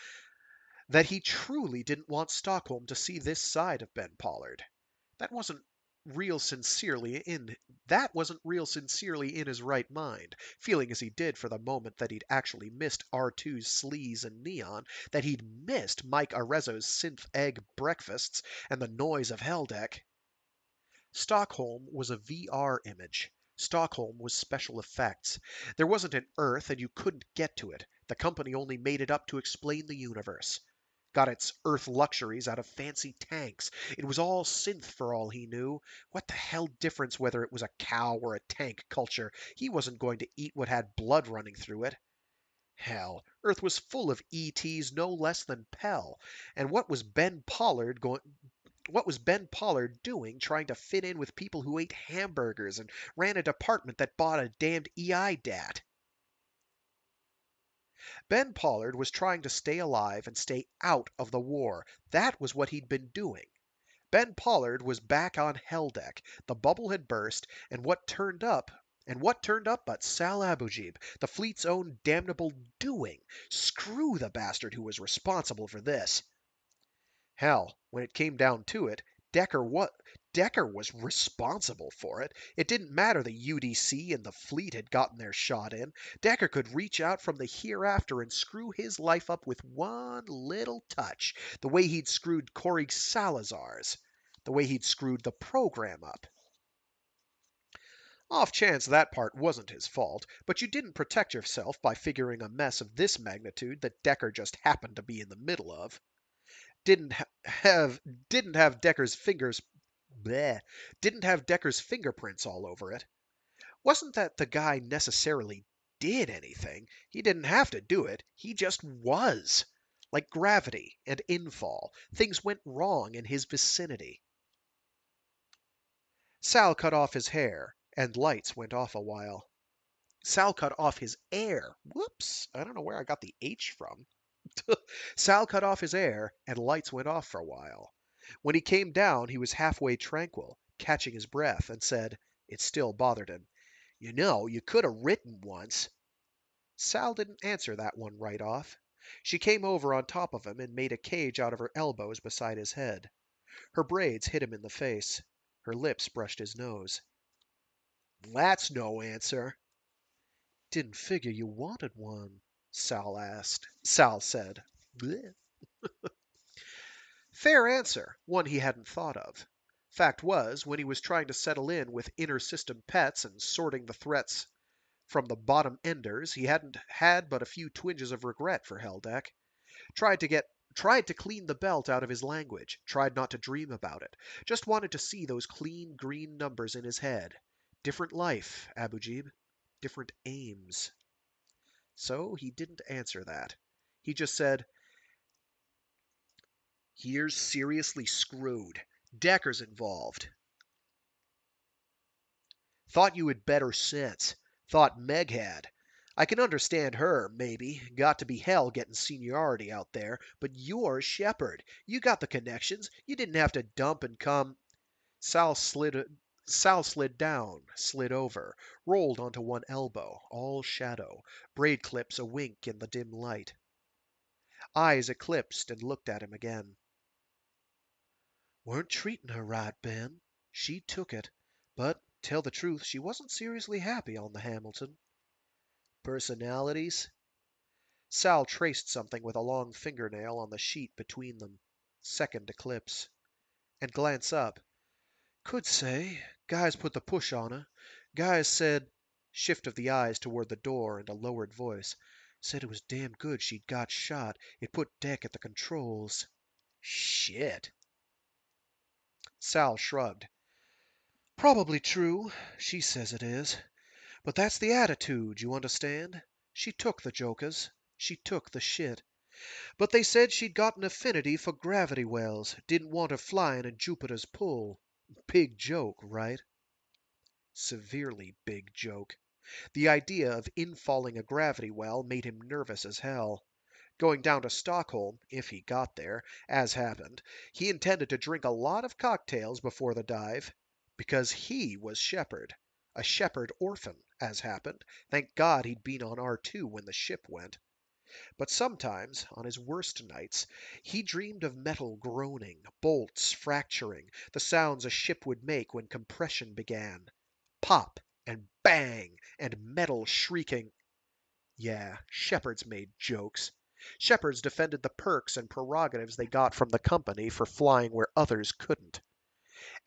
that he truly didn't want Stockholm to see this side of Ben Pollard. That wasn't real sincerely in his right mind, feeling as he did for the moment that he'd actually missed R2's sleaze and neon, that he'd missed Mike Arezzo's synth egg breakfasts and the noise of Helldeck. Stockholm was a VR image. Stockholm was special effects. There wasn't an Earth, and you couldn't get to it. The company only made it up to explain the universe. Got its Earth luxuries out of fancy tanks. It was all synth for all he knew. What the hell difference whether it was a cow or a tank culture? He wasn't going to eat what had blood running through it. Hell, Earth was full of ETs no less than Pell. And what was Ben Pollard doing trying to fit in with people who ate hamburgers and ran a department that bought a damned EI-DAT? Ben Pollard was trying to stay alive and stay out of the war. That was what he'd been doing. Ben Pollard was back on Helldeck. The bubble had burst, and what turned up but Sal Abujib, the fleet's own damnable doing. Screw the bastard who was responsible for this. Hell, when it came down to it, Dekker was responsible for it. It didn't matter the UDC and the fleet had gotten their shot in. Dekker could reach out from the hereafter and screw his life up with one little touch, the way he'd screwed Corey Salazar's, the way he'd screwed the program up. Off chance that part wasn't his fault, but you didn't protect yourself by figuring a mess of this magnitude that Dekker just happened to be in the middle of. Didn't have Dekker's fingers didn't have Dekker's fingerprints all over it. Wasn't that the guy necessarily did anything. He didn't have to do it. He just was. Like gravity and infall, things went wrong in his vicinity. Sal cut off his hair, and lights went off a while. Sal cut off his air. Whoops, I don't know where I got the H from. Sal cut off his air, and lights went off for a while. When he came down, he was halfway tranquil, catching his breath, and said, it still bothered him, "You know, you could have written once." Sal didn't answer that one right off. She came over on top of him and made a cage out of her elbows beside his head. Her braids hit him in the face. Her lips brushed his nose. "That's no answer." "Didn't figure you wanted one," Sal said. Blech. Fair answer, one he hadn't thought of. Fact was, when he was trying to settle in with inter-system pets and sorting the threats from the bottom-enders, he hadn't had but a few twinges of regret for Helldeck. Tried to clean the belt out of his language, tried not to dream about it, just wanted to see those clean green numbers in his head. Different life, Abujib. Different aims. So he didn't answer that. He just said, "Here's seriously screwed. Dekker's involved. Thought you had better sense. Thought Meg had. I can understand her, maybe. Got to be hell getting seniority out there. But you're Shepard. You got the connections. You didn't have to dump and come." Sal slid down, slid over, rolled onto one elbow, all shadow, braid clips a wink in the dim light. Eyes eclipsed and looked at him again. "Weren't treating her right, Ben. She took it. But, tell the truth, she wasn't seriously happy on the Hamilton." "Personalities?" Sal traced something with a long fingernail on the sheet between them. Second eclipse. And glance up. "Could say. Guys put the push on her. Guys said," shift of the eyes toward the door and a lowered voice, "said it was damn good she'd got shot. It put Deck at the controls." "Shit." Sal shrugged. "Probably true. She says it is. But that's the attitude, you understand? She took the jokers. She took the shit. But they said she'd got an affinity for gravity wells. Didn't want her flying in Jupiter's pull. Big joke, right?" Severely big joke. The idea of infalling a gravity well made him nervous as hell. Going down to Stockholm, if he got there, as happened, he intended to drink a lot of cocktails before the dive, because he was shepherd. A shepherd orphan, as happened. Thank God he'd been on R2 when the ship went. But sometimes, on his worst nights, he dreamed of metal groaning, bolts fracturing, the sounds a ship would make when compression began. Pop and bang and metal shrieking. Yeah, shepherds made jokes. Shepherds defended the perks and prerogatives they got from the company for flying where others couldn't.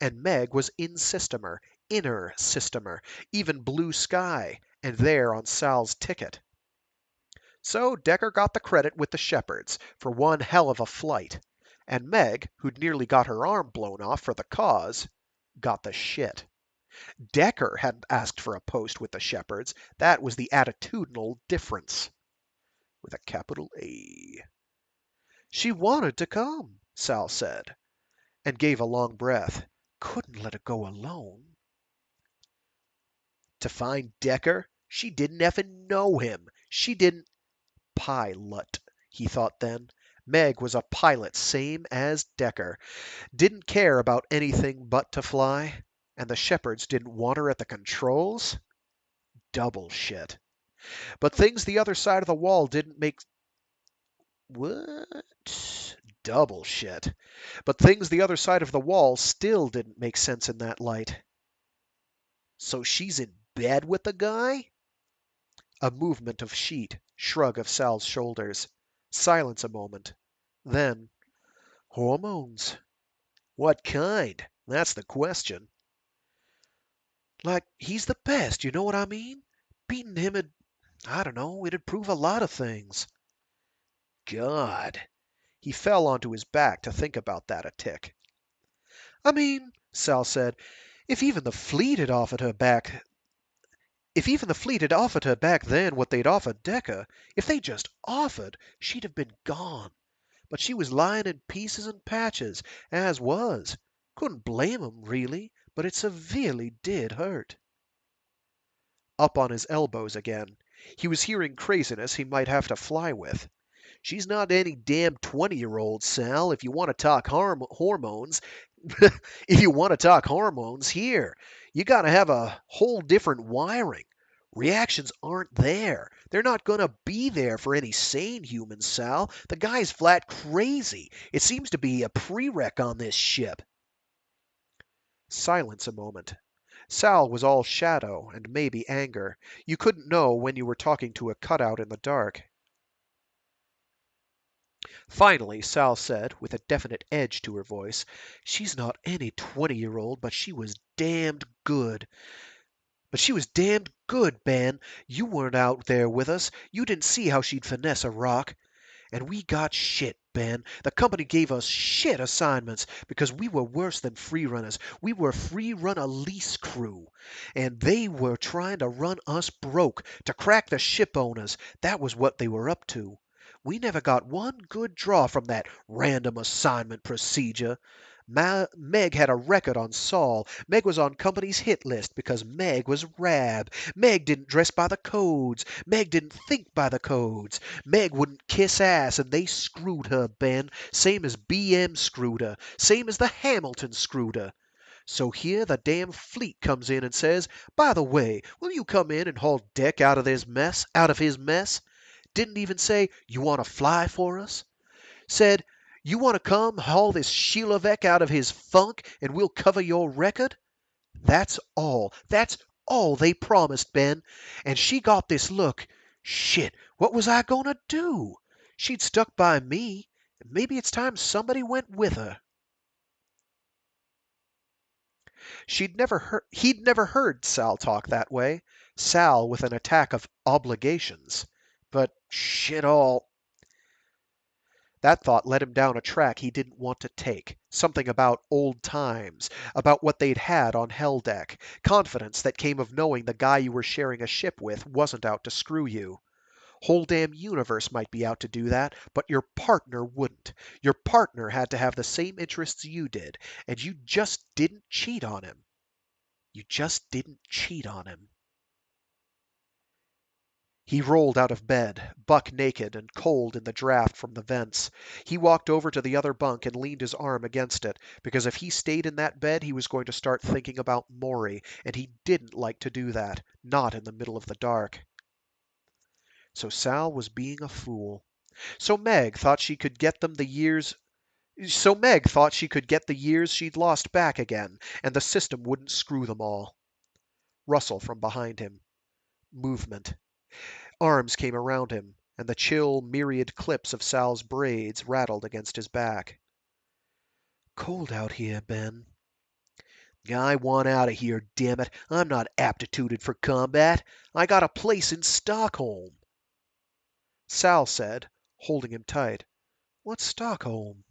And Meg was in-systemer, inner-systemer, even blue sky, and there on Sal's ticket. So Dekker got the credit with the shepherds for one hell of a flight, and Meg, who'd nearly got her arm blown off for the cause, got the shit. Dekker hadn't asked for a post with the shepherds. That was the attitudinal difference. With a capital A. She wanted to come, Sal said, and gave a long breath. Couldn't let her go alone. To find Dekker? She didn't effing know him. She didn't... Pilot, he thought then. Meg was a pilot, same as Dekker. Didn't care about anything but to fly. And the shepherds didn't want her at the controls? Double shit. But things the other side of the wall didn't make... What? Double shit. But things the other side of the wall still didn't make sense in that light. So she's in bed with the guy? A movement of sheet, shrug of Sal's shoulders. Silence a moment. Then, hormones. What kind? That's the question. Like, he's the best, you know what I mean? Beating him'd, I don't know, it'd prove a lot of things. God. He fell onto his back to think about that a tick. I mean, Sal said, if even the fleet had offered her back then what they'd offered Dekker, if they just offered, she'd have been gone. But she was lying in pieces and patches, as was. Couldn't blame 'em, really, but it severely did hurt. Up on his elbows again. He was hearing craziness he might have to fly with. She's not any damn 20-year-old, Sal, if you want to talk hormones. If you want to talk hormones, here. You got to have a whole different wiring. Reactions aren't there. They're not going to be there for any sane human, Sal. The guy's flat crazy. It seems to be a prereq on this ship. Silence a moment. Sal was all shadow and maybe anger. You couldn't know when you were talking to a cutout in the dark. Finally, Sal said, with a definite edge to her voice, she's not any 20-year-old, but she was damned good. But she was damned good, Ben. You weren't out there with us. You didn't see how she'd finesse a rock. And we got shit, Ben. The company gave us shit assignments because we were worse than free runners. We were free runner lease crew. And they were trying to run us broke, to crack the ship owners. That was what they were up to. We never got one good draw from that random assignment procedure. Meg had a record on Saul. Meg was on company's hit list because Meg was Rab. Meg didn't dress by the codes. Meg didn't think by the codes. Meg wouldn't kiss ass, and they screwed her, Ben. Same as BM screwed her. Same as the Hamilton screwed her. So here the damn fleet comes in and says, by the way, will you come in and haul Deck out of his mess? Didn't even say, you want to fly for us? Said, you want to come haul this Sheilovek out of his funk and we'll cover your record? That's all. That's all they promised, Ben. And she got this look. Shit, what was I going to do? She'd stuck by me. Maybe it's time somebody went with her. He'd never heard Sal talk that way. Sal with an attack of obligations. But shit all. That thought led him down a track he didn't want to take. Something about old times, about what they'd had on Helldeck. Confidence that came of knowing the guy you were sharing a ship with wasn't out to screw you. Whole damn universe might be out to do that, but your partner wouldn't. Your partner had to have the same interests you did, and you just didn't cheat on him. You just didn't cheat on him. He rolled out of bed, buck naked and cold in the draft from the vents. He walked over to the other bunk and leaned his arm against it, because if he stayed in that bed he was going to start thinking about Maury, and he didn't like to do that, not in the middle of the dark. So Sal was being a fool. So Meg thought she could get the years she'd lost back again, and the system wouldn't screw them all. Rustle from behind him. Movement. Arms came around him, and the chill, myriad clips of Sal's braids rattled against his back. Cold out here, Ben. I want out of here, damn it. I'm not aptituded for combat. I got a place in Stockholm. Sal said, holding him tight. What's Stockholm?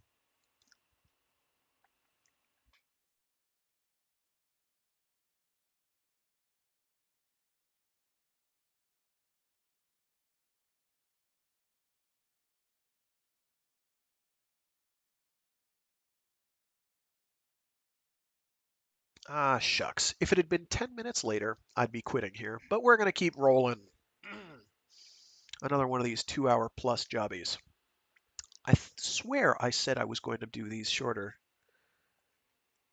Ah, shucks. If it had been 10 minutes later, I'd be quitting here, but we're going to keep rolling. Another one of these 2-hour plus jobbies. I swear I said I was going to do these shorter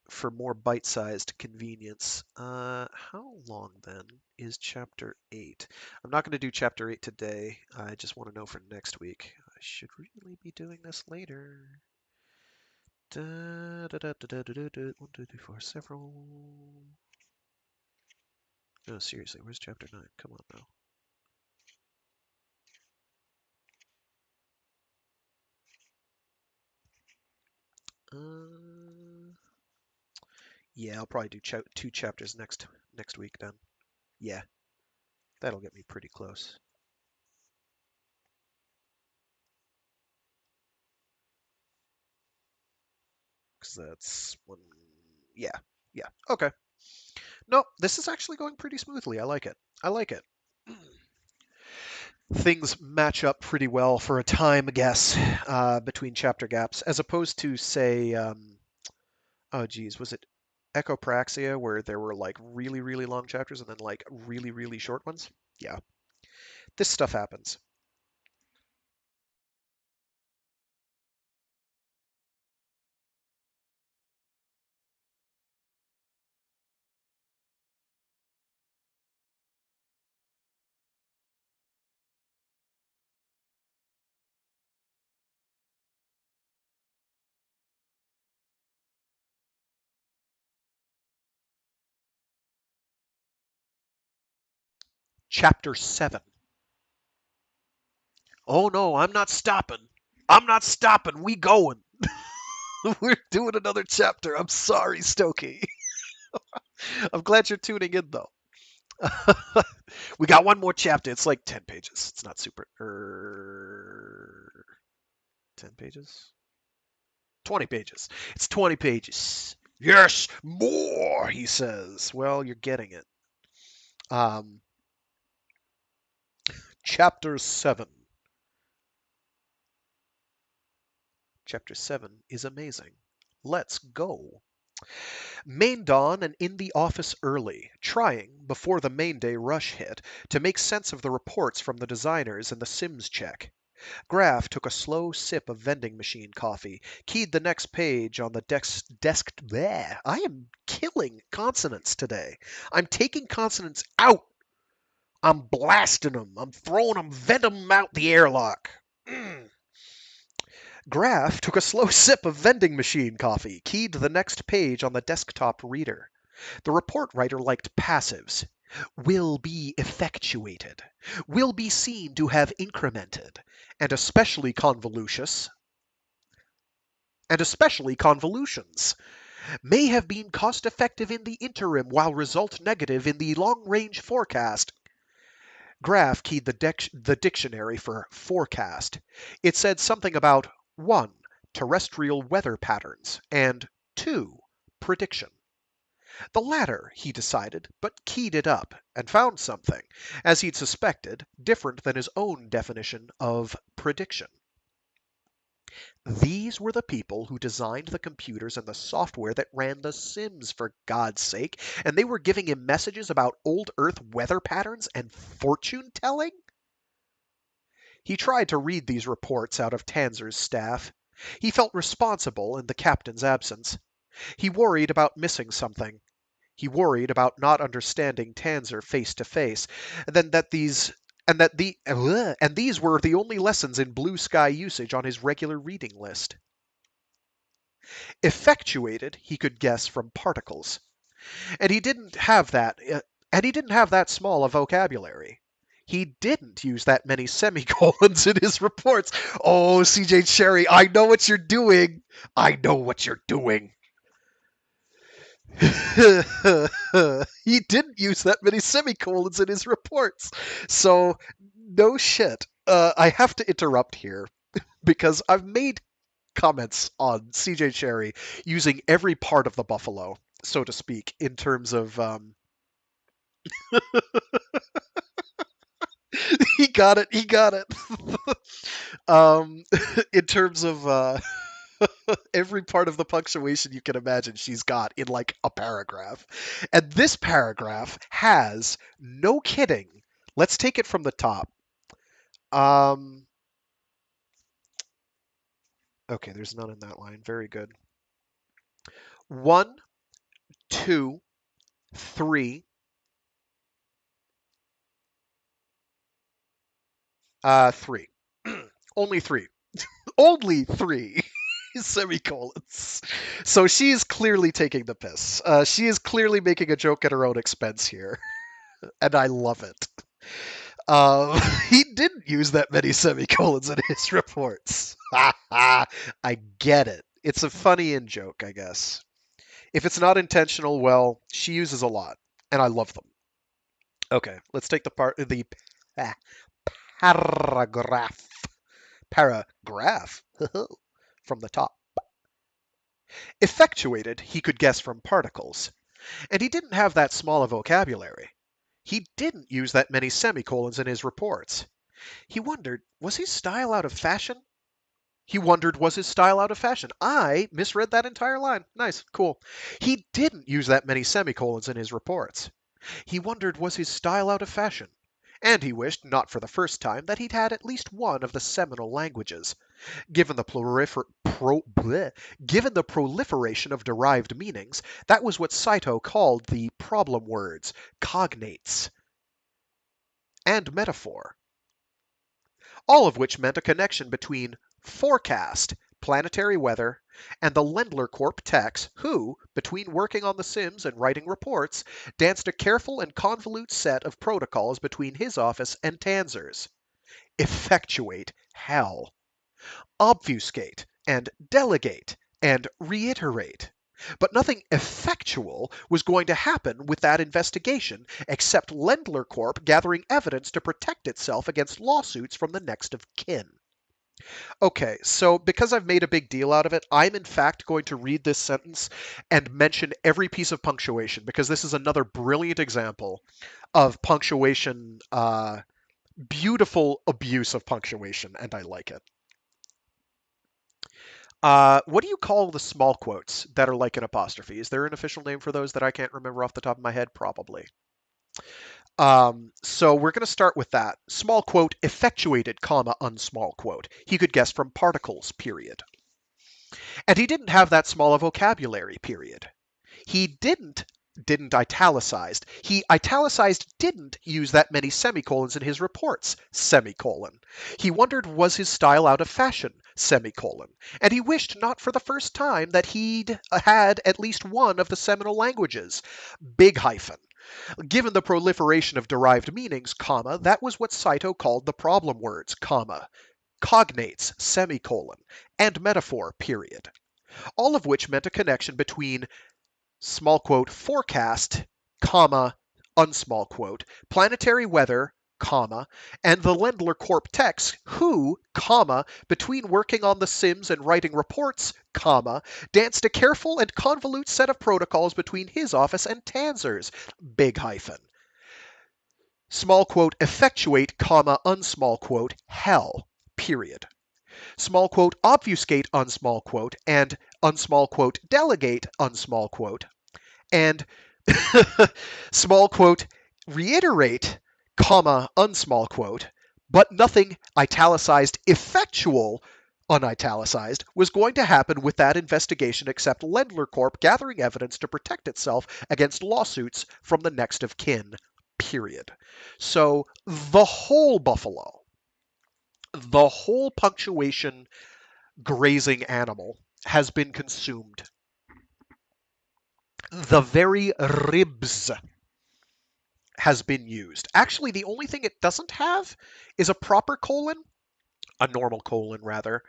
for more bite-sized convenience. How long then is chapter 8? I'm not going to do chapter 8 today. I just want to know for next week. I should really be doing this later. Da, da, da, da, da, da, da, da. 1, 2, 3, 4, several. No, seriously, where's chapter 9? Come on now. Yeah, I'll probably do 2 chapters next week then. Yeah, that'll get me pretty close. Because that's one. Yeah, yeah. Okay. No, this is actually going pretty smoothly. I like it. I like it. Things match up pretty well for a time guess between chapter gaps, as opposed to, say, oh geez, was it Echopraxia, where there were like really, really long chapters and then like really, really short ones? Yeah. This stuff happens. Chapter 7. Oh no, I'm not stopping. I'm not stopping. We going. We're doing another chapter. I'm sorry, Stokey. I'm glad you're tuning in, though. We got one more chapter. It's like 10 pages. It's not super. 10 pages? 20 pages. It's 20 pages. Yes, more, he says. Well, you're getting it. Um, Chapter 7. Chapter 7 is amazing. Let's go. Main dawn and in the office early, trying, before the main day rush hit, to make sense of the reports from the designers and the Sims check. Graf took a slow sip of vending machine coffee, keyed the next page on the desk. Bleh, I am killing consonants today. I'm taking consonants out. I'm blasting them. I'm throwing them, venting them out the airlock. Graf took a slow sip of vending machine coffee, keyed the next page on the desktop reader. The report writer liked passives. Will be effectuated. Will be seen to have incremented. And especially convolutions. May have been cost effective in the interim while result negative in the long range forecast. Graf keyed the dictionary for forecast. It said something about 1. Terrestrial weather patterns, and 2. Prediction. The latter, he decided, but keyed it up, and found something, as he'd suspected, different than his own definition of prediction. These were the people who designed the computers and the software that ran The Sims, for God's sake, and they were giving him messages about old Earth weather patterns and fortune telling? He tried to read these reports out of Tanzer's staff. He felt responsible in the captain's absence. He worried about missing something. He worried about not understanding Tanzer face to face, and these were the only lessons in blue sky usage on his regular reading list. Effectuated, he could guess from particles, and he didn't have that small a vocabulary. He didn't use that many semicolons in his reports. Oh, CJ Cherryh, I know what you're doing. I know what you're doing. He didn't use that many semicolons in his reports. So, no shit. I have to interrupt here because I've made comments on CJ Cherryh using every part of the buffalo, so to speak, in terms of he got it. In terms of every part of the punctuation you can imagine she's got in like a paragraph. And this paragraph has, no kidding, let's take it from the top. Okay, there's none in that line. Very good. 1, 2, 3. 3. Only 3. Only 3 semicolons. So she is clearly taking the piss. She is clearly making a joke at her own expense here. And I love it. He didn't use that many semicolons in his reports. I get it. It's a funny in-joke, I guess. If it's not intentional, well, she uses a lot, and I love them. Okay, let's take the paragraph from the top. Effectuated, he could guess from particles, and he didn't have that small a vocabulary. He didn't use that many semicolons in his reports. He wondered, was his style out of fashion? I misread that entire line. Nice, cool. He didn't use that many semicolons in his reports. He wondered, was his style out of fashion? And he wished, not for the first time, that he'd had at least one of the seminal languages. Given the proliferation of derived meanings, that was what Saito called the problem words, cognates, and metaphor. All of which meant a connection between forecast, planetary weather, and the Lendler Corp techs who, between working on the sims and writing reports, danced a careful and convolute set of protocols between his office and Tanzer's. Effectuate hell. Obfuscate and delegate and reiterate. But nothing effectual was going to happen with that investigation except Lendler Corp gathering evidence to protect itself against lawsuits from the next of kin. Okay, so because I've made a big deal out of it, I'm in fact going to read this sentence and mention every piece of punctuation because this is another brilliant example of punctuation, beautiful abuse of punctuation, and I like it. What do you call the small quotes that are like an apostrophe? Is there an official name for those that I can't remember off the top of my head? Probably. So we're going to start with that. Small quote, effectuated, comma, unsmall quote. He could guess from particles, period. And he didn't have that small a vocabulary, period. He didn't italicized. He italicized didn't use that many semicolons in his reports, semicolon. He wondered, was his style out of fashion, semicolon. And he wished not for the first time that he'd had at least one of the seminal languages, big hyphen. Given the proliferation of derived meanings, comma, that was what Saito called the problem words, comma, cognates, semicolon, and metaphor, period. All of which meant a connection between small quote, forecast, comma, unsmall quote, planetary weather, comma, and the Lendler Corp techs who, comma, between working on the sims and writing reports, comma, danced a careful and convolute set of protocols between his office and Tanzer's, big hyphen. Small quote, effectuate, comma, unsmall quote, hell, period. Small quote, obfuscate, unsmall quote, and unsmall quote, delegate, unsmall quote, and small quote, reiterate, comma, unsmall quote, But nothing italicized effectual, unitalicized, was going to happen with that investigation except Lendler Corp gathering evidence to protect itself against lawsuits from the next of kin, period. So the whole Buffalo, the whole punctuation grazing animal has been consumed. The very ribs has been used. Actually, the only thing it doesn't have is a proper colon, a normal colon rather.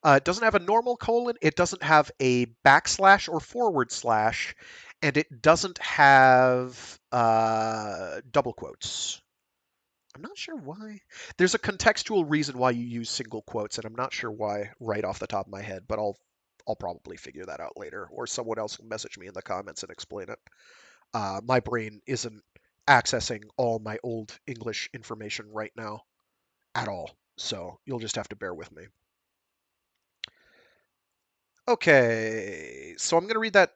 It doesn't have a normal colon, it doesn't have a backslash or forward slash, and it doesn't have double quotes. I'm not sure why. There's a contextual reason why you use single quotes, and I'm not sure why right off the top of my head, but I'll probably figure that out later, or someone else will message me in the comments and explain it. My brain isn't accessing all my old English information right now at all, so you'll just have to bear with me. Okay, so I'm going to read that.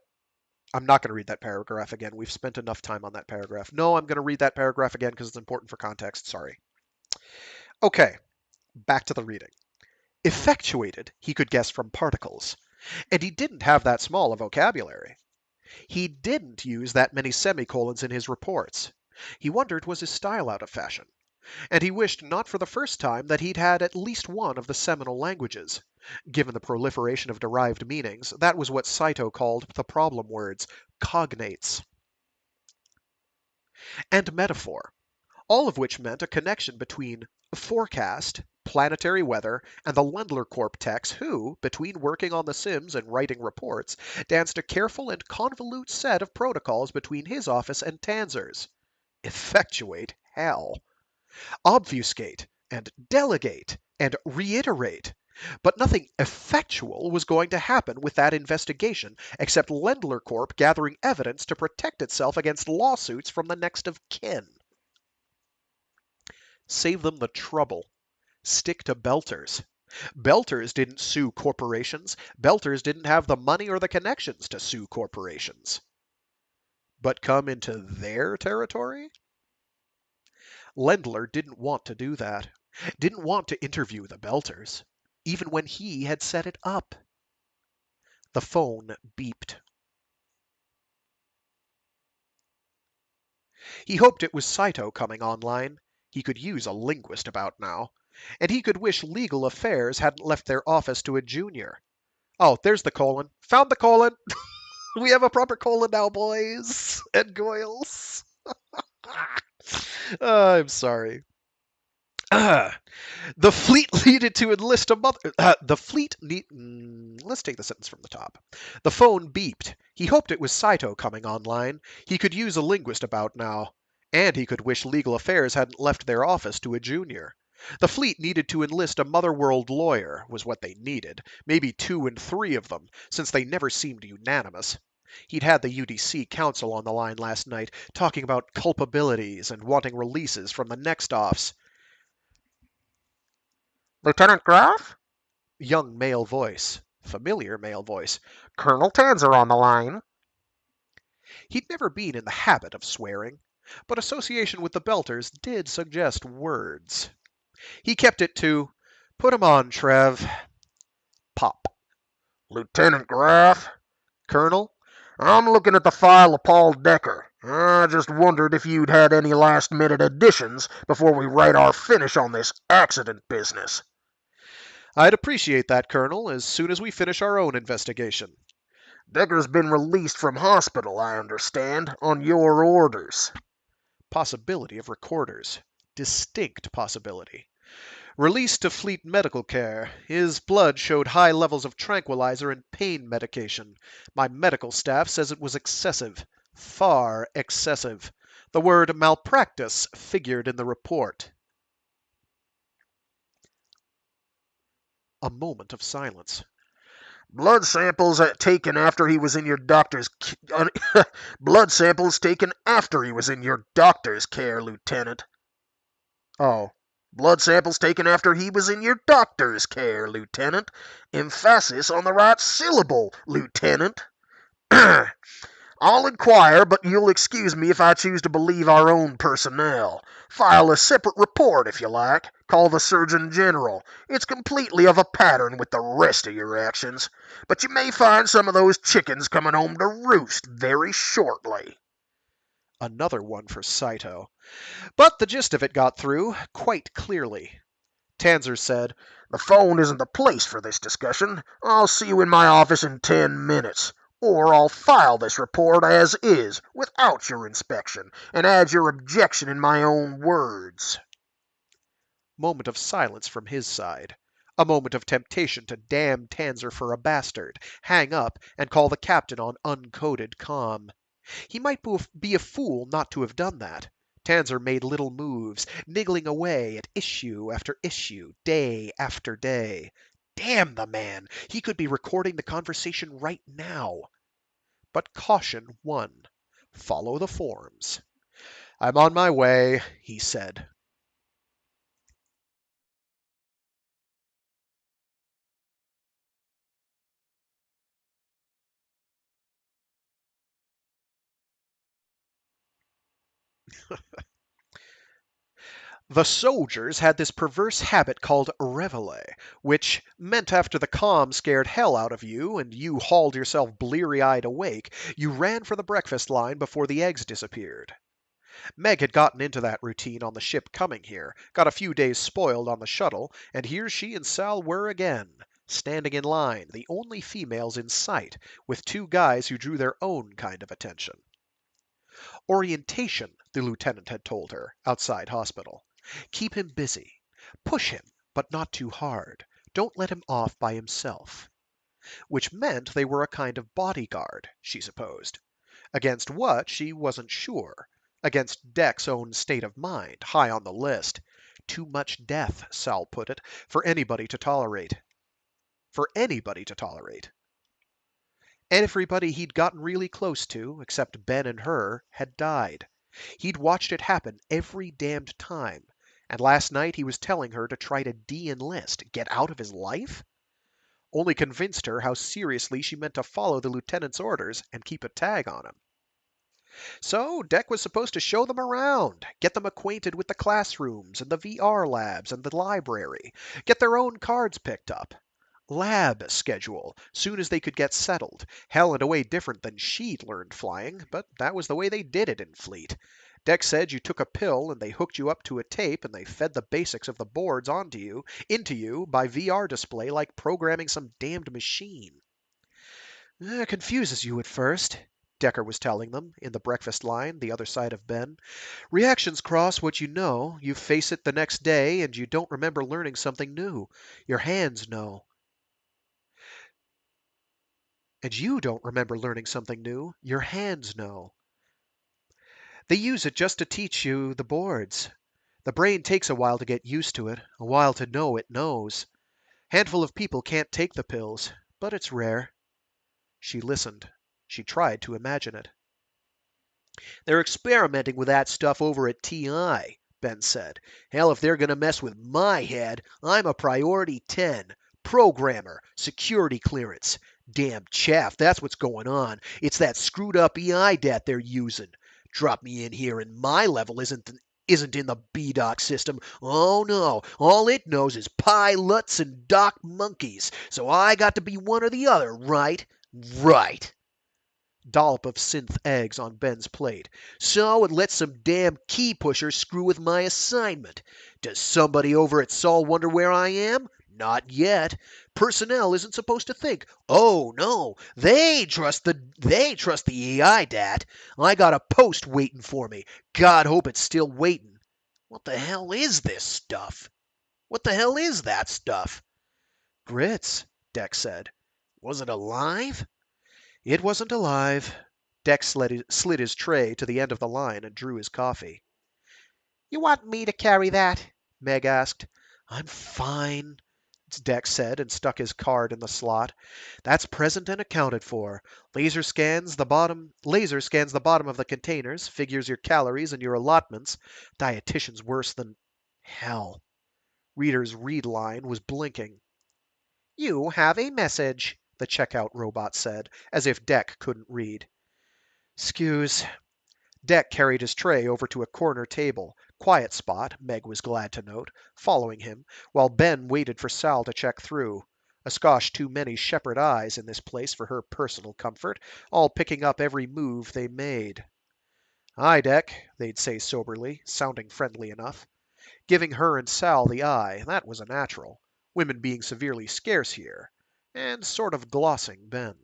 I'm not going to read that paragraph again. We've spent enough time on that paragraph. No, I'm going to read that paragraph again because it's important for context. Sorry. Okay, back to the reading. Effectuated, he could guess from particles, and he didn't have that small a vocabulary. He didn't use that many semicolons in his reports. He wondered was his style out of fashion, and he wished not for the first time that he'd had at least one of the seminal languages. Given the proliferation of derived meanings, that was what Saito called the problem words, cognates. And metaphor, all of which meant a connection between forecast, planetary weather, and the Lendler Corp techs who, between working on the Sims and writing reports, danced a careful and convolute set of protocols between his office and Tanzer's. Effectuate hell. Obfuscate and delegate and reiterate. But nothing effectual was going to happen with that investigation except Lendler Corp gathering evidence to protect itself against lawsuits from the next of kin. Save them the trouble. Stick to Belters. Belters didn't sue corporations. Belters didn't have the money or the connections to sue corporations. But come into their territory? Lendler didn't want to do that. Didn't want to interview the Belters, even when he had set it up. The phone beeped. He hoped it was Saito coming online. He could use a linguist about now. And he could wish legal affairs hadn't left their office to a junior. Oh, there's the colon. Found the colon. We have a proper colon now, boys and girls. I'm sorry. The fleet needed to enlist a mother. Let's take the sentence from the top. The phone beeped. He hoped it was Saito coming online. He could use a linguist about now. And he could wish legal affairs hadn't left their office to a junior. The fleet needed to enlist a Motherworld lawyer, was what they needed. Maybe 2 and 3 of them, since they never seemed unanimous. He'd had the UDC council on the line last night, talking about culpabilities and wanting releases from the next offs. Lieutenant Graf? Young male voice. Familiar male voice. Colonel Tanzer on the line. He'd never been in the habit of swearing, but association with the Belters did suggest words. He kept it to, put 'em on, Trev. Pop. Lieutenant Graf? Colonel? I'm looking at the file of Paul Dekker. I just wondered if you'd had any last-minute additions before we write our finish on this accident business. I'd appreciate that, Colonel, as soon as we finish our own investigation. Dekker's been released from hospital, I understand, on your orders. Possibility of recorders. Distinct possibility. Released to Fleet medical care. His blood showed high levels of tranquilizer and pain medication. My medical staff says it was excessive. Far excessive. The word malpractice figured in the report. A moment of silence. Blood samples taken after he was in your doctor's blood samples taken after he was in your doctor's care, Lieutenant. Oh. Blood samples taken after he was in your doctor's care, Lieutenant. Emphasis on the right syllable, Lieutenant. I'll inquire, but you'll excuse me if I choose to believe our own personnel. File a separate report, if you like. Call the Surgeon General. It's completely of a pattern with the rest of your actions. But you may find some of those chickens coming home to roost very shortly. Another one for Saito. But the gist of it got through quite clearly. Tanzer said, The phone isn't the place for this discussion. I'll see you in my office in 10 minutes. Or I'll file this report as is, without your inspection, and add your objection in my own words. Moment of silence from his side. A moment of temptation to damn Tanzer for a bastard, hang up, and call the captain on uncoded comm. He might be a fool not to have done that. Tanzer made little moves, niggling away at issue after issue, day after day. Damn the man! He could be recording the conversation right now. But caution won. Follow the forms. I'm on my way, he said. The soldiers had this perverse habit called reveille, which meant after the comm scared hell out of you and you hauled yourself bleary-eyed awake, you ran for the breakfast line before the eggs disappeared. Meg had gotten into that routine on the ship coming here, got a few days spoiled on the shuttle, and here she and Sal were again, standing in line, the only females in sight, with two guys who drew their own kind of attention. Orientation, the lieutenant had told her, outside hospital. Keep him busy. Push him, but not too hard. Don't let him off by himself. Which meant they were a kind of bodyguard, she supposed. Against what, she wasn't sure. Against Dekk's own state of mind, high on the list. Too much death, Sal put it, for anybody to tolerate. For anybody to tolerate. Everybody he'd gotten really close to, except Ben and her, had died. He'd watched it happen every damned time, and last night he was telling her to try to de-enlist, get out of his life? Only convinced her how seriously she meant to follow the lieutenant's orders and keep a tag on him. So Dekk was supposed to show them around, get them acquainted with the classrooms and the VR labs and the library, get their own cards picked up. Lab schedule, soon as they could get settled. Hell and a way different than she'd learned flying, but that was the way they did it in Fleet. Dekk said you took a pill and they hooked you up to a tape and they fed the basics of the boards into you by VR display like programming some damned machine. Confuses you at first, Dekker was telling them, in the breakfast line, the other side of Ben. Reactions cross what you know, you face it the next day, and you don't remember learning something new. Your hands know. And you don't remember learning something new. Your hands know. They use it just to teach you the boards. The brain takes a while to get used to it, a while to know it knows. Handful of people can't take the pills, but it's rare. She listened. She tried to imagine it. They're experimenting with that stuff over at TI, Ben said. Hell, if they're going to mess with my head, I'm a priority 10. Programmer, security clearance. Damn chaff, that's what's going on. It's that screwed up EI dat they're using. Drop me in here and my level isn't in the BDOC system. Oh no, all it knows is pilots and doc monkeys. So I got to be one or the other, right? Right. Dollop of synth eggs on Ben's plate. So it lets some damn key pusher screw with my assignment. Does somebody over at Sol wonder where I am? Not yet. Personnel isn't supposed to think. Oh no, they trust the EI dat. I got a post waiting for me. God hope it's still waiting. What the hell is this stuff? What the hell is that stuff? Grits, Dekk said. Was it alive? It wasn't alive. Dekk slid his tray to the end of the line and drew his coffee. You want me to carry that? Meg asked. I'm fine, Dekk said and stuck his card in the slot. That's present and accounted for. Laser scans the bottom of the containers, figures your calories and your allotments. Dietitian's worse than hell. Reader's read line was blinking. You have a message, the checkout robot said, as if Dekk couldn't read. Excuse. Dekk carried his tray over to a corner table, quiet spot, Meg was glad to note, following him, while Ben waited for Sal to check through. A skosh too many shepherd eyes in this place for her personal comfort, all picking up every move they made. "Hi, Deck," they'd say soberly, sounding friendly enough. Giving her and Sal the eye, that was a natural, women being severely scarce here, and sort of glossing Ben.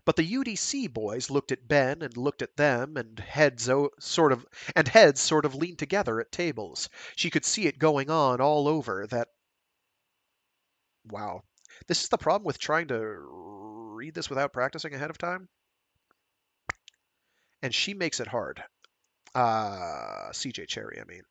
But the UDC boys looked at Ben and looked at them, and heads sort of leaned together at tables. She could see it going on all over that. Wow. This is the problem with trying to read this without practicing ahead of time. And she makes it hard. CJ Cherryh, I mean.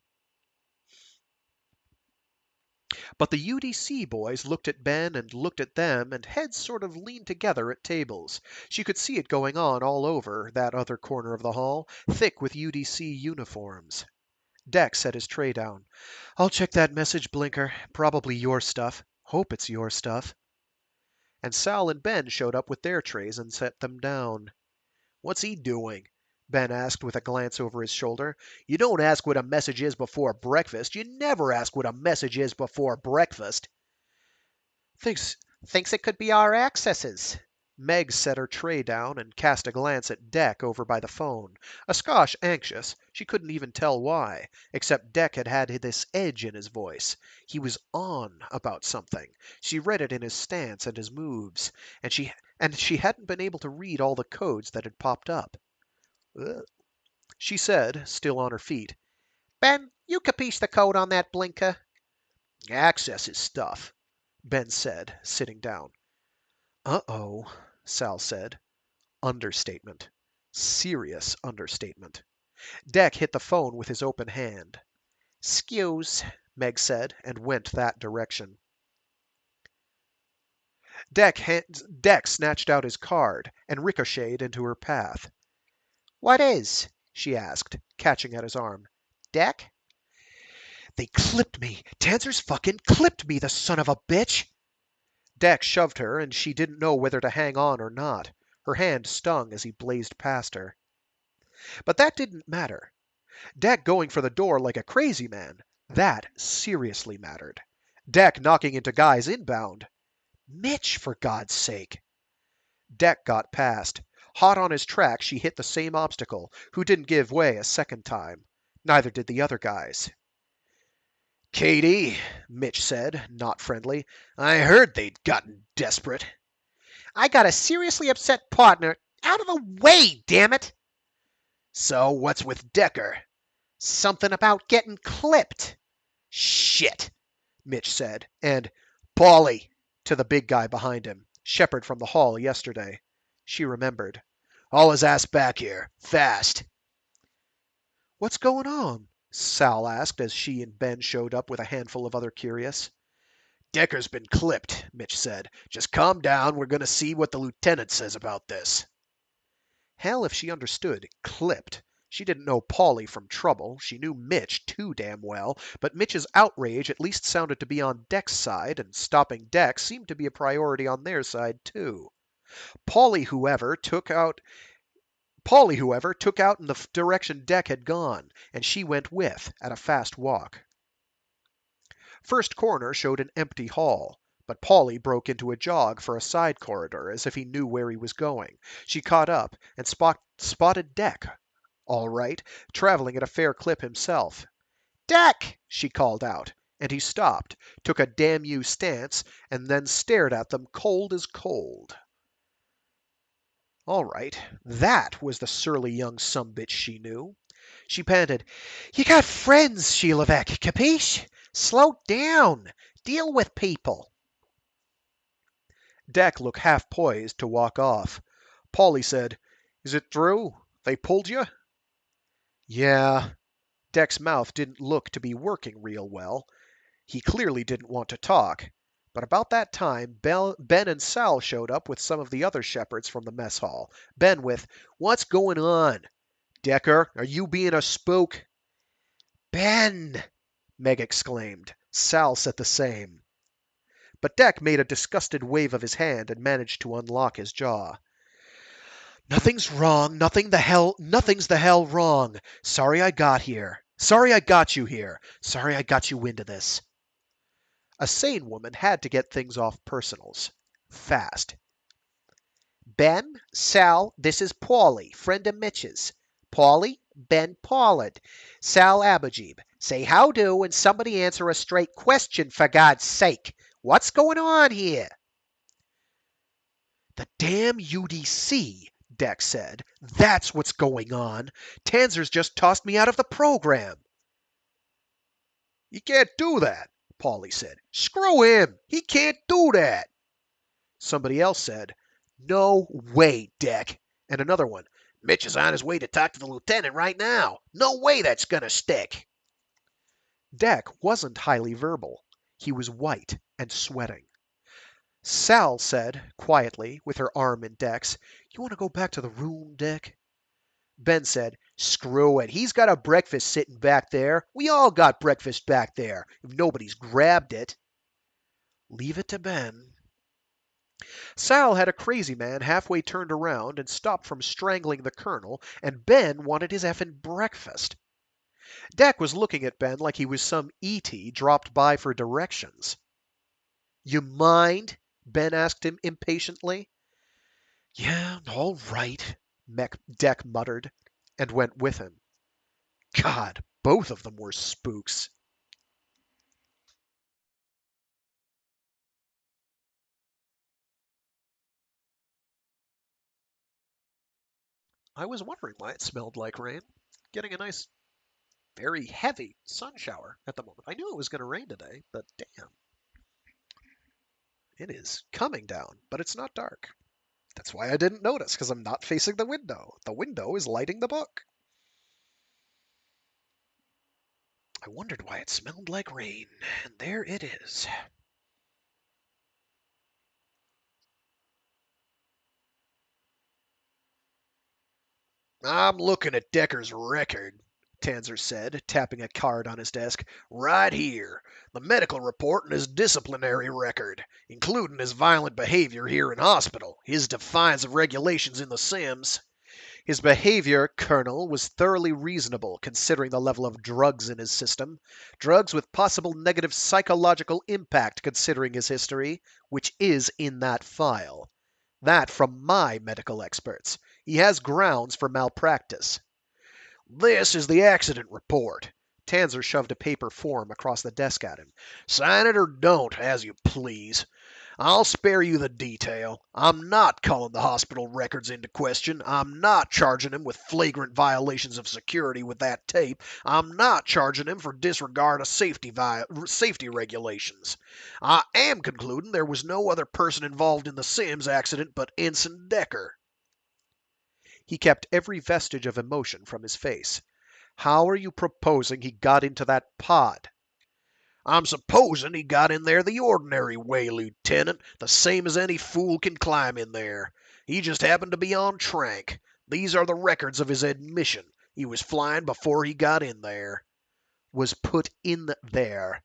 But the UDC boys looked at Ben and looked at them, and heads sort of leaned together at tables. She could see it going on all over that other corner of the hall, thick with UDC uniforms. Deck set his tray down. "I'll check that message, Blinker. Probably your stuff. Hope it's your stuff." And Sal and Ben showed up with their trays and set them down. What's he doing? Ben asked with a glance over his shoulder. You don't ask what a message is before breakfast. You never ask what a message is before breakfast. Thinks it could be our accesses. Meg set her tray down and cast a glance at Deck over by the phone. A skosh anxious, she couldn't even tell why, except Deck had this edge in his voice. He was on about something. She read it in his stance and his moves, and she hadn't been able to read all the codes that had popped up. "Ugh," she said, still on her feet. Ben, you capiche the code on that blinker? Access is stuff, Ben said, sitting down. "Uh-oh," Sal said. Understatement. Serious understatement. Deck hit the phone with his open hand. "'Scuse," Meg said, and went that direction. Deck snatched out his card and ricocheted into her path. "What is?" she asked, catching at his arm. "Deck?" "They clipped me. Tanzer's fucking clipped me, the son of a bitch!" Deck shoved her, and she didn't know whether to hang on or not. Her hand stung as he blazed past her. But that didn't matter. Deck going for the door like a crazy man, that seriously mattered. Deck knocking into guys inbound. Mitch, for God's sake! Deck got past. Hot on his track, she hit the same obstacle, who didn't give way a second time. Neither did the other guys. "Katie," Mitch said, not friendly, "I heard they'd gotten desperate." "I got a seriously upset partner. Out of the way, damn it!" "So what's with Dekker?" "Something about getting clipped." "Shit," Mitch said, And "Paulie," to the big guy behind him, shepherd from the hall yesterday. She remembered. "Haul his ass back here, fast." "What's going on?" Sal asked as she and Ben showed up with a handful of other curious. "Dekker's been clipped," Mitch said. "Just calm down. We're going to see what the lieutenant says about this." Hell if she understood clipped. She didn't know Paulie from trouble. She knew Mitch too damn well, but Mitch's outrage at least sounded to be on Deck's side, and stopping Deck seemed to be a priority on their side too. Paulie, whoever, took out in the direction Deck had gone, and she went with, at a fast walk. First corner showed an empty hall, but Paulie broke into a jog for a side corridor as if he knew where he was going. She caught up and spotted Deck, all right, traveling at a fair clip himself. "Deck!" she called out, and he stopped, took a damn you stance, and then stared at them cold as cold. All right, that was the surly young sumbitch she knew. She panted, "You got friends, Sheilavec, capiche? Slow down. Deal with people." Deck looked half poised to walk off. Paulie said, "Is it true? They pulled you?" "Yeah." Deck's mouth didn't look to be working real well. He clearly didn't want to talk. But about that time, Ben and Sal showed up with some of the other shepherds from the mess hall. Ben with, "What's going on? Dekker, are you being a spook?" "Ben!" Meg exclaimed. Sal said the same. But Deck made a disgusted wave of his hand and managed to unlock his jaw. Nothing's wrong. Nothing's the hell wrong. Sorry I got here. Sorry I got you here. Sorry I got you into this. A sane woman had to get things off personals. Fast. Ben, Sal, this is Paulie, friend of Mitch's. Paulie, Ben Pollard. Sal Abajib. Say how do and somebody answer a straight question, for God's sake. What's going on here? The damn UDC, Deck said. That's what's going on. Tanzer's just tossed me out of the program. You can't do that, Paulie said. Screw him. He can't do that. Somebody else said, No way, Deck. And another one, Mitch is on his way to talk to the lieutenant right now. No way that's gonna stick. Deck wasn't highly verbal. He was white and sweating. Sal said, quietly, with her arm in Deck's, You want to go back to the room, Deck? Ben said, Screw it. He's got a breakfast sitting back there. We all got breakfast back there, if nobody's grabbed it. Leave it to Ben. Sal had a crazy man halfway turned around and stopped from strangling the colonel, and Ben wanted his effing breakfast. Deck was looking at Ben like he was some E.T. dropped by for directions. You mind? Ben asked him impatiently. Yeah, all right, Deck muttered, and went with him. God, both of them were spooks. I was wondering why it smelled like rain. Getting a nice, very heavy sun shower at the moment. I knew it was going to rain today, but damn. It is coming down, but it's not dark. That's why I didn't notice, because I'm not facing the window. The window is lighting the book. I wondered why it smelled like rain, and there it is. I'm looking at Dekker's record, Tanzer said, tapping a card on his desk. Right here. The medical report and his disciplinary record, including his violent behavior here in hospital, his defiance of regulations in the Sims. His behavior, Colonel, was thoroughly reasonable considering the level of drugs in his system. Drugs with possible negative psychological impact considering his history, which is in that file. That from my medical experts. He has grounds for malpractice. This is the accident report. Tanzer shoved a paper form across the desk at him. Sign it or don't, as you please. I'll spare you the detail. I'm not calling the hospital records into question. I'm not charging him with flagrant violations of security with that tape. I'm not charging him for disregard of safety regulations. I am concluding there was no other person involved in the Sims accident but Ensign Dekker. He kept every vestige of emotion from his face. How are you proposing he got into that pod? I'm supposing he got in there the ordinary way, Lieutenant, the same as any fool can climb in there. He just happened to be on trank. These are the records of his admission. He was flying before he got in there. Was put in there.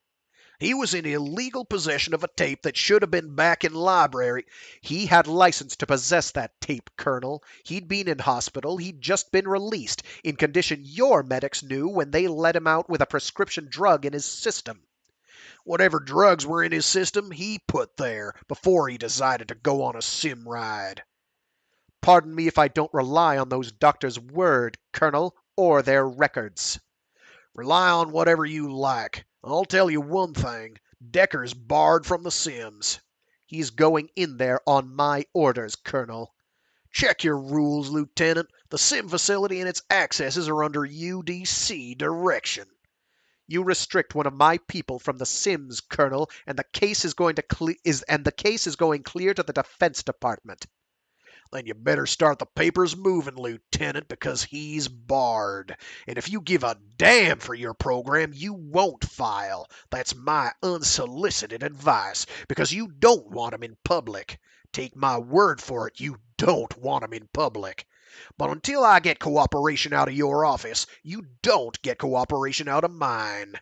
He was in illegal possession of a tape that should have been back in library. He had license to possess that tape, Colonel. He'd been in hospital. He'd just been released, in condition your medics knew when they let him out with a prescription drug in his system. Whatever drugs were in his system, he put there before he decided to go on a sim ride. Pardon me if I don't rely on those doctors' word, Colonel, or their records. Rely on whatever you like. I'll tell you one thing. Dekker's barred from the Sims. He's going in there on my orders, Colonel. Check your rules, Lieutenant. The Sim facility and its accesses are under UDC direction. You restrict one of my people from the Sims, Colonel, and the case is going clear to the Defense Department. Then you better start the papers moving, Lieutenant, because he's barred. And if you give a damn for your program, you won't file. That's my unsolicited advice, because you don't want him in public. Take my word for it, you don't want him in public. But until I get cooperation out of your office, you don't get cooperation out of mine.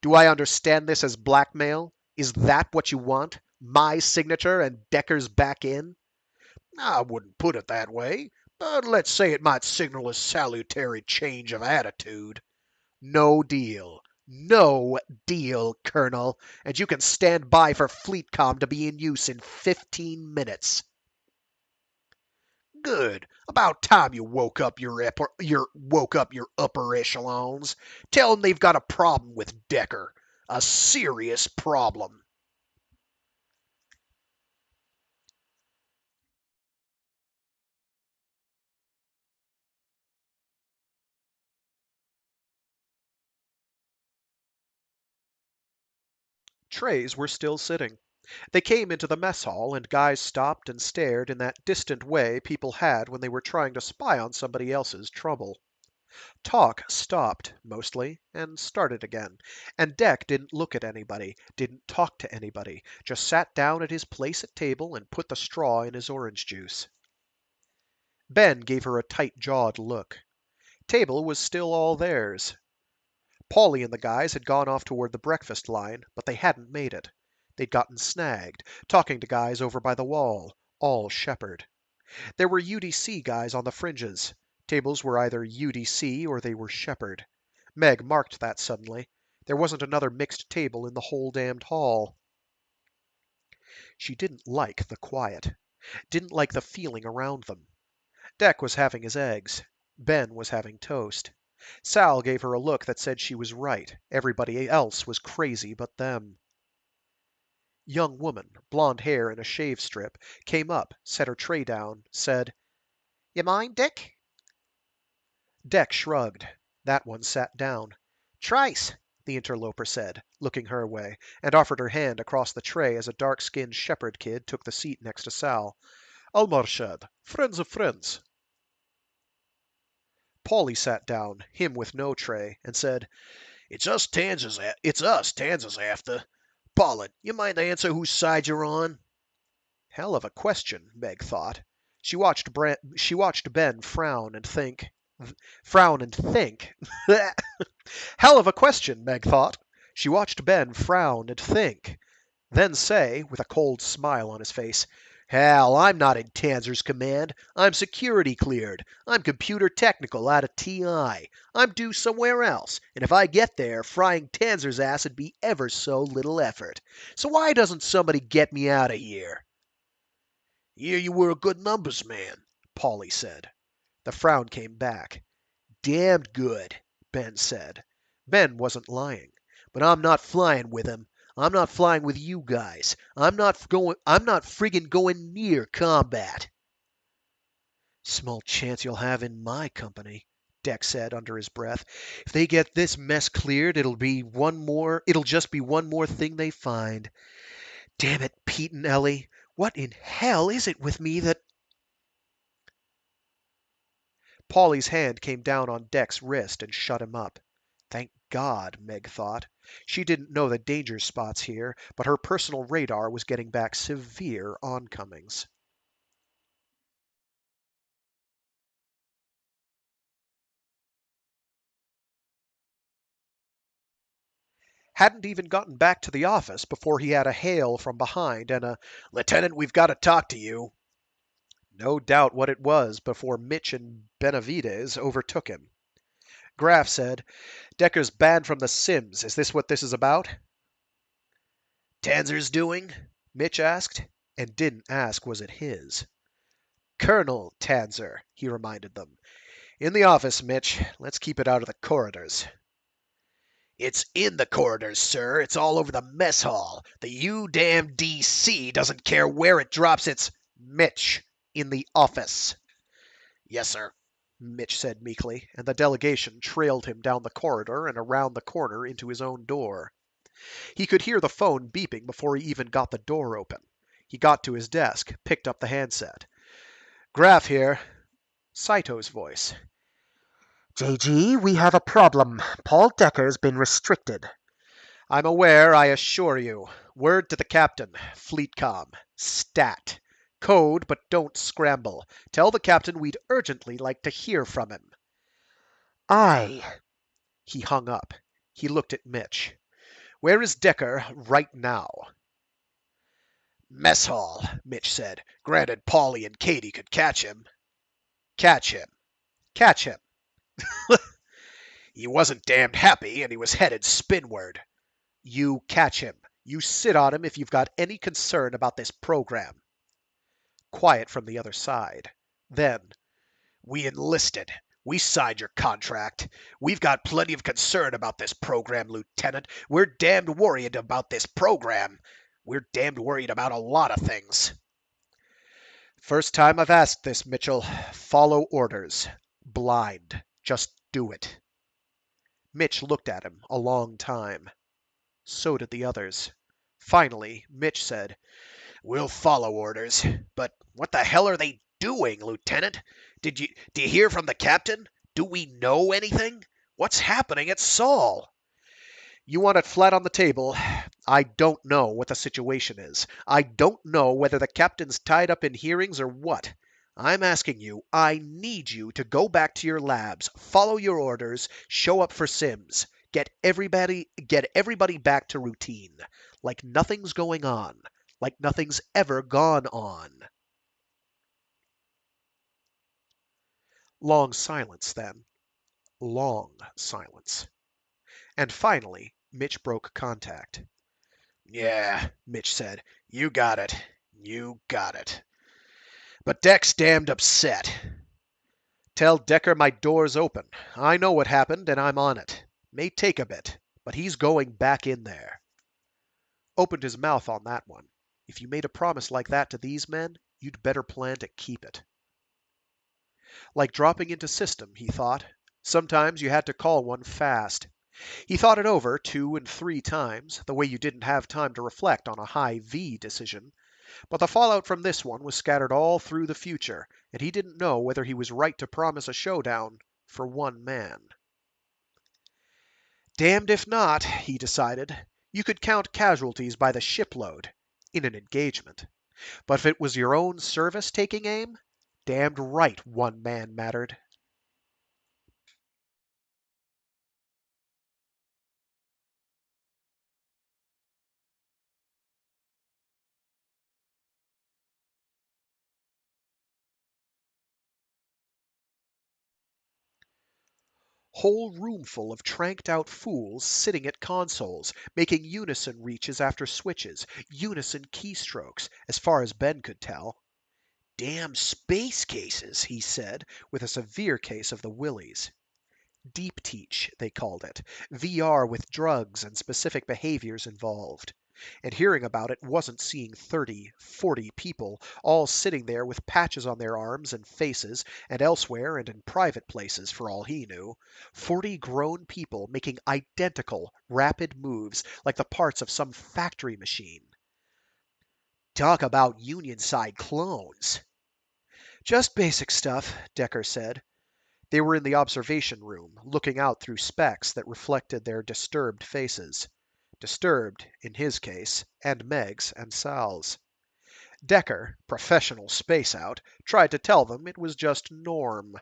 Do I understand this as blackmail? Is that what you want? My signature and Dekker's back in? I wouldn't put it that way, but let's say it might signal a salutary change of attitude. No deal. No deal, Colonel. And you can stand by for FleetCom to be in use in 15 minutes. Good. About time you woke up your upper echelons. Tell them they've got a problem with Dekker. A serious problem. Trays were still sitting. They came into the mess hall, and guys stopped and stared in that distant way people had when they were trying to spy on somebody else's trouble. Talk stopped, mostly, and started again, and Deck didn't look at anybody, didn't talk to anybody, just sat down at his place at table and put the straw in his orange juice. Ben gave her a tight-jawed look. Table was still all theirs. Paulie and the guys had gone off toward the breakfast line, but they hadn't made it. They'd gotten snagged, talking to guys over by the wall, all Shepherd. There were UDC guys on the fringes. Tables were either UDC or they were Shepherd. Meg marked that suddenly. There wasn't another mixed table in the whole damned hall. She didn't like the quiet. Didn't like the feeling around them. Deck was having his eggs. Ben was having toast. Sal gave her a look that said she was right. Everybody else was crazy but them. Young woman, blonde hair and a shave strip, came up, set her tray down, said, "You mind, Dick?" Deck shrugged. That one sat down. "Trice," the interloper said, looking her way, and offered her hand across the tray as a dark-skinned shepherd kid took the seat next to Sal. "Almarshad, friends of friends." Paulie sat down, him with no tray, and said, It's us Tanzas after. Pollard, you mind to answer whose side you're on? Hell of a question, Meg thought. She watched Ben frown and think. Frown and think. Hell of a question, Meg thought. She watched Ben frown and think. Then say, with a cold smile on his face, "Hell, I'm not in Tanzer's command. I'm security cleared. I'm computer technical out of TI. I'm due somewhere else, and if I get there, frying Tanzer's ass would be ever so little effort. So why doesn't somebody get me out of here?" Hear you were a good numbers man, Paulie said. The frown came back. "Damned good," Ben said. Ben wasn't lying. but I'm not flying with him. I'm not flying with you guys. I'm not friggin' going near combat. "Small chance you'll have in my company," Deck said under his breath. "If they get this mess cleared, it'll just be one more thing they find. Damn it, Pete and Ellie. What in hell is it with me that—" Paulie's hand came down on Deck's wrist and shut him up. Thank God, Meg thought. She didn't know the danger spots here, but her personal radar was getting back severe oncomings. Hadn't even gotten back to the office before he had a hail from behind and a Lieutenant, we've got to talk to you. no doubt what it was before Mitch and Benavides overtook him. Graff said, "Dekker's banned from the Sims. Is this what this is about?" Tanzer's doing? Mitch asked, and didn't ask was it his. "Colonel Tanzer," he reminded them. "In the office, Mitch. Let's keep it out of the corridors." It's in the corridors, sir. It's all over the mess hall. The damn DC doesn't care where it drops its... "Mitch, in the office." Yes, sir. Mitch said meekly, and the delegation trailed him down the corridor and around the corner into his own door. He could hear the phone beeping before he even got the door open. He got to his desk, picked up the handset. "Graff here." Saito's voice. JG, we have a problem. Paul Dekker's been restricted. "I'm aware, I assure you. Word to the captain. FleetCom. Stat. Code, but don't scramble. Tell the captain we'd urgently like to hear from him." Aye. He hung up. He looked at Mitch. "Where is Dekker right now?" Mess hall, Mitch said. Granted, Paulie and Katie could catch him. Catch him. Catch him. He wasn't damned happy, and he was headed spinward. You catch him. You sit on him if you've got any concern about this program. Quiet from the other side. Then, We enlisted. We signed your contract. We've got plenty of concern about this program, Lieutenant. We're damned worried about this program. We're damned worried about a lot of things. first time I've asked this, Mitchell. Follow orders. Blind. Just do it. Mitch looked at him a long time. So did the others. Finally, Mitch said, We'll follow orders. But what the hell are they doing, Lieutenant? Do you hear from the captain? Do we know anything? What's happening at Saul? You want it flat on the table. I don't know what the situation is. I don't know whether the captain's tied up in hearings or what. I'm asking you, I need you to go back to your labs, follow your orders, show up for Sims, get everybody back to routine, like nothing's going on, like nothing's ever gone on. Long silence then. Long silence. And finally, Mitch broke contact. Yeah, Mitch said. You got it. You got it. But Deck's damned upset. Tell Dekker my door's open. I know what happened, and I'm on it. May take a bit, but he's going back in there. Opened his mouth on that one. If you made a promise like that to these men, you'd better plan to keep it. Like dropping into system, he thought. Sometimes you had to call one fast. He thought it over 2 and 3 times, the way you didn't have time to reflect on a high V decision. But the fallout from this one was scattered all through the future, and he didn't know whether he was right to promise a showdown for one man. Damned if not, he decided. You could count casualties by the shipload in an engagement. But if it was your own service taking aim, damned right one man mattered. Whole roomful of tranked out fools sitting at consoles, making unison reaches after switches, unison keystrokes, as far as Ben could tell. Damn space cases, he said, with a severe case of the willies. Deep teach, they called it. VR with drugs and specific behaviors involved. And hearing about it wasn't seeing 30, 40 people all sitting there with patches on their arms and faces and elsewhere and in private places for all he knew. 40 grown people making identical, rapid moves like the parts of some factory machine. Talk about Union side clones. Just basic stuff, Dekker said. They were in the observation room, looking out through specs that reflected their disturbed faces. Disturbed, in his case, and Meg's and Sal's. Dekker, professional space out, tried to tell them it was just norm.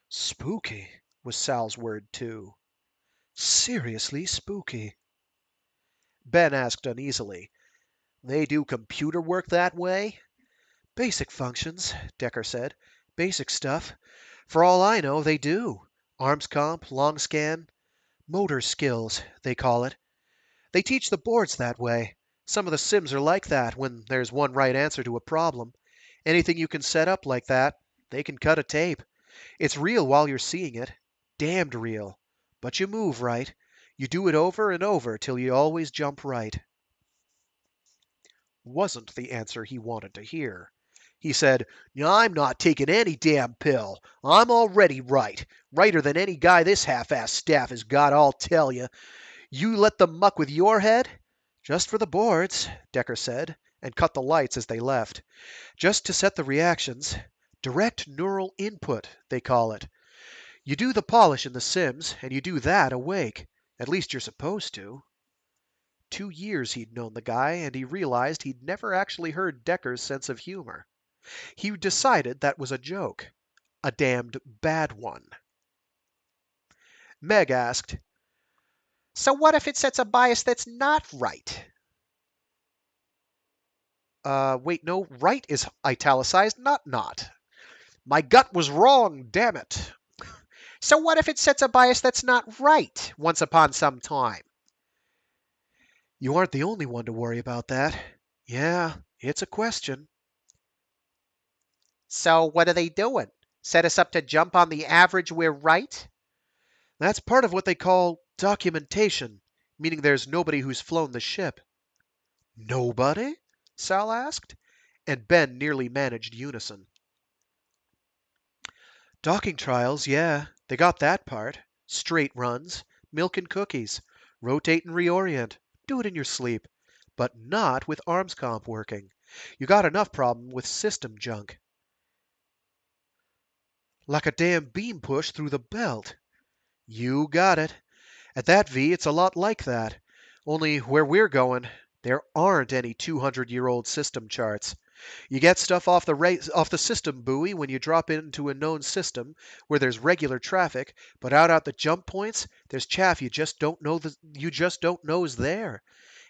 Spooky, was Sal's word too. Seriously spooky. Ben asked uneasily, They do computer work that way? Basic functions, Dekker said. Basic stuff. For all I know, they do. Arms comp, long scan, motor skills, they call it. They teach the boards that way. Some of the sims are like that when there's one right answer to a problem. Anything you can set up like that, they can cut a tape. It's real while you're seeing it. Damned real. But you move right. You do it over and over till you always jump right. Wasn't the answer he wanted to hear. He said, I'm not taking any damn pill. I'm already right. Righter than any guy this half-ass staff has got, I'll tell you. You let them muck with your head? Just for the boards, Dekker said, and cut the lights as they left. Just to set the reactions. Direct neural input, they call it. You do the polish in the Sims, and you do that awake. At least you're supposed to. 2 years he'd known the guy, and he realized he'd never actually heard Dekker's sense of humor. He decided that was a joke. A damned bad one. Meg asked, So what if it sets a bias that's not right? Wait, no, right is italicized, not. My gut was wrong, damn it. So what if it sets a bias that's not right once upon some time? You aren't the only one to worry about that. Yeah, it's a question. So what are they doing? Set us up to jump on the average we're right? That's part of what they call documentation, meaning there's nobody who's flown the ship. Nobody? Sal asked, and Ben nearly managed unison. Docking trials, yeah, they got that part. Straight runs, milk and cookies, rotate and reorient, do it in your sleep. But not with arms comp working. You got enough problem with system junk. Like a damn beam push through the belt. You got it. At that V, it's a lot like that. Only where we're going, there aren't any 200-year-old system charts. You get stuff off the system buoy when you drop into a known system where there's regular traffic, but out at the jump points, there's chaff you just don't know is there.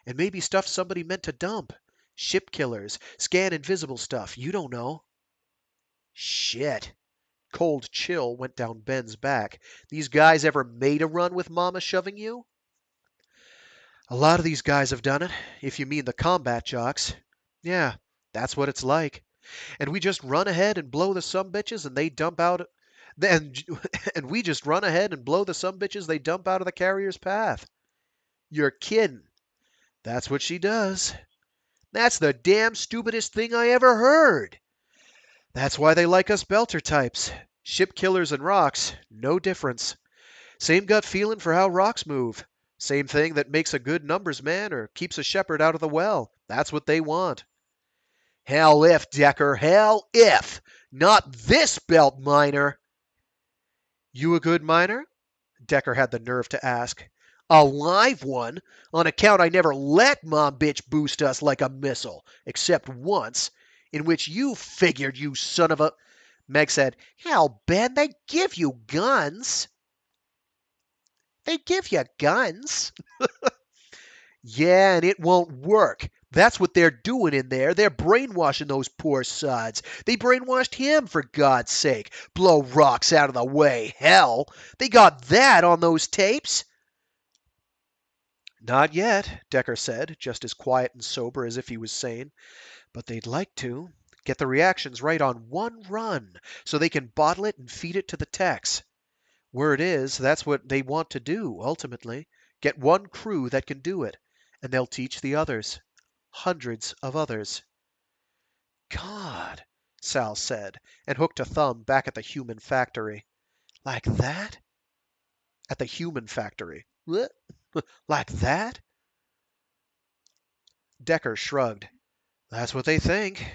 And maybe stuff somebody meant to dump. Ship killers, scan invisible stuff, you don't know. Shit. Cold chill went down Ben's back. These guys ever made a run with Mama shoving you? A lot of these guys have done it, if you mean the combat jocks. Yeah, that's what it's like. And we just run ahead and blow the sumbitches and they dump out and, and we just run ahead and blow the sumbitches they dump out of the carrier's path. You're kidding. That's what she does. That's the damn stupidest thing I ever heard. That's why they like us belter types. Ship killers and rocks, no difference. Same gut feeling for how rocks move. Same thing that makes a good numbers man or keeps a shepherd out of the well. That's what they want. Hell if, Dekker, hell if! Not this belt miner! You a good miner? Dekker had the nerve to ask. A live one, on account I never let Mom bitch boost us like a missile, except once, in which you figured, you son of a... Meg said, Hell, Ben, they give you guns. They give you guns. Yeah, and it won't work. That's what they're doing in there. They're brainwashing those poor sods. They brainwashed him, for God's sake. Blow rocks out of the way. Hell, they got that on those tapes. Not yet, Dekker said, just as quiet and sober as if he was sane. But they'd like to. Get the reactions right on one run, so they can bottle it and feed it to the techs. Word is, that's what they want to do, ultimately. Get one crew that can do it, and they'll teach the others. Hundreds of others. God, Sal said, and hooked a thumb back at the human factory. Like that? At the human factory. What? Like that? Dekker shrugged. That's what they think.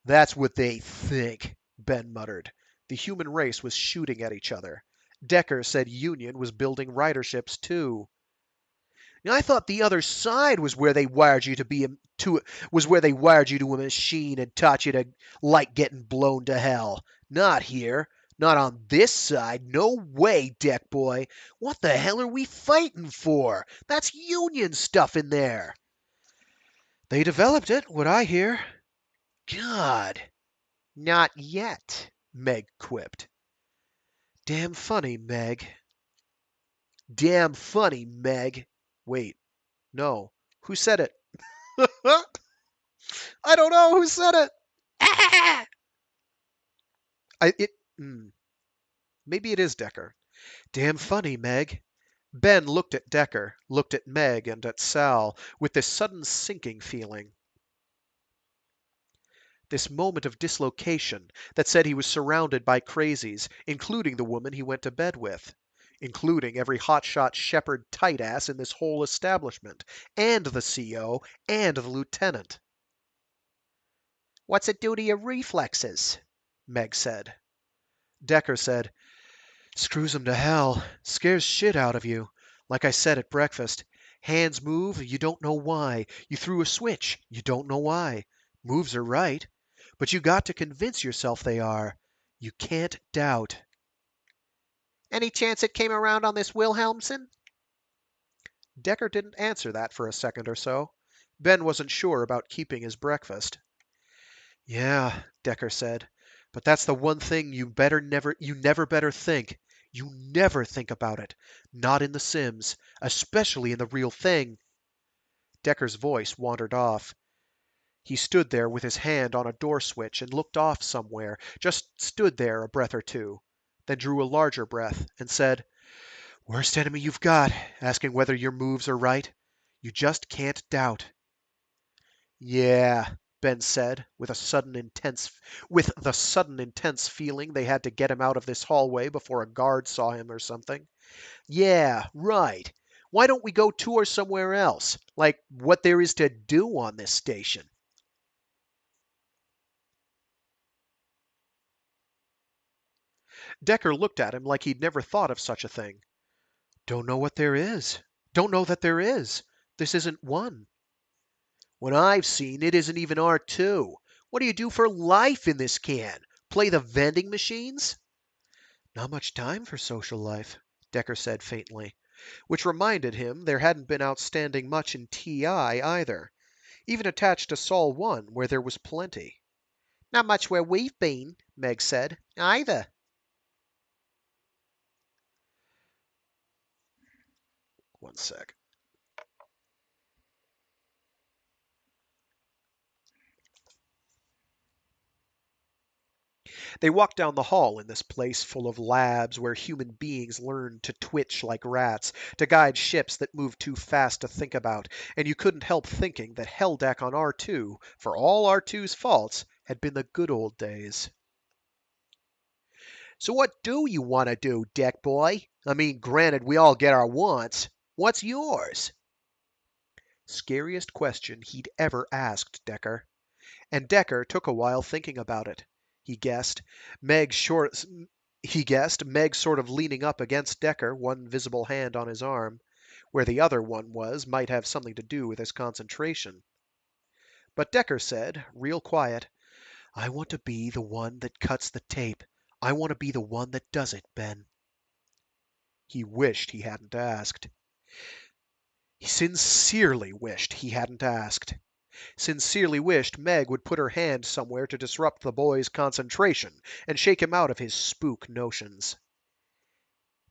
That's what they think, Ben muttered. The human race was shooting at each other. Dekker said Union was building riderships too. I thought the other side was where they wired you to a machine and taught you to like getting blown to hell. Not here. Not on this side. No way, Deck Boy. What the hell are we fighting for? That's Union stuff in there. They developed it, what I hear. God. Not yet, Meg quipped. Damn funny, Meg. Damn funny, Meg. Wait. No. Who said it? I don't know who said it. Maybe it is Dekker. Damn funny, Meg. Ben looked at Dekker, looked at Meg and at Sal with this sudden sinking feeling. This moment of dislocation that said he was surrounded by crazies, including the woman he went to bed with, including every hotshot shepherd tight ass in this whole establishment, and the CO, and the lieutenant. What's it do to your reflexes? Meg said. Dekker said, Screws 'em to hell. Scares shit out of you. Like I said at breakfast. Hands move, you don't know why. You threw a switch, you don't know why. Moves are right. But you got to convince yourself they are. You can't doubt. Any chance it came around on this Wilhelmsen? Dekker didn't answer that for a second or so. Ben wasn't sure about keeping his breakfast. Yeah, Dekker said, but that's the one thing you never better think. You never think about it. Not in the Sims, especially in the real thing. Dekker's voice wandered off. He stood there with his hand on a door switch and looked off somewhere, just stood there a breath or two, then drew a larger breath and said, Worst enemy you've got, asking whether your moves are right. You just can't doubt. Yeah, Ben said, with the sudden intense feeling they had to get him out of this hallway before a guard saw him or something. Yeah, right. Why don't we go tour somewhere else? Like what there is to do on this station? Dekker looked at him like he'd never thought of such a thing. Don't know what there is. Don't know that there is. This isn't one. What I've seen, it isn't even R2. What do you do for life in this can? Play the vending machines? Not much time for social life, Dekker said faintly, which reminded him there hadn't been outstanding much in TI either, even attached to Sol 1 where there was plenty. Not much where we've been, Meg said, either. One sec. They walked down the hall in this place full of labs where human beings learned to twitch like rats, to guide ships that moved too fast to think about, and you couldn't help thinking that Helldeck on R2, for all R2's faults, had been the good old days. So what do you want to do, Deck Boy? I mean, granted, we all get our wants. What's yours? Scariest question he'd ever asked Dekker. And Dekker took a while thinking about it. He guessed Meg sort of leaning up against Dekker, one visible hand on his arm. Where the other one was might have something to do with his concentration. But Dekker said, real quiet, I want to be the one that cuts the tape. I want to be the one that does it, Ben. He wished he hadn't asked. He sincerely wished he hadn't asked. Sincerely wished Meg would put her hand somewhere to disrupt the boy's concentration and shake him out of his spook notions.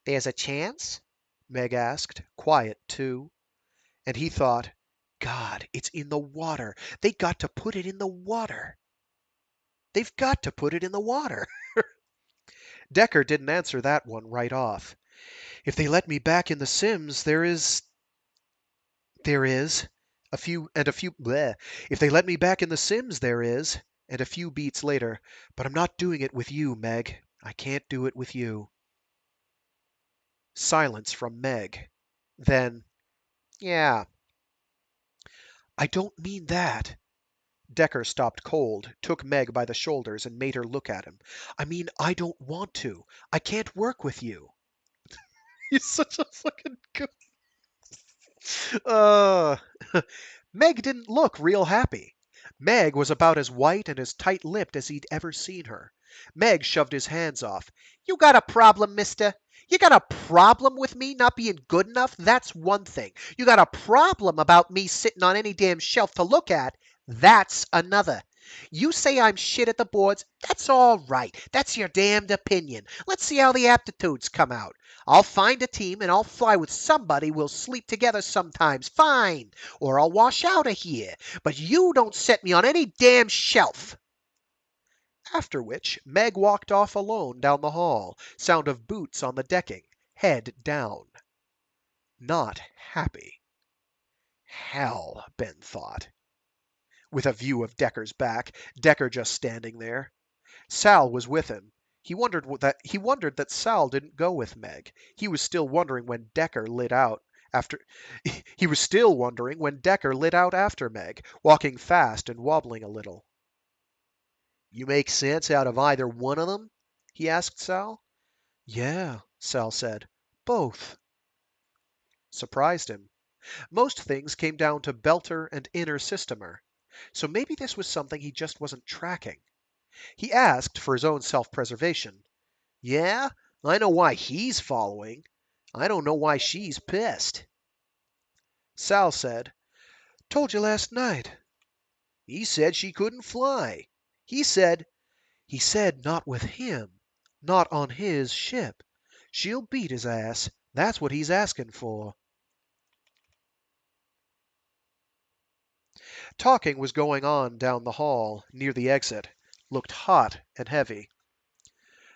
There's a chance? Meg asked, quiet too. And he thought, God, it's in the water. They got to put it in the water. They've got to put it in the water. Dekker didn't answer that one right off. If they let me back in the Sims, there is. Bleh. If they let me back in the Sims, there is. And a few beats later, but I'm not doing it with you, Meg. I can't do it with you. Silence from Meg. Then, yeah. I don't mean that. Dekker stopped cold, took Meg by the shoulders, and made her look at him. I mean, I don't want to. I can't work with you. He's such a fucking good. Meg didn't look real happy. Meg was about as white and as tight-lipped as he'd ever seen her. Meg shoved his hands off. You got a problem, mister? You got a problem with me not being good enough? That's one thing. You got a problem about me sitting on any damn shelf to look at? That's another. You say I'm shit at the boards. That's all right. That's your damned opinion. Let's see how the aptitudes come out. I'll find a team and I'll fly with somebody. We'll sleep together sometimes. Fine. Or I'll wash out of here. But you don't set me on any damn shelf. After which, Meg walked off alone down the hall, sound of boots on the decking, head down. Not happy. Hell, Ben thought. With a view of Dekker's back, Dekker just standing there. Sal was with him. He wondered that Sal didn't go with Meg. He was still wondering when Dekker lit out after Meg, walking fast and wobbling a little. You make sense out of either one of them? He asked Sal. Yeah, Sal said. Both. Surprised him. Most things came down to Belter and Inner Systemer. So maybe this was something he just wasn't tracking. He asked for his own self-preservation. Yeah, I know why he's following. I don't know why she's pissed. Sal said, Told you last night. He said she couldn't fly. He said not with him. Not on his ship. She'll beat his ass. That's what he's asking for. Talking was going on down the hall, near the exit. Looked hot and heavy.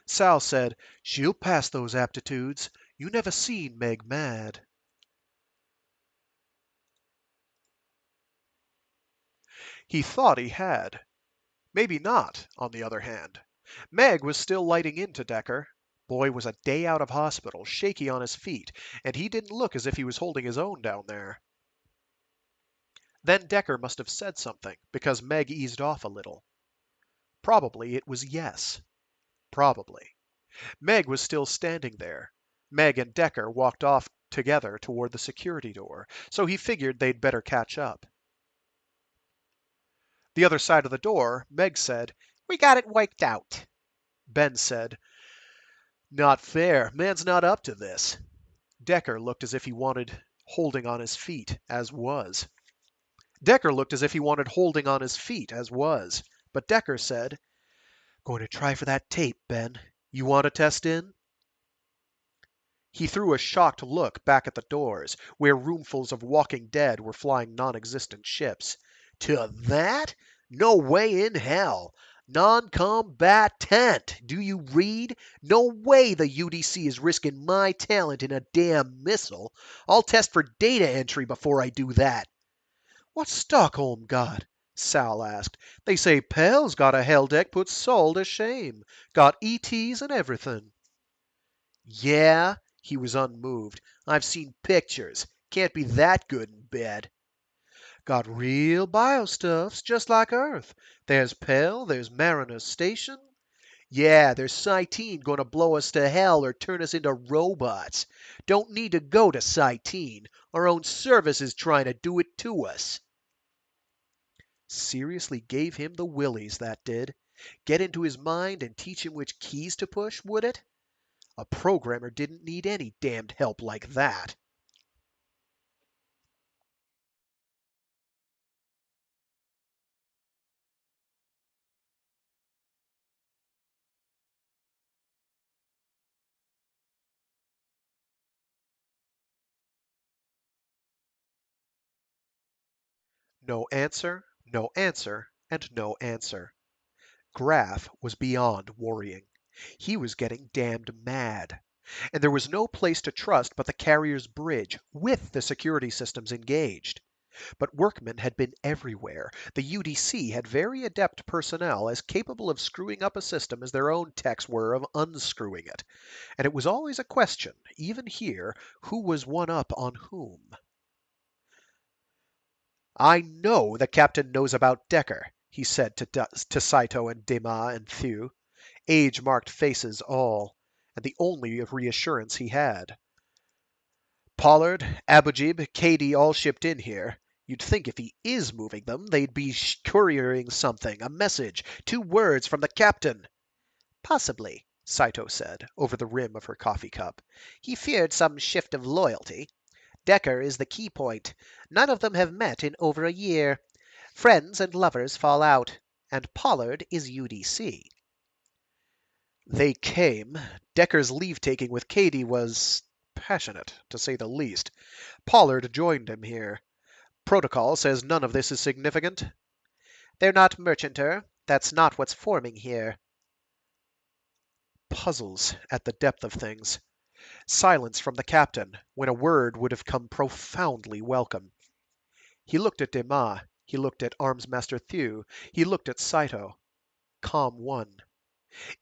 Sal said, She'll pass those aptitudes. You never seen Meg mad. He thought he had. Maybe not, on the other hand. Meg was still lighting into Dekker. Boy was a day out of hospital, shaky on his feet, and he didn't look as if he was holding his own down there. Then Dekker must have said something, because Meg eased off a little. Probably it was yes. Probably. Meg was still standing there. Meg and Dekker walked off together toward the security door, so he figured they'd better catch up. The other side of the door, Meg said, We got it wiped out. Ben said, Not fair. Man's not up to this. Dekker looked as if he wanted holding on his feet, as was. But Dekker said, Going to try for that tape, Ben. You want to test in? He threw a shocked look back at the doors, where roomfuls of Walking Dead were flying non-existent ships. To that? No way in hell. Non-combatant. Do you read? No way the UDC is risking my talent in a damn missile. I'll test for data entry before I do that. What's Stockholm got? Sal asked. They say Pell's got a hell deck put Sol to shame. Got ETs and everything. Yeah? He was unmoved. I've seen pictures. Can't be that good in bed. Got real biostuffs, just like Earth. There's Pell, there's Mariner's Station. Yeah, there's Cytine gonna blow us to hell or turn us into robots. Don't need to go to Cytine. Our own service is trying to do it to us. Seriously gave him the willies, that did. Get into his mind and teach him which keys to push, would it? A programmer didn't need any damned help like that. No answer, no answer, and no answer. Graf was beyond worrying. He was getting damned mad. And there was no place to trust but the carrier's bridge, with the security systems engaged. But workmen had been everywhere. The UDC had very adept personnel as capable of screwing up a system as their own techs were of unscrewing it. And it was always a question, even here, who was one up on whom. I know the captain knows about Dekker, he said to Saito and Dema and Thew. Age-marked faces all, and the only reassurance he had. Pollard, Abujib, Cady all shipped in here. You'd think if he is moving them, they'd be couriering something, a message, 2 words from the captain. Possibly, Saito said, over the rim of her coffee cup. He feared some shift of loyalty. Dekker is the key point. None of them have met in over a year. Friends and lovers fall out, and Pollard is UDC. They came. Dekker's leave-taking with Cady was passionate, to say the least. Pollard joined him here. Protocol says none of this is significant. They're not merchanter. That's not what's forming here. Puzzles at the depth of things. Silence from the captain, when a word would have come profoundly welcome. He looked at Dema. He looked at Armsmaster Thew. He looked at Saito. Calm won.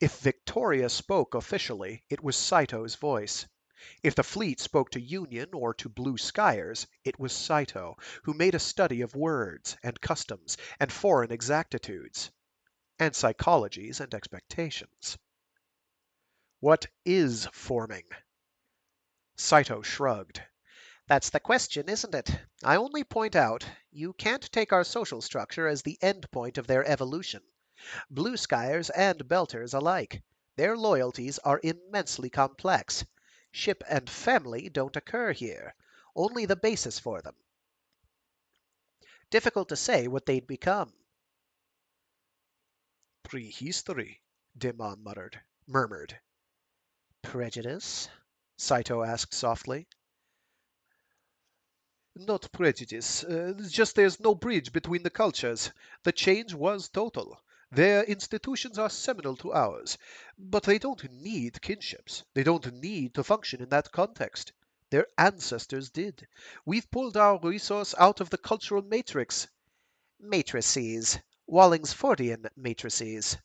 If Victoria spoke officially, it was Saito's voice. If the fleet spoke to Union or to Blue Skyers, it was Saito, who made a study of words and customs and foreign exactitudes, and psychologies and expectations. What is forming? Saito shrugged. That's the question, isn't it? I only point out, you can't take our social structure as the end point of their evolution. Blue Skyers and Belters alike. Their loyalties are immensely complex. Ship and family don't occur here, only the basis for them. Difficult to say what they'd become. Prehistory, Dema murmured. Prejudice? Saito asked softly. Not prejudice, just there's no bridge between the cultures. The change was total. Their institutions are seminal to ours, but they don't need kinships. They don't need to function in that context. Their ancestors did. We've pulled our resource out of the cultural matrix. Matrices. Wallingsfordian matrices.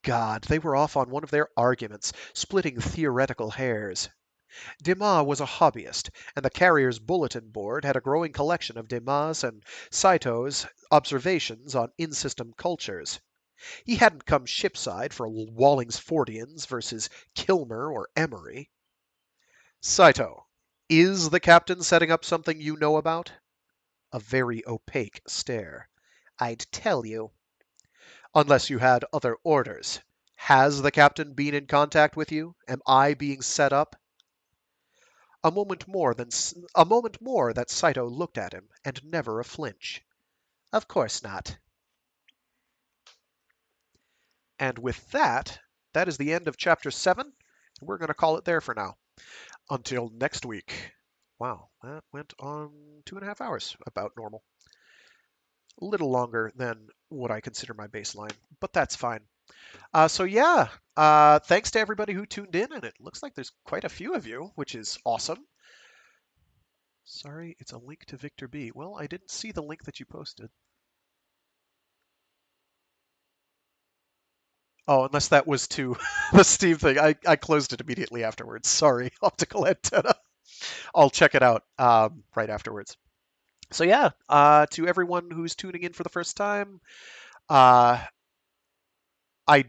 God, they were off on one of their arguments, splitting theoretical hairs. Dema was a hobbyist, and the carrier's bulletin board had a growing collection of Dema's and Saito's observations on in-system cultures. He hadn't come shipside for Wallingsfordians versus Kilmer or Emery. Saito, is the captain setting up something you know about? A very opaque stare. I'd tell you. Unless you had other orders. Has the captain been in contact with you? Am I being set up? A moment more that Saito looked at him, and never a flinch. Of course not. And with that, that is the end of Chapter 7. We're going to call it there for now. Until next week. Wow, that went on 2.5 hours, about normal. A little longer than what I consider my baseline, but that's fine. So yeah, thanks to everybody who tuned in, and it looks like there's quite a few of you, which is awesome. Sorry, it's a link to Victor B. Well, I didn't see the link that you posted. Oh, unless that was to the Steam thing. I closed it immediately afterwards. Sorry, optical antenna. I'll check it out right afterwards. So yeah, to everyone who's tuning in for the first time, I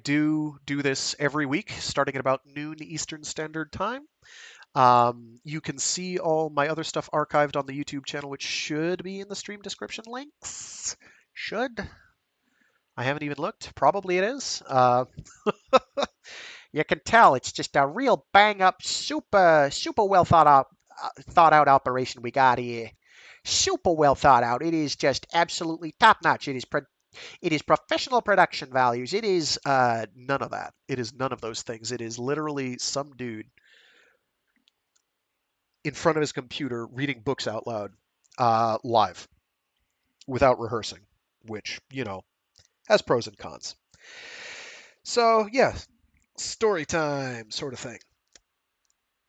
do this every week, starting at about noon Eastern Standard Time. You can see all my other stuff archived on the YouTube channel, which should be in the stream description links. Should. I haven't even looked. Probably it is. You can tell it's just a real bang-up, super well thought out operation we got here. Super well thought out. It is just absolutely top-notch. It is professional production values. It is none of that. It is none of those things. It is literally some dude in front of his computer reading books out loud live without rehearsing, which, has pros and cons. So, yeah, story time sort of thing.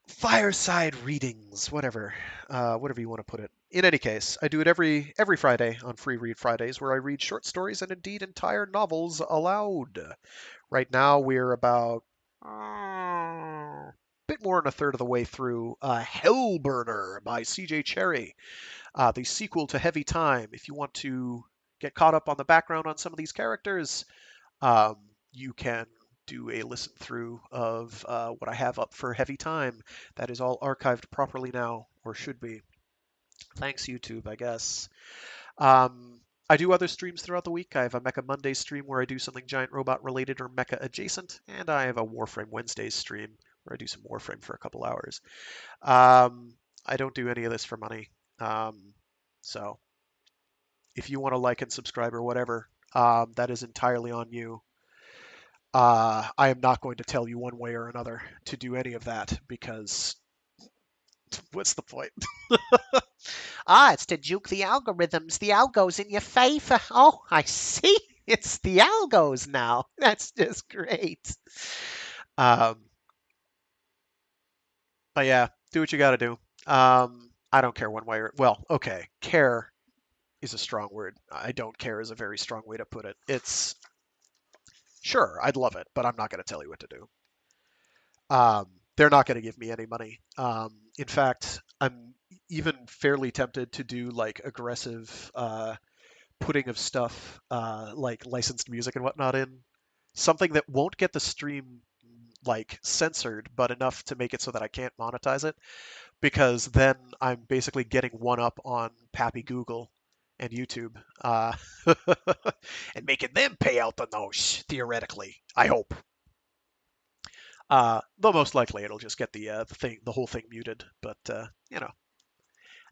Fireside readings, whatever you want to put it. In any case, I do it every Friday on Free Read Fridays, where I read short stories and indeed entire novels aloud. Right now, we're about a bit more than a third of the way through Hellburner by CJ Cherryh, the sequel to Heavy Time. If you want to get caught up on the background on some of these characters, you can do a listen through of what I have up for Heavy Time. That is all archived properly now, or should be. Thanks, YouTube, I guess. I do other streams throughout the week. I have a Mecha Monday stream where I do something giant robot related or mecha adjacent, and I have a Warframe Wednesdays stream where I do some Warframe for a couple hours. I don't do any of this for money. So if you want to like and subscribe or whatever, that is entirely on you. I am not going to tell you one way or another to do any of that because what's the point? it's to juke the algorithms. The algos in your favor. Oh, I see. It's the algos now. That's just great. But yeah, do what you got to do. I don't care one way or okay, care is a strong word. I don't care is a very strong way to put it. It's sure, I'd love it, but I'm not going to tell you what to do. They're not going to give me any money. In fact, I'm even fairly tempted to do like aggressive putting of stuff like licensed music and whatnot in. Something that won't get the stream like censored, but enough to make it so that I can't monetize it. Because then I'm basically getting one up on Pappy Google and YouTube, and making them pay out the nose, theoretically. I hope. Though most likely it'll just get the whole thing muted. But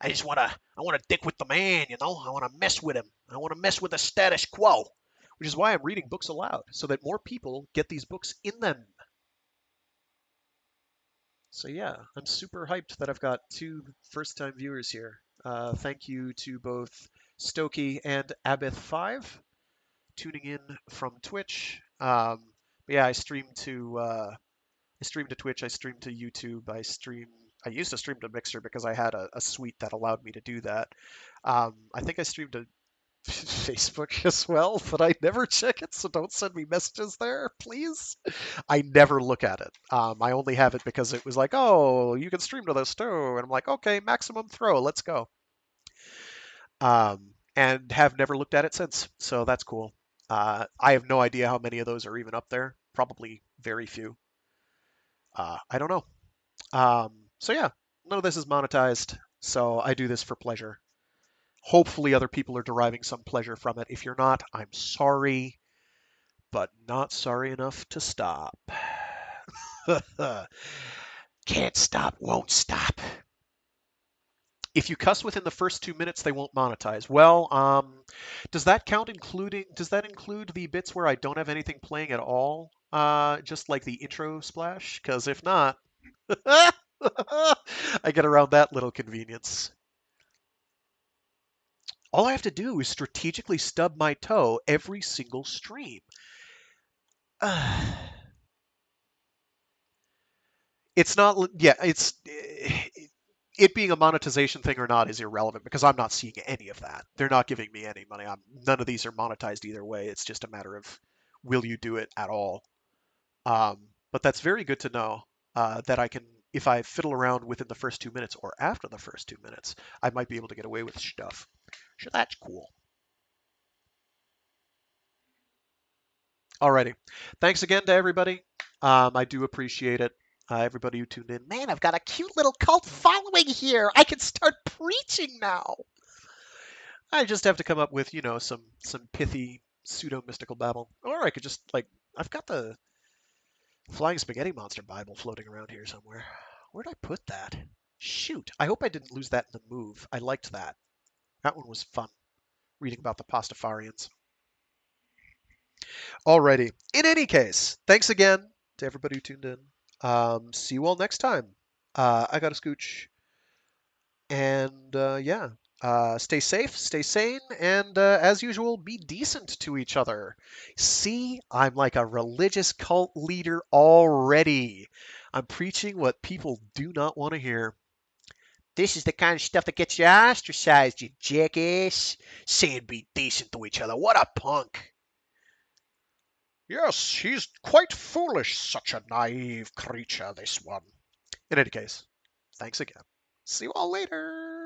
I just want to dick with the man, you know? I want to mess with him. I want to mess with the status quo. Which is why I'm reading books aloud, so that more people get these books in them. So yeah, I'm super hyped that I've got 2 first-time viewers here. Thank you to both Stokey and Abith5 tuning in from Twitch. But yeah, I stream to Twitch, I stream to YouTube, I used to stream to Mixer because I had a suite that allowed me to do that. I think I streamed to Facebook as well, but I never check it, so don't send me messages there, please. I never look at it. I only have it because it was like, oh, you can stream to this too, and I'm like, okay, maximum throw, let's go. And have never looked at it since, so that's cool. I have no idea how many of those are even up there. Probably very few. I don't know. So yeah, none of this is monetized, so I do this for pleasure. Hopefully other people are deriving some pleasure from it. If you're not, I'm sorry, but not sorry enough to stop. Can't stop, won't stop. If you cuss within the first 2 minutes, they won't monetize. Well, does that include the bits where I don't have anything playing at all? Just like the intro splash? Because if not, I get around that little convenience. All I have to do is strategically stub my toe every single stream. It's not, yeah, it being a monetization thing or not is irrelevant because I'm not seeing any of that. They're not giving me any money. None of these are monetized either way. It's just a matter of will you do it at all. But that's very good to know that I can, if I fiddle around within the first 2 minutes or after the first 2 minutes, I might be able to get away with stuff. So that's cool. Alrighty. Thanks again to everybody. I do appreciate it. Everybody who tuned in. Man, I've got a cute little cult following here. I can start preaching now. I just have to come up with, some pithy pseudo-mystical babble. Or I could just, I've got the Flying Spaghetti Monster Bible floating around here somewhere. Where'd I put that? Shoot. I hope I didn't lose that in the move. I liked that. That one was fun. Reading about the Pastafarians. Alrighty. In any case, thanks again to everybody who tuned in. See you all next time. I got a scooch. And yeah, stay safe, stay sane, and as usual, be decent to each other. See, I'm like a religious cult leader already. I'm preaching what people do not want to hear. This is the kind of stuff that gets you ostracized, you jackass. Saying be decent to each other. What a punk. Yes, he's quite foolish, such a naive creature, this one. In any case, thanks again. See you all later.